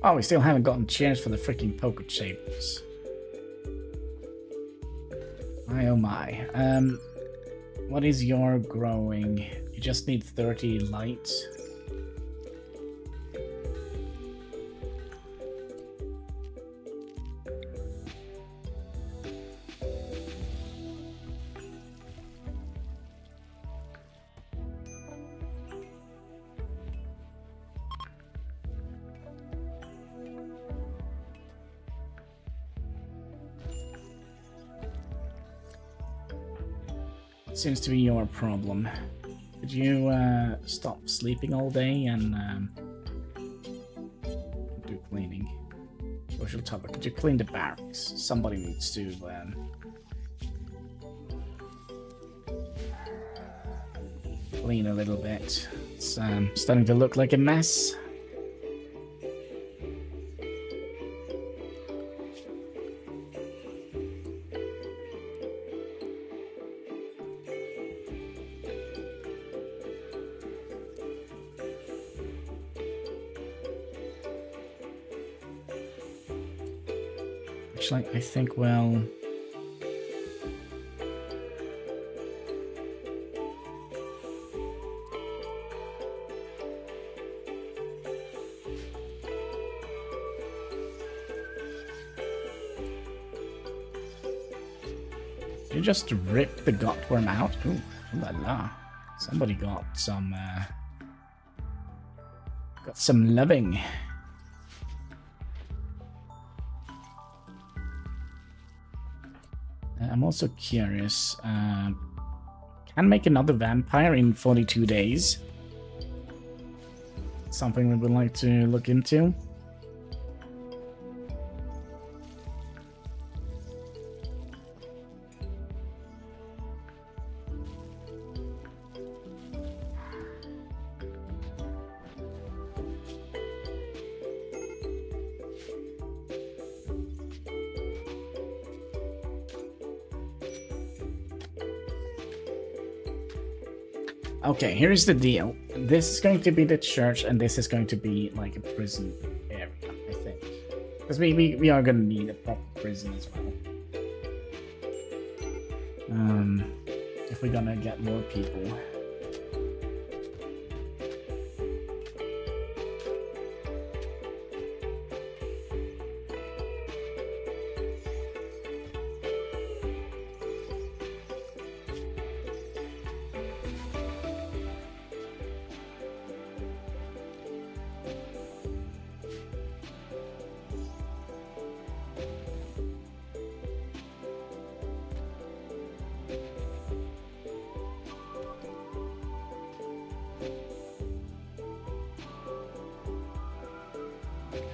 Oh, we still haven't gotten chairs for the freaking poker tables. My oh my. What is your growing? You just need 30 light. Seems to be your problem. Could you stop sleeping all day and do cleaning? Social topic. Could you clean the barracks? Somebody needs to clean a little bit. It's starting to look like a mess. I think, well... You just ripped the gutworm out? Ooh, la la. Somebody got some loving. I'm also curious. Can make another vampire in 42 days. Something we would like to look into. Okay, here's the deal. This is going to be the church, and this is going to be like a prison area, I think. Because we are going to need a proper prison as well. If we're gonna get more people.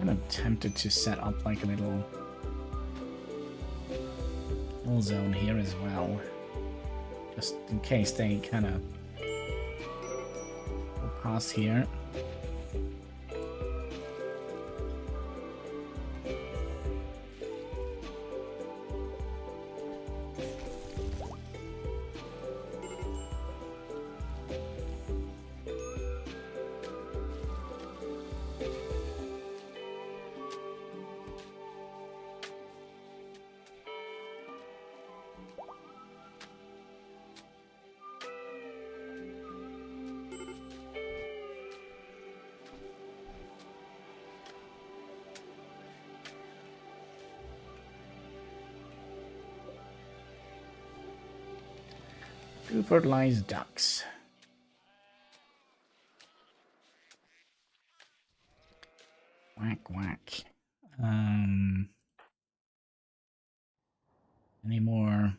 kind of tempted to set up like a little zone here as well, just in case they kind of go past here. Two fertilized ducks. Whack, whack. Any more?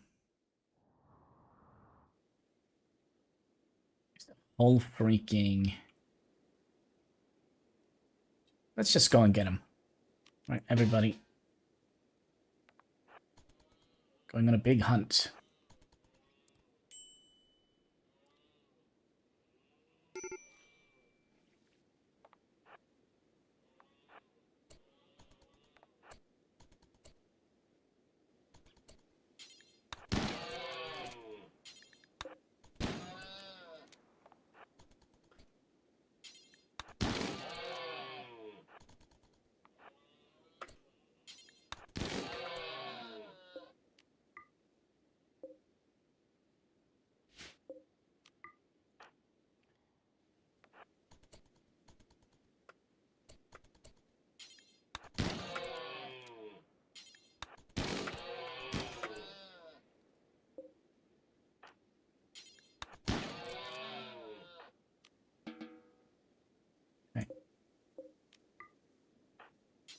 Whole freaking... Let's just go and get him. Right, everybody. Going on a big hunt.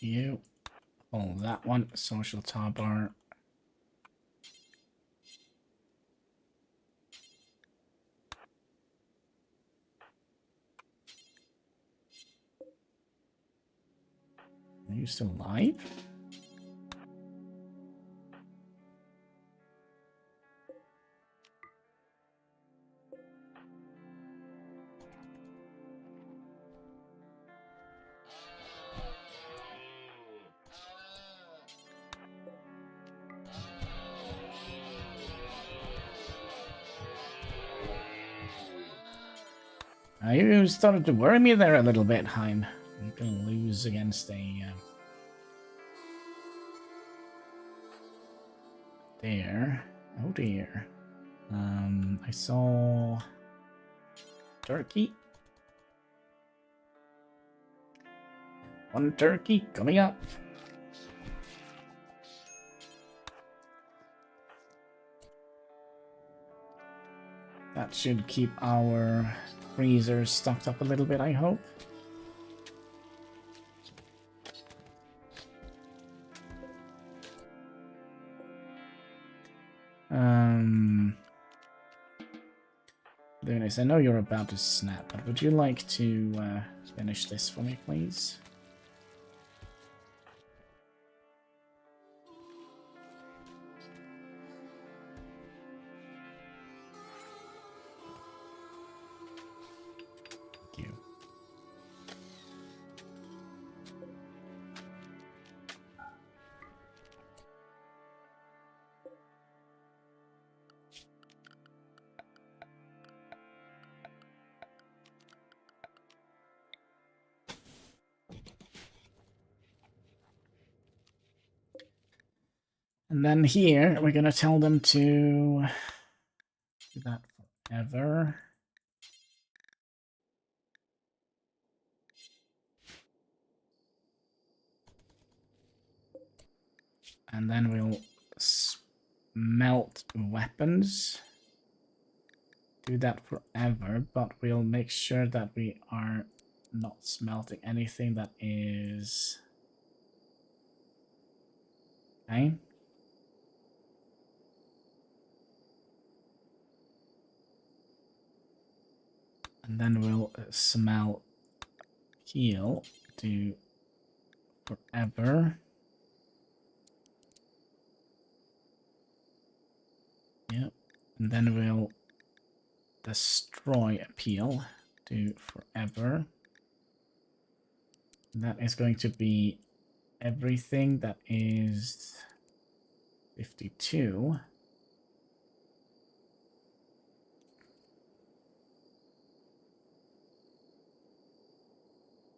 You pull that one, social tar bar. Are you still alive? You started to worry me there a little bit, Hein. I'm gonna lose against a... there. Oh dear. I saw... turkey. One turkey coming up. That should keep our freezers stocked up a little bit, I hope. Dennis, I know you're about to snap, but would you like to finish this for me, please? And then here, we're going to tell them to do that forever. And then we'll smelt weapons. Do that forever, but we'll make sure that we are not smelting anything that is... okay. And then we'll smell heal, do forever. Yep. And then we'll destroy appeal. Do forever. And that is going to be everything that is 52.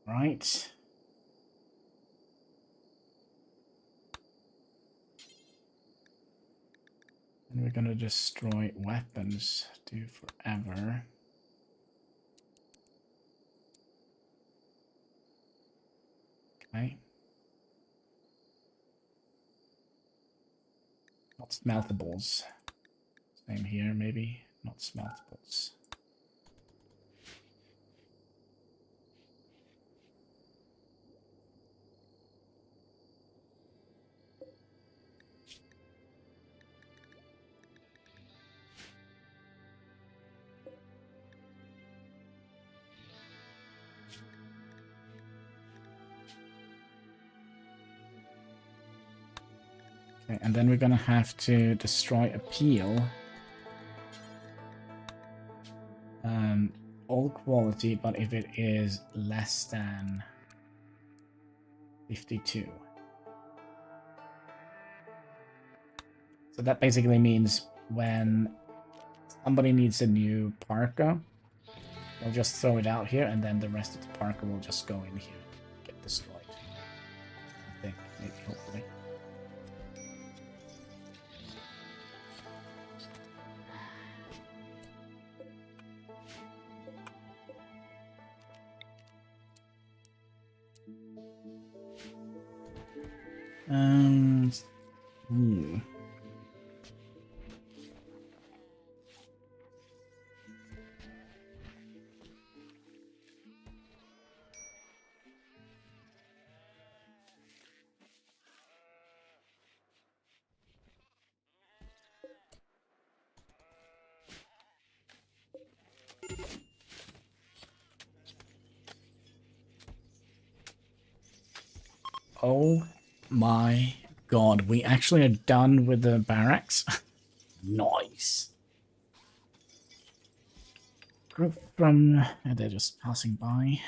Right. And we're going to destroy weapons. Do forever. Okay. Not smeltables. Same here, maybe. Not smeltables. Okay, and then we're gonna have to destroy appeal. All quality, but if it is less than 52. So that basically means when somebody needs a new parka, they'll just throw it out here, and then the rest of the parka will just go in here and get destroyed. I think, maybe, hopefully. Oh my god, we actually are done with the barracks. Nice. Group from... they're just passing by.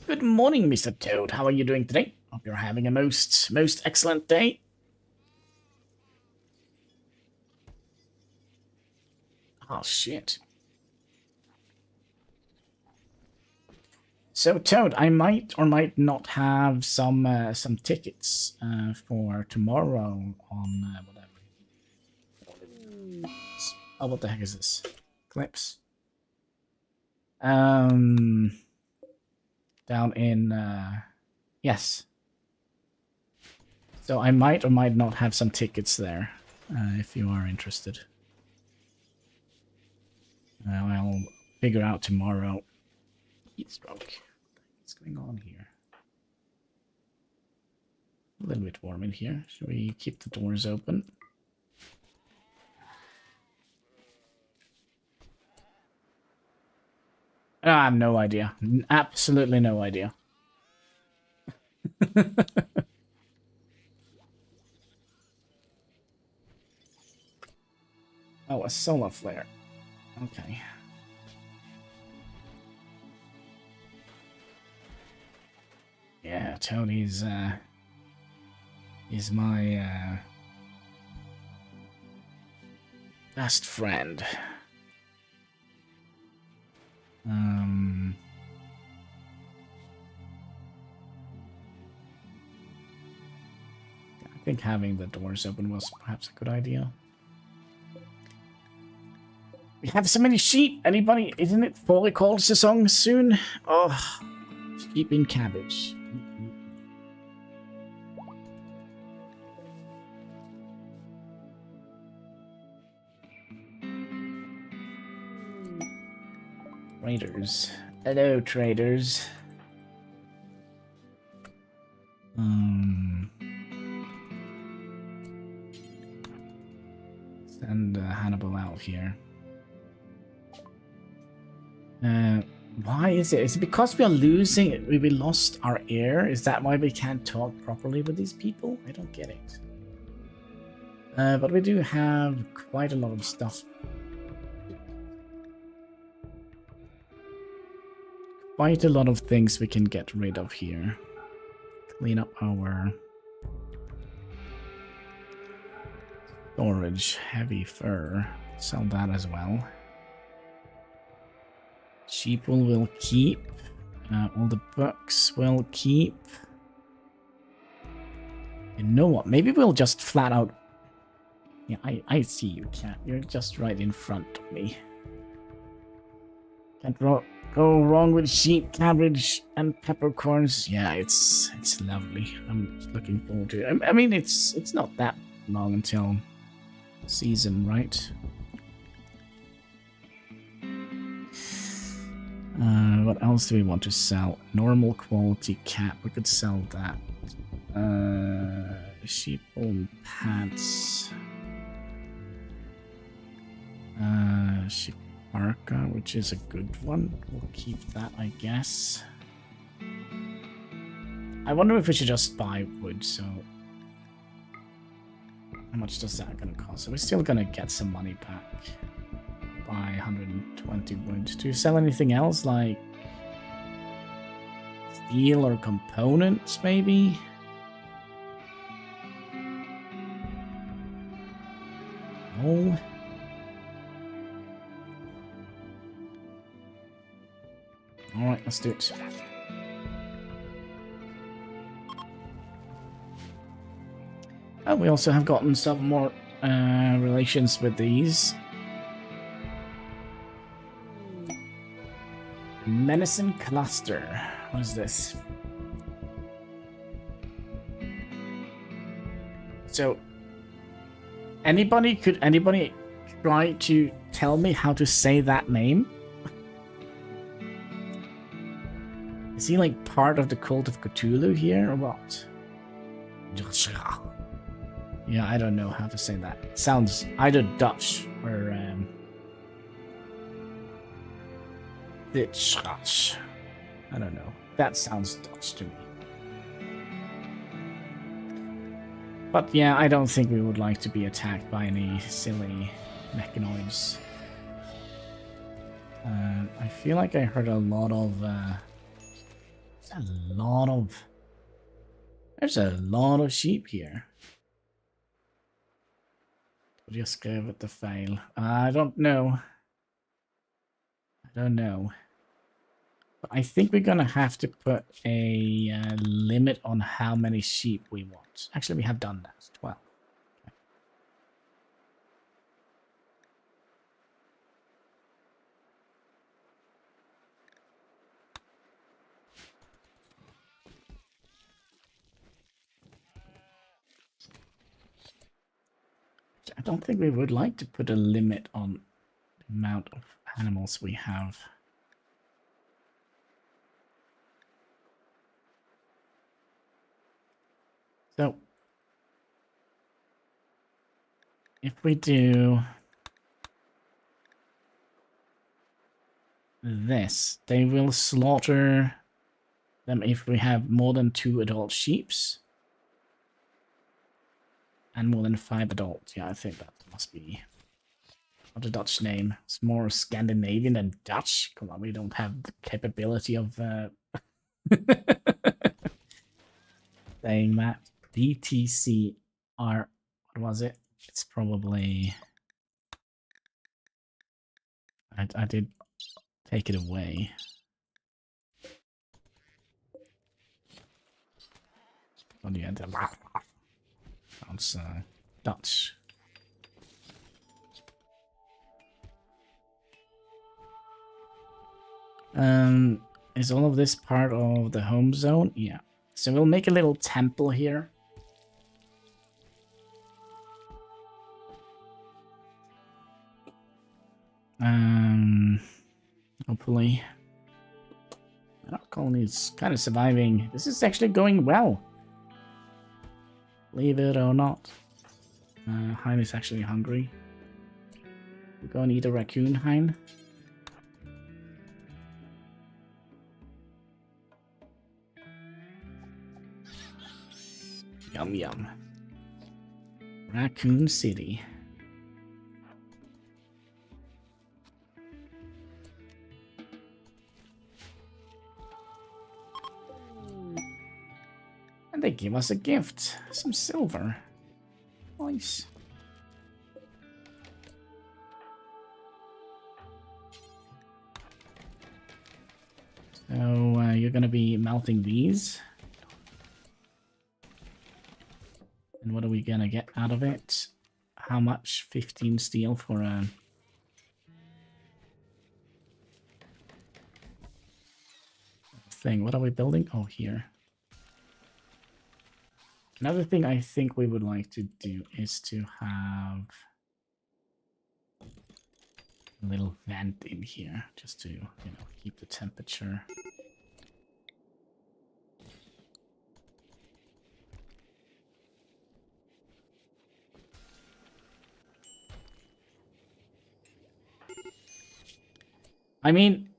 Good morning, Mr. Toad. How are you doing today? Hope you're having a most excellent day. Oh, shit. So, Toad, I might or might not have some tickets for tomorrow on whatever. Oh, what the heck is this? Clips. Down in yes. So I might or might not have some tickets there, if you are interested. I'll figure out tomorrow. Heat stroke. What's going on here? A little bit warm in here. Should we keep the doors open? I have no idea. Absolutely no idea. Oh, a solar flare. Okay. Yeah, Tony's is my best friend. I think having the doors open was perhaps a good idea. We have so many sheep. Anybody? Isn't it fall call season soon? Oh, sheep in cabbage. Traders. Hello, traders. Send Hannibal out here. Why is it? Is it because we are losing? We lost our air? Is that why we can't talk properly with these people? I don't get it. But we do have quite a lot of stuff. Quite a lot of things we can get rid of here. Clean up our storage. Heavy fur. Sell that as well. Sheeple will keep. All the books will keep. You know what? Maybe we'll just flat out... Yeah, I see you, cat. You're just right in front of me. Can't go wrong with sheep, cabbage, and peppercorns. Yeah, it's lovely. I'm looking forward to it. I mean, it's not that long until season, right? What else do we want to sell? Normal quality cap. We could sell that. Sheep wool pants. Sheep parka, which is a good one. We'll keep that, I guess. I wonder if we should just buy wood, so... How much does that gonna cost? So we're still gonna get some money back. Buy 120 wood. Do you sell anything else, like... steel or components, maybe? No. Alright, let's do it. Oh, we also have gotten some more relations with these. Menacing cluster. What is this? So, could anybody try to tell me how to say that name? Is he like part of the cult of Cthulhu here or what? Yeah, I don't know how to say that. It sounds either Dutch or Dutch. I don't know. That sounds Dutch to me. But yeah, I don't think we would like to be attacked by any silly mechanoids. I feel like I heard a lot of... There's a lot of sheep here. Just go with the fail. I don't know. But I think we're gonna have to put a limit on how many sheep we want. Actually, we have done that. 12. I don't think we would like to put a limit on the amount of animals we have. So, if we do this, they will slaughter them if we have more than 2 adult sheeps. And more than 5 adults. Yeah, I think that must be not a Dutch name. It's more Scandinavian than Dutch. Come on, we don't have the capability of saying that. DTCR. What was it? It's probably... I did take it away. Oh, yeah, sounds Dutch. Is all of this part of the home zone? Yeah. So we'll make a little temple here. Hopefully. Our colony is kind of surviving. This is actually going well. Believe it or not. Hein is actually hungry. You go and eat a raccoon, Hein? Yum yum. Raccoon City. And they give us a gift. Some silver. Nice. So you're gonna be melting these. And what are we gonna get out of it? How much? 15 steel for a thing. What are we building? Oh, here. Another thing I think we would like to do is to have a little vent in here, just to, keep the temperature. I mean,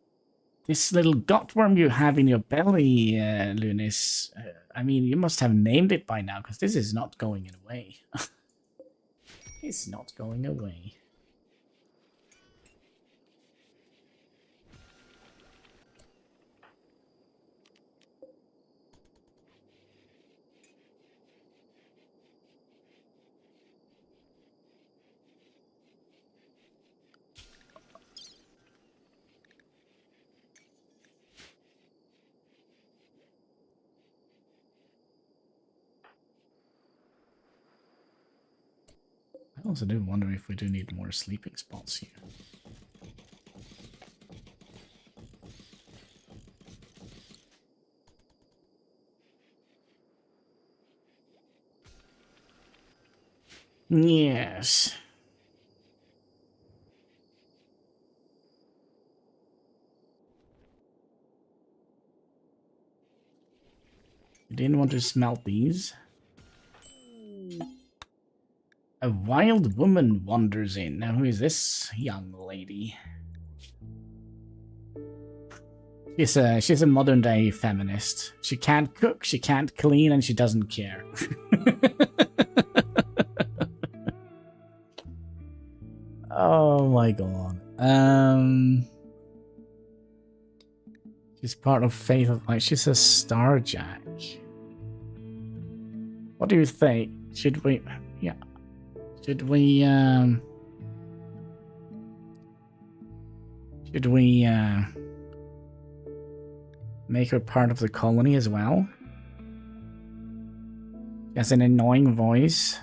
this little gutworm you have in your belly, Lunis, I mean, you must have named it by now, because this is not going away. It's not going away. I also do wonder if we do need more sleeping spots here. Yes. You didn't want to smelt these. A wild woman wanders in. Now, who is this young lady? She's a modern day feminist. She can't cook, she can't clean, and she doesn't care. Oh my god. She's part of Faith of Light. She's a Starjack. What do you think? Should we? Yeah. Should we? Should we make her part of the colony as well? She has an annoying voice.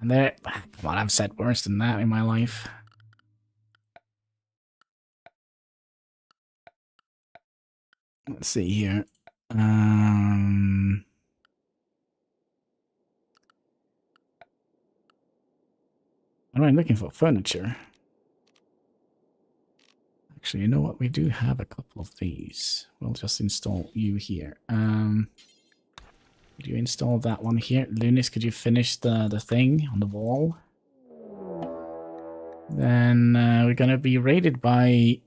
And there, come on, I've said worse than that in my life. Let's see here. What am I looking for? Furniture. Actually, you know what? We do have a couple of these. We'll just install you here. Could you install that one here? Lunis, could you finish the thing on the wall? Then we're gonna be raided by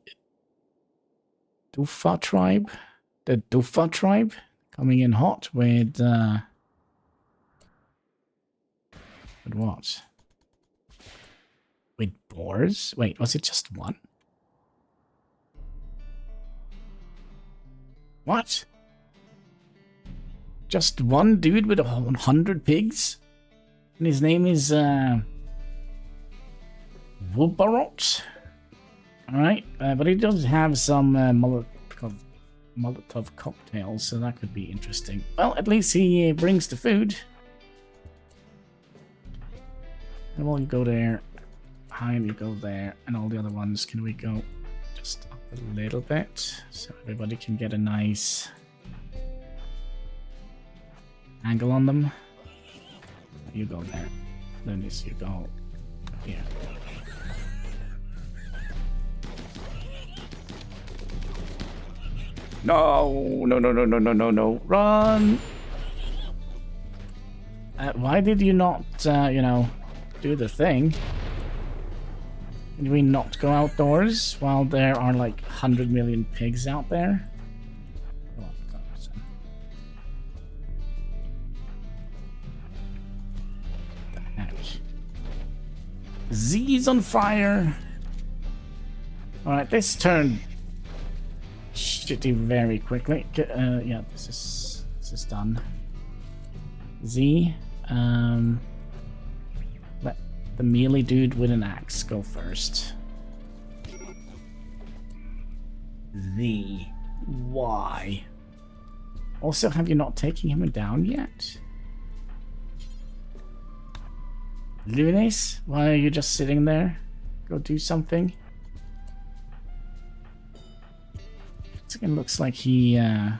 Dufa tribe. The Dufa tribe coming in hot with what? With boars? Wait, was it just one? What? Just one dude with 100 pigs? And his name is Wubarot. Alright, but he does have some Molotov cocktails, so that could be interesting. Well, at least he brings the food. And we'll go there. Hein, you go there. And all the other ones, can we go just up a little bit? So everybody can get a nice angle on them. You go there. Lunis, you go here. No, no, no, no, no, no, no, no. Run! Why did you not, you know, do the thing? Did we not go outdoors while there are like 100 million pigs out there? Come on, come on, son. What the heck? Z's on fire! Alright, this turned shitty very quickly. Yeah, this is done. Z, let the melee dude with an axe go first. Z, why? Also, have you not taken him down yet? Lunes, why are you just sitting there? Go do something. It looks like he, Okay,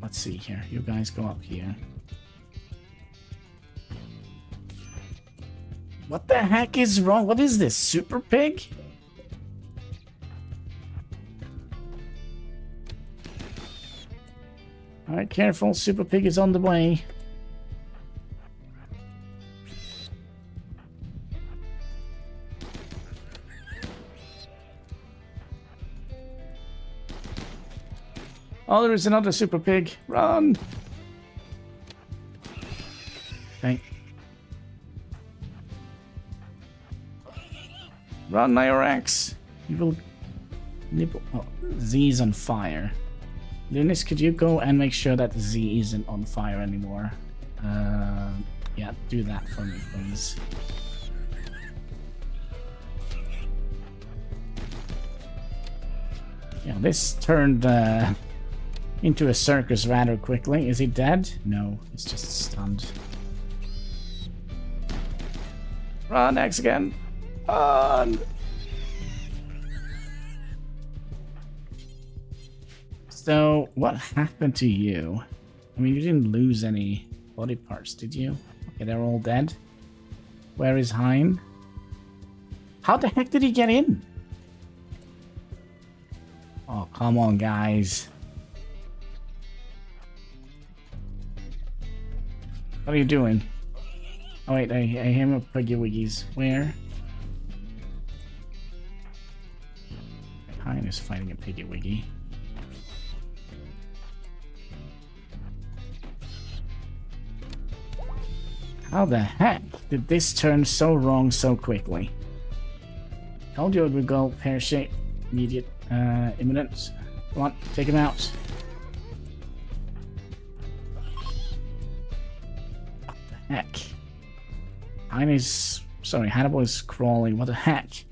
let's see here. You guys go up here. What the heck is wrong? What is this? Super pig? Alright, careful. Super pig is on the way. Oh, there is another super pig. Run! Okay. Run, Nyrax! You will nibble. Oh, Z's on fire. Lunis, could you go and make sure that Z isn't on fire anymore? Yeah, do that for me, please. Yeah, this turned into a circus rather quickly. Is he dead? No, he's just stunned. Run, X again. Run! So, what happened to you? I mean, you didn't lose any body parts, did you? Okay, they're all dead. Where is Hein? How the heck did he get in? Oh, come on, guys. What are you doing? Oh, wait, I hear my Puggy Wiggies. Where? Hein is fighting a Piggy Wiggy. How the heck did this turn so wrong so quickly? Told you it would go pear-shaped. Immediate, imminent. Come on, take him out. What the heck? Hannibal is crawling. What the heck?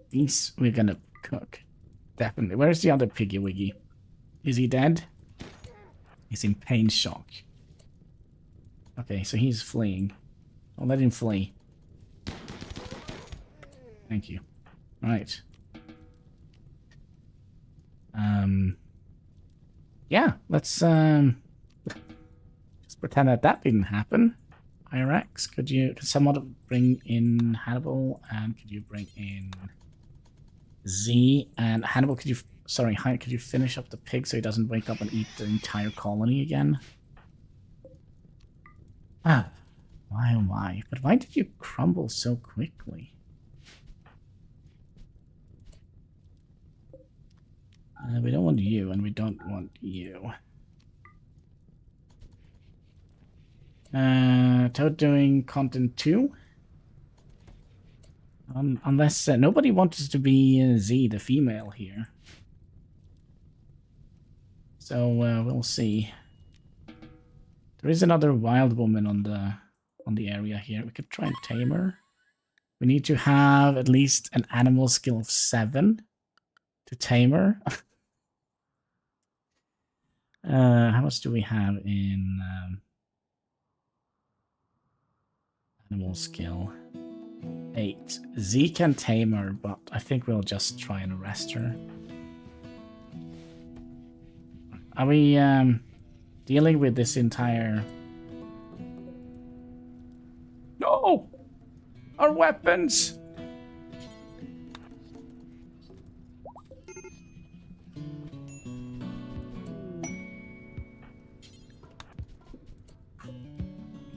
These we're gonna cook. Definitely. Where's the other Piggy Wiggy? Is he dead? He's in pain shock. Okay, so he's fleeing. I'll let him flee. Thank you. Right. Yeah, let's just pretend that that didn't happen. IRX, could someone bring in Hannibal, and could you bring in Z, and Hannibal, could you finish up the pig so he doesn't wake up and eat the entire colony again? Ah, why oh my, but why did you crumble so quickly? We don't want you, and we don't want you. Toad doing content 2? Unless nobody wants to be Z, the female here. So we'll see. There is another wild woman on the area here. We could try and tame her. We need to have at least an animal skill of 7 to tame her. How much do we have in animal skill? 8. Z can tame her, but I think we'll just try and arrest her. Are we dealing with this entire... No! Our weapons!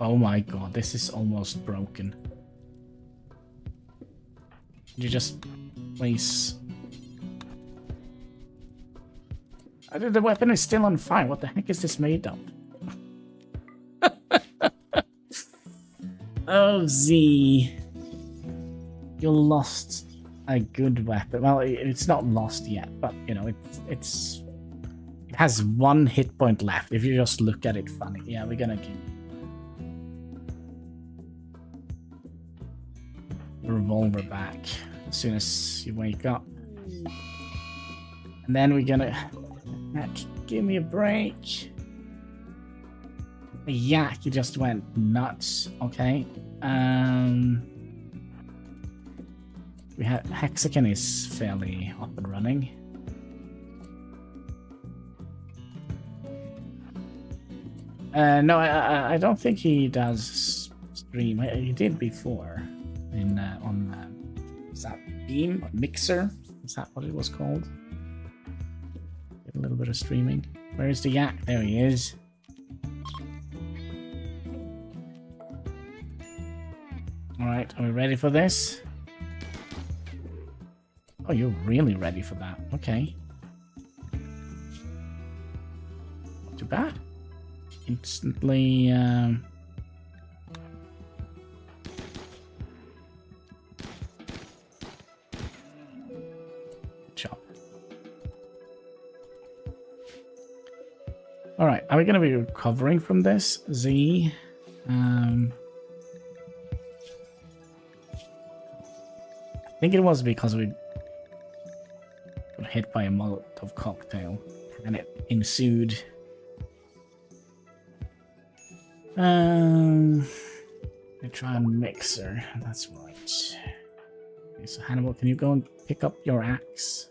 Oh my god, this is almost broken. You just please. The weapon is still on fire. What the heck is this made of? Oh, Z. You lost a good weapon. Well, it's not lost yet, but you know, it has 1 hit point left. If you just look at it funny. Yeah, we're gonna keep the revolver back as soon as you wake up. And then we're gonna... Heck, give me a break. The yak, he just went nuts. Okay. We have Hexagon is fairly up and running. No, I don't think he does stream. He did before in is that Beam Mixer? Is that what it was called? Did a little bit of streaming. Where is the yak? There he is. All right, are we ready for this? Oh, you're really ready for that. Okay. Not too bad. Instantly, chop. All right, are we going to be recovering from this, Z? I think it was because we got hit by a Molotov cocktail and it ensued. I try and mixer. That's right. Okay, so Hannibal, can you go and pick up your axe?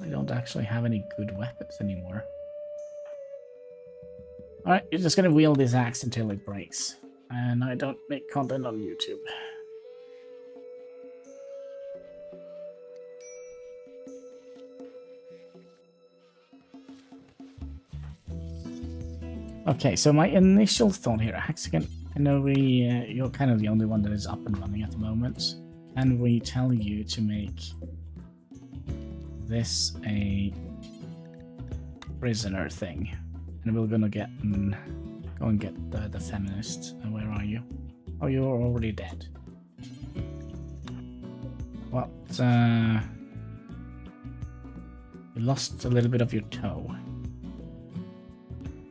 I don't actually have any good weapons anymore. Alright, you're just gonna wield this axe until it breaks. And I don't make content on YouTube. Okay, so my initial thought here, Hexagon, I know you're kind of the only one that is up and running at the moment. Can we tell you to make this a prisoner thing? And we're gonna go and get the feminist. And where are you? Oh, you're already dead. What? You lost a little bit of your toe.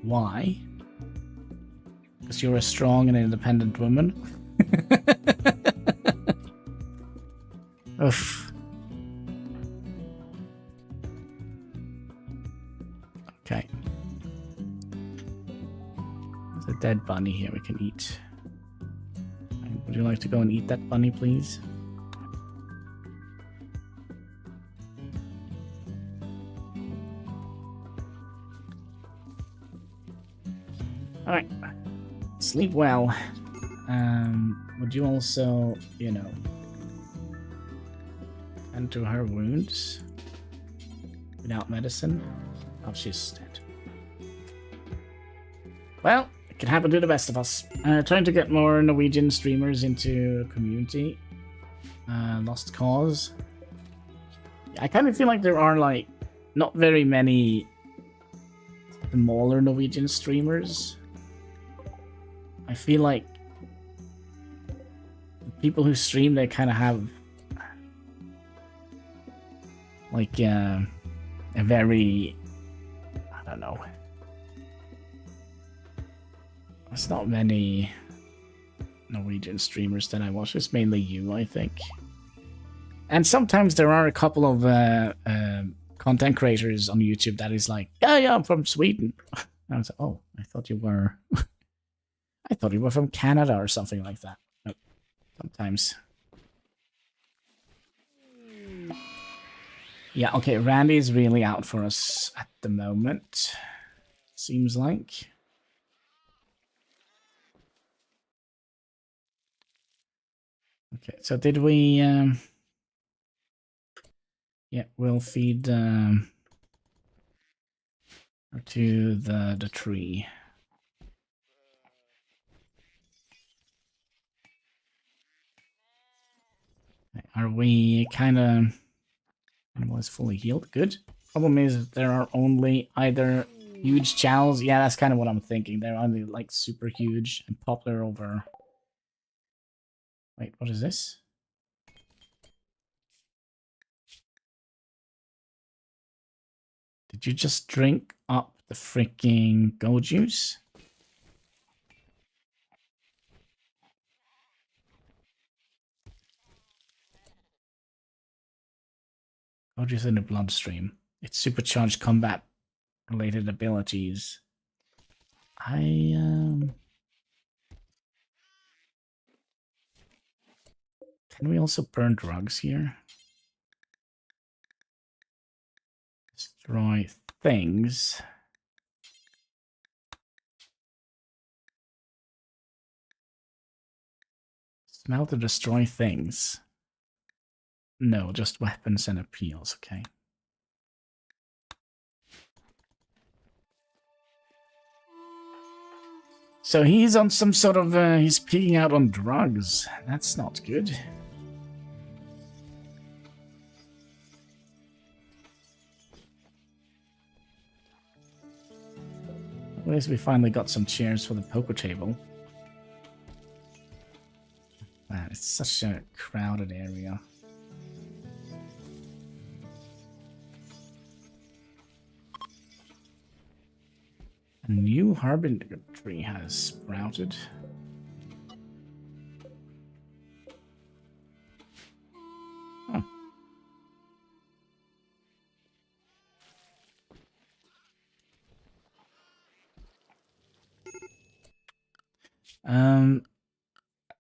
Why? Because you're a strong and independent woman? Oof. Okay. There's a dead bunny here we can eat. Would you like to go and eat that bunny, please? Alright. Sleep well. Would you also, you know, tend to her wounds without medicine? Oh, she's dead. Well, it can happen to the best of us. Trying to get more Norwegian streamers into community. Lost cause. I kind of feel like there are, like, not very many smaller Norwegian streamers. I feel like the people who stream, they kind of have like a very, I don't know. There's not many Norwegian streamers that I watch. It's mainly you, I think. And sometimes there are a couple of content creators on YouTube that is like, yeah, I'm from Sweden. And I was like, oh, I thought you were... I thought you were from Canada or something like that. Nope. Sometimes. Yeah, okay, Randy is really out for us at the moment. Seems like. Okay, so did we... Yeah, we'll feed Or to the tree. Are we kind of... Hannibal is fully healed. Good. Problem is there are only either huge channels. Yeah, that's kind of what I'm thinking. They're only like super huge and popular over... Wait, what is this? Did you just drink up the freaking go juice? Go juice in the bloodstream. It's supercharged combat related abilities. Can we also burn drugs here? Destroy things. Smell to destroy things. No, just weapons and appeals, okay. So he's on some sort of, he's peeking out on drugs. That's not good. At least we finally got some chairs for the poker table. Man, it's such a crowded area. A new harbinger tree has sprouted. Huh.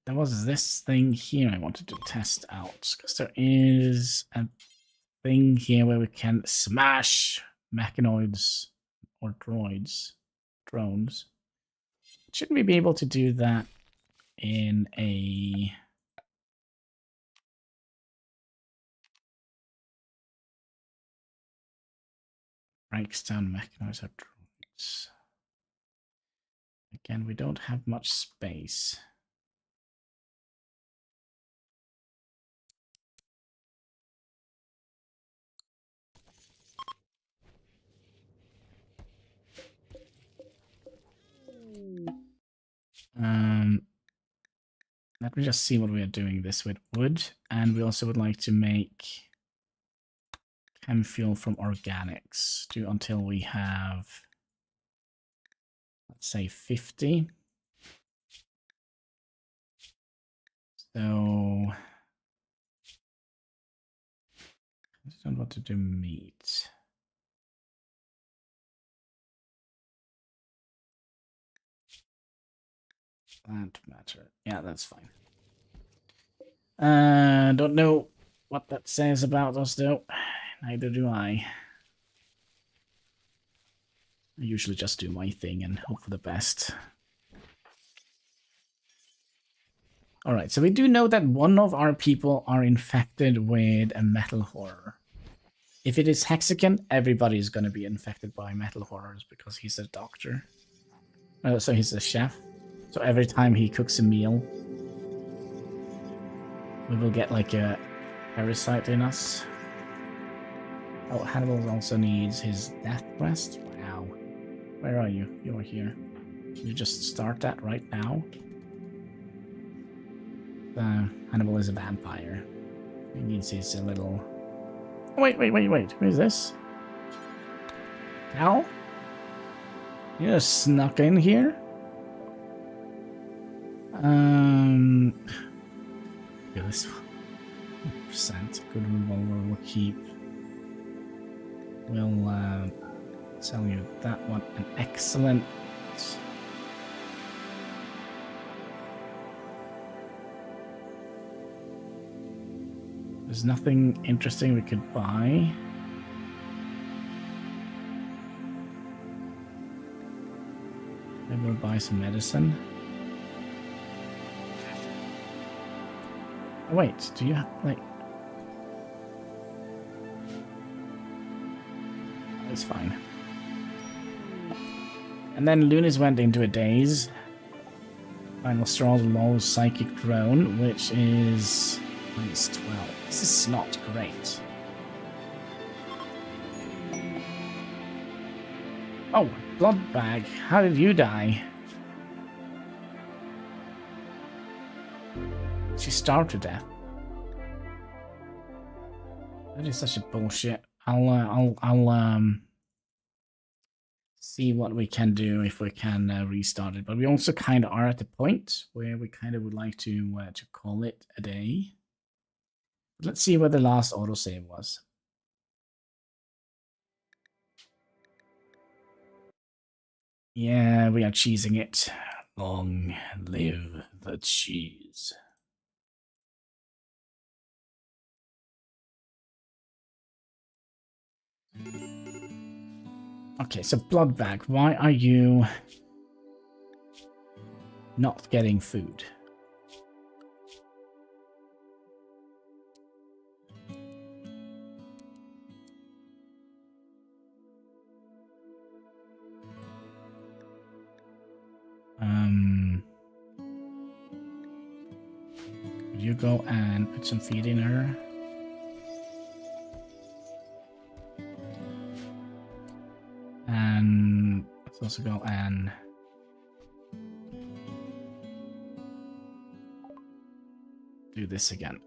There was this thing here I wanted to test out, because there is a thing here where we can smash mechanoids or drones. Shouldn't we be able to do that in a... Breaks down mechanoids or drones. Again, we don't have much space. Let me just see what we are doing this with wood, and we also would like to make chem fuel from organics until we have, let's say, 50. So I just don't want to do meat. Plant matter. Yeah, that's fine. Don't know what that says about us, though. Neither do I. I usually just do my thing and hope for the best. Alright, so we do know that one of our people are infected with a metal horror. If it is Hexagon, everybody is going to be infected by metal horrors because he's a doctor. So he's a chef. So every time he cooks a meal, we will get like a parasite in us. Oh, Hannibal also needs his death quest. Wow. Where are you? You are here. Can you just start that right now? Hannibal is a vampire. He needs his little... Oh, wait. Who is this? Al? You just snuck in here? Yeah, this 100% good revolver we'll keep. We'll sell you that one. An excellent. There's nothing interesting we could buy. Maybe we'll buy some medicine. Oh, wait, do you have, like... It's fine. And then Lunis went into a daze. Final straw, low psychic drone, which is minus 12. This is not great. Oh, blood bag. How did you die? She starved to death. That is such a bullshit. I'll see what we can do if we can restart it. But we also kind of are at the point where we kind of would like to call it a day. But let's see where the last autosave was. Yeah, we are cheesing it. Long live the cheese. Okay, so blood bag, why are you not getting food? Could you go and put some feed in her? And let's also go and do this again.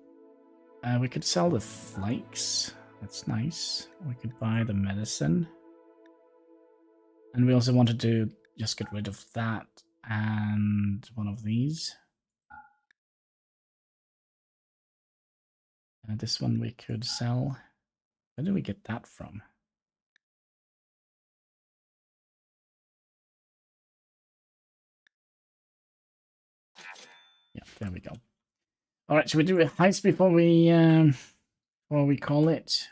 We could sell the flakes. That's nice. We could buy the medicine. And we also wanted to just get rid of that and one of these. This one we could sell. Where did we get that from? Yeah, there we go. All right, should we do a heist before we call it?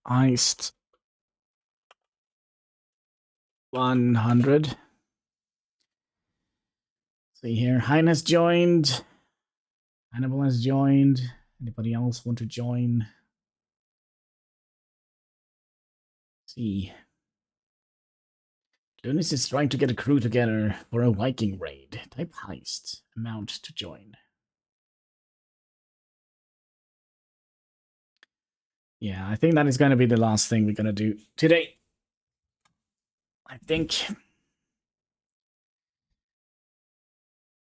Heist 100. See here, Hein has joined. Hannibal has joined. Anybody else want to join? Let's see. Lunis is trying to get a crew together for a Viking raid. Type heist. Amount to join. Yeah, I think that is going to be the last thing we're going to do today. I think.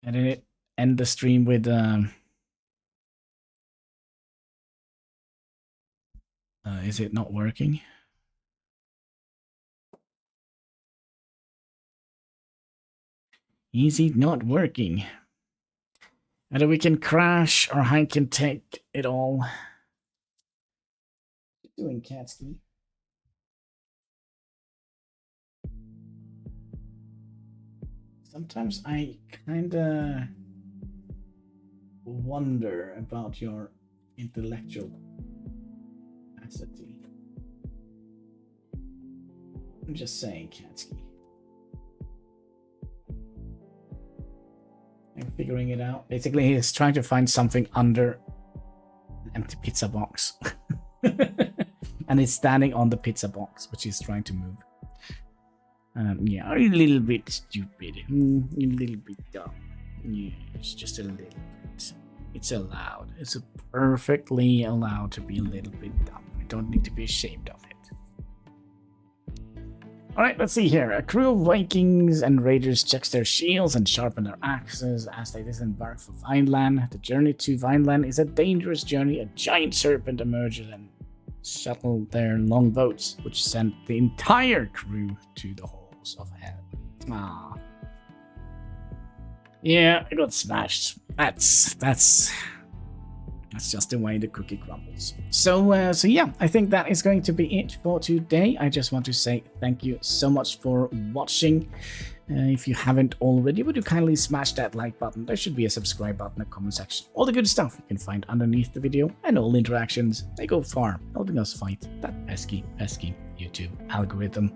I didn't end the stream with is it not working? Is it not working? Either we can crash or I can take it all. What are you doing, Katsky? Sometimes I kinda wonder about your intellectual capacity. I'm just saying, Katsky. I'm figuring it out. Basically, he's trying to find something under an empty pizza box. And he's standing on the pizza box, which he's trying to move. Yeah, a little bit stupid. A little bit dumb. Yeah, it's just a little bit. It's allowed. It's perfectly allowed to be a little bit dumb. I don't need to be ashamed of it. Alright, let's see here. A crew of Vikings and raiders checks their shields and sharpen their axes as they disembark for Vineland. The journey to Vineland is a dangerous journey. A giant serpent emerges and shuttled their longboats, which sent the entire crew to the halls of hell. Ah. Yeah, I got smashed. That's just the way the cookie crumbles. So yeah, I think that is going to be it for today. I just want to say thank you so much for watching. If you haven't already, would you kindly smash that like button? There should be a subscribe button in the comment section. All the good stuff you can find underneath the video, and all interactions, they go far, helping us fight that pesky YouTube algorithm.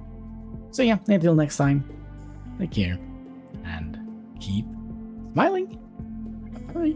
So yeah, until next time, take care, and keep smiling. Bye.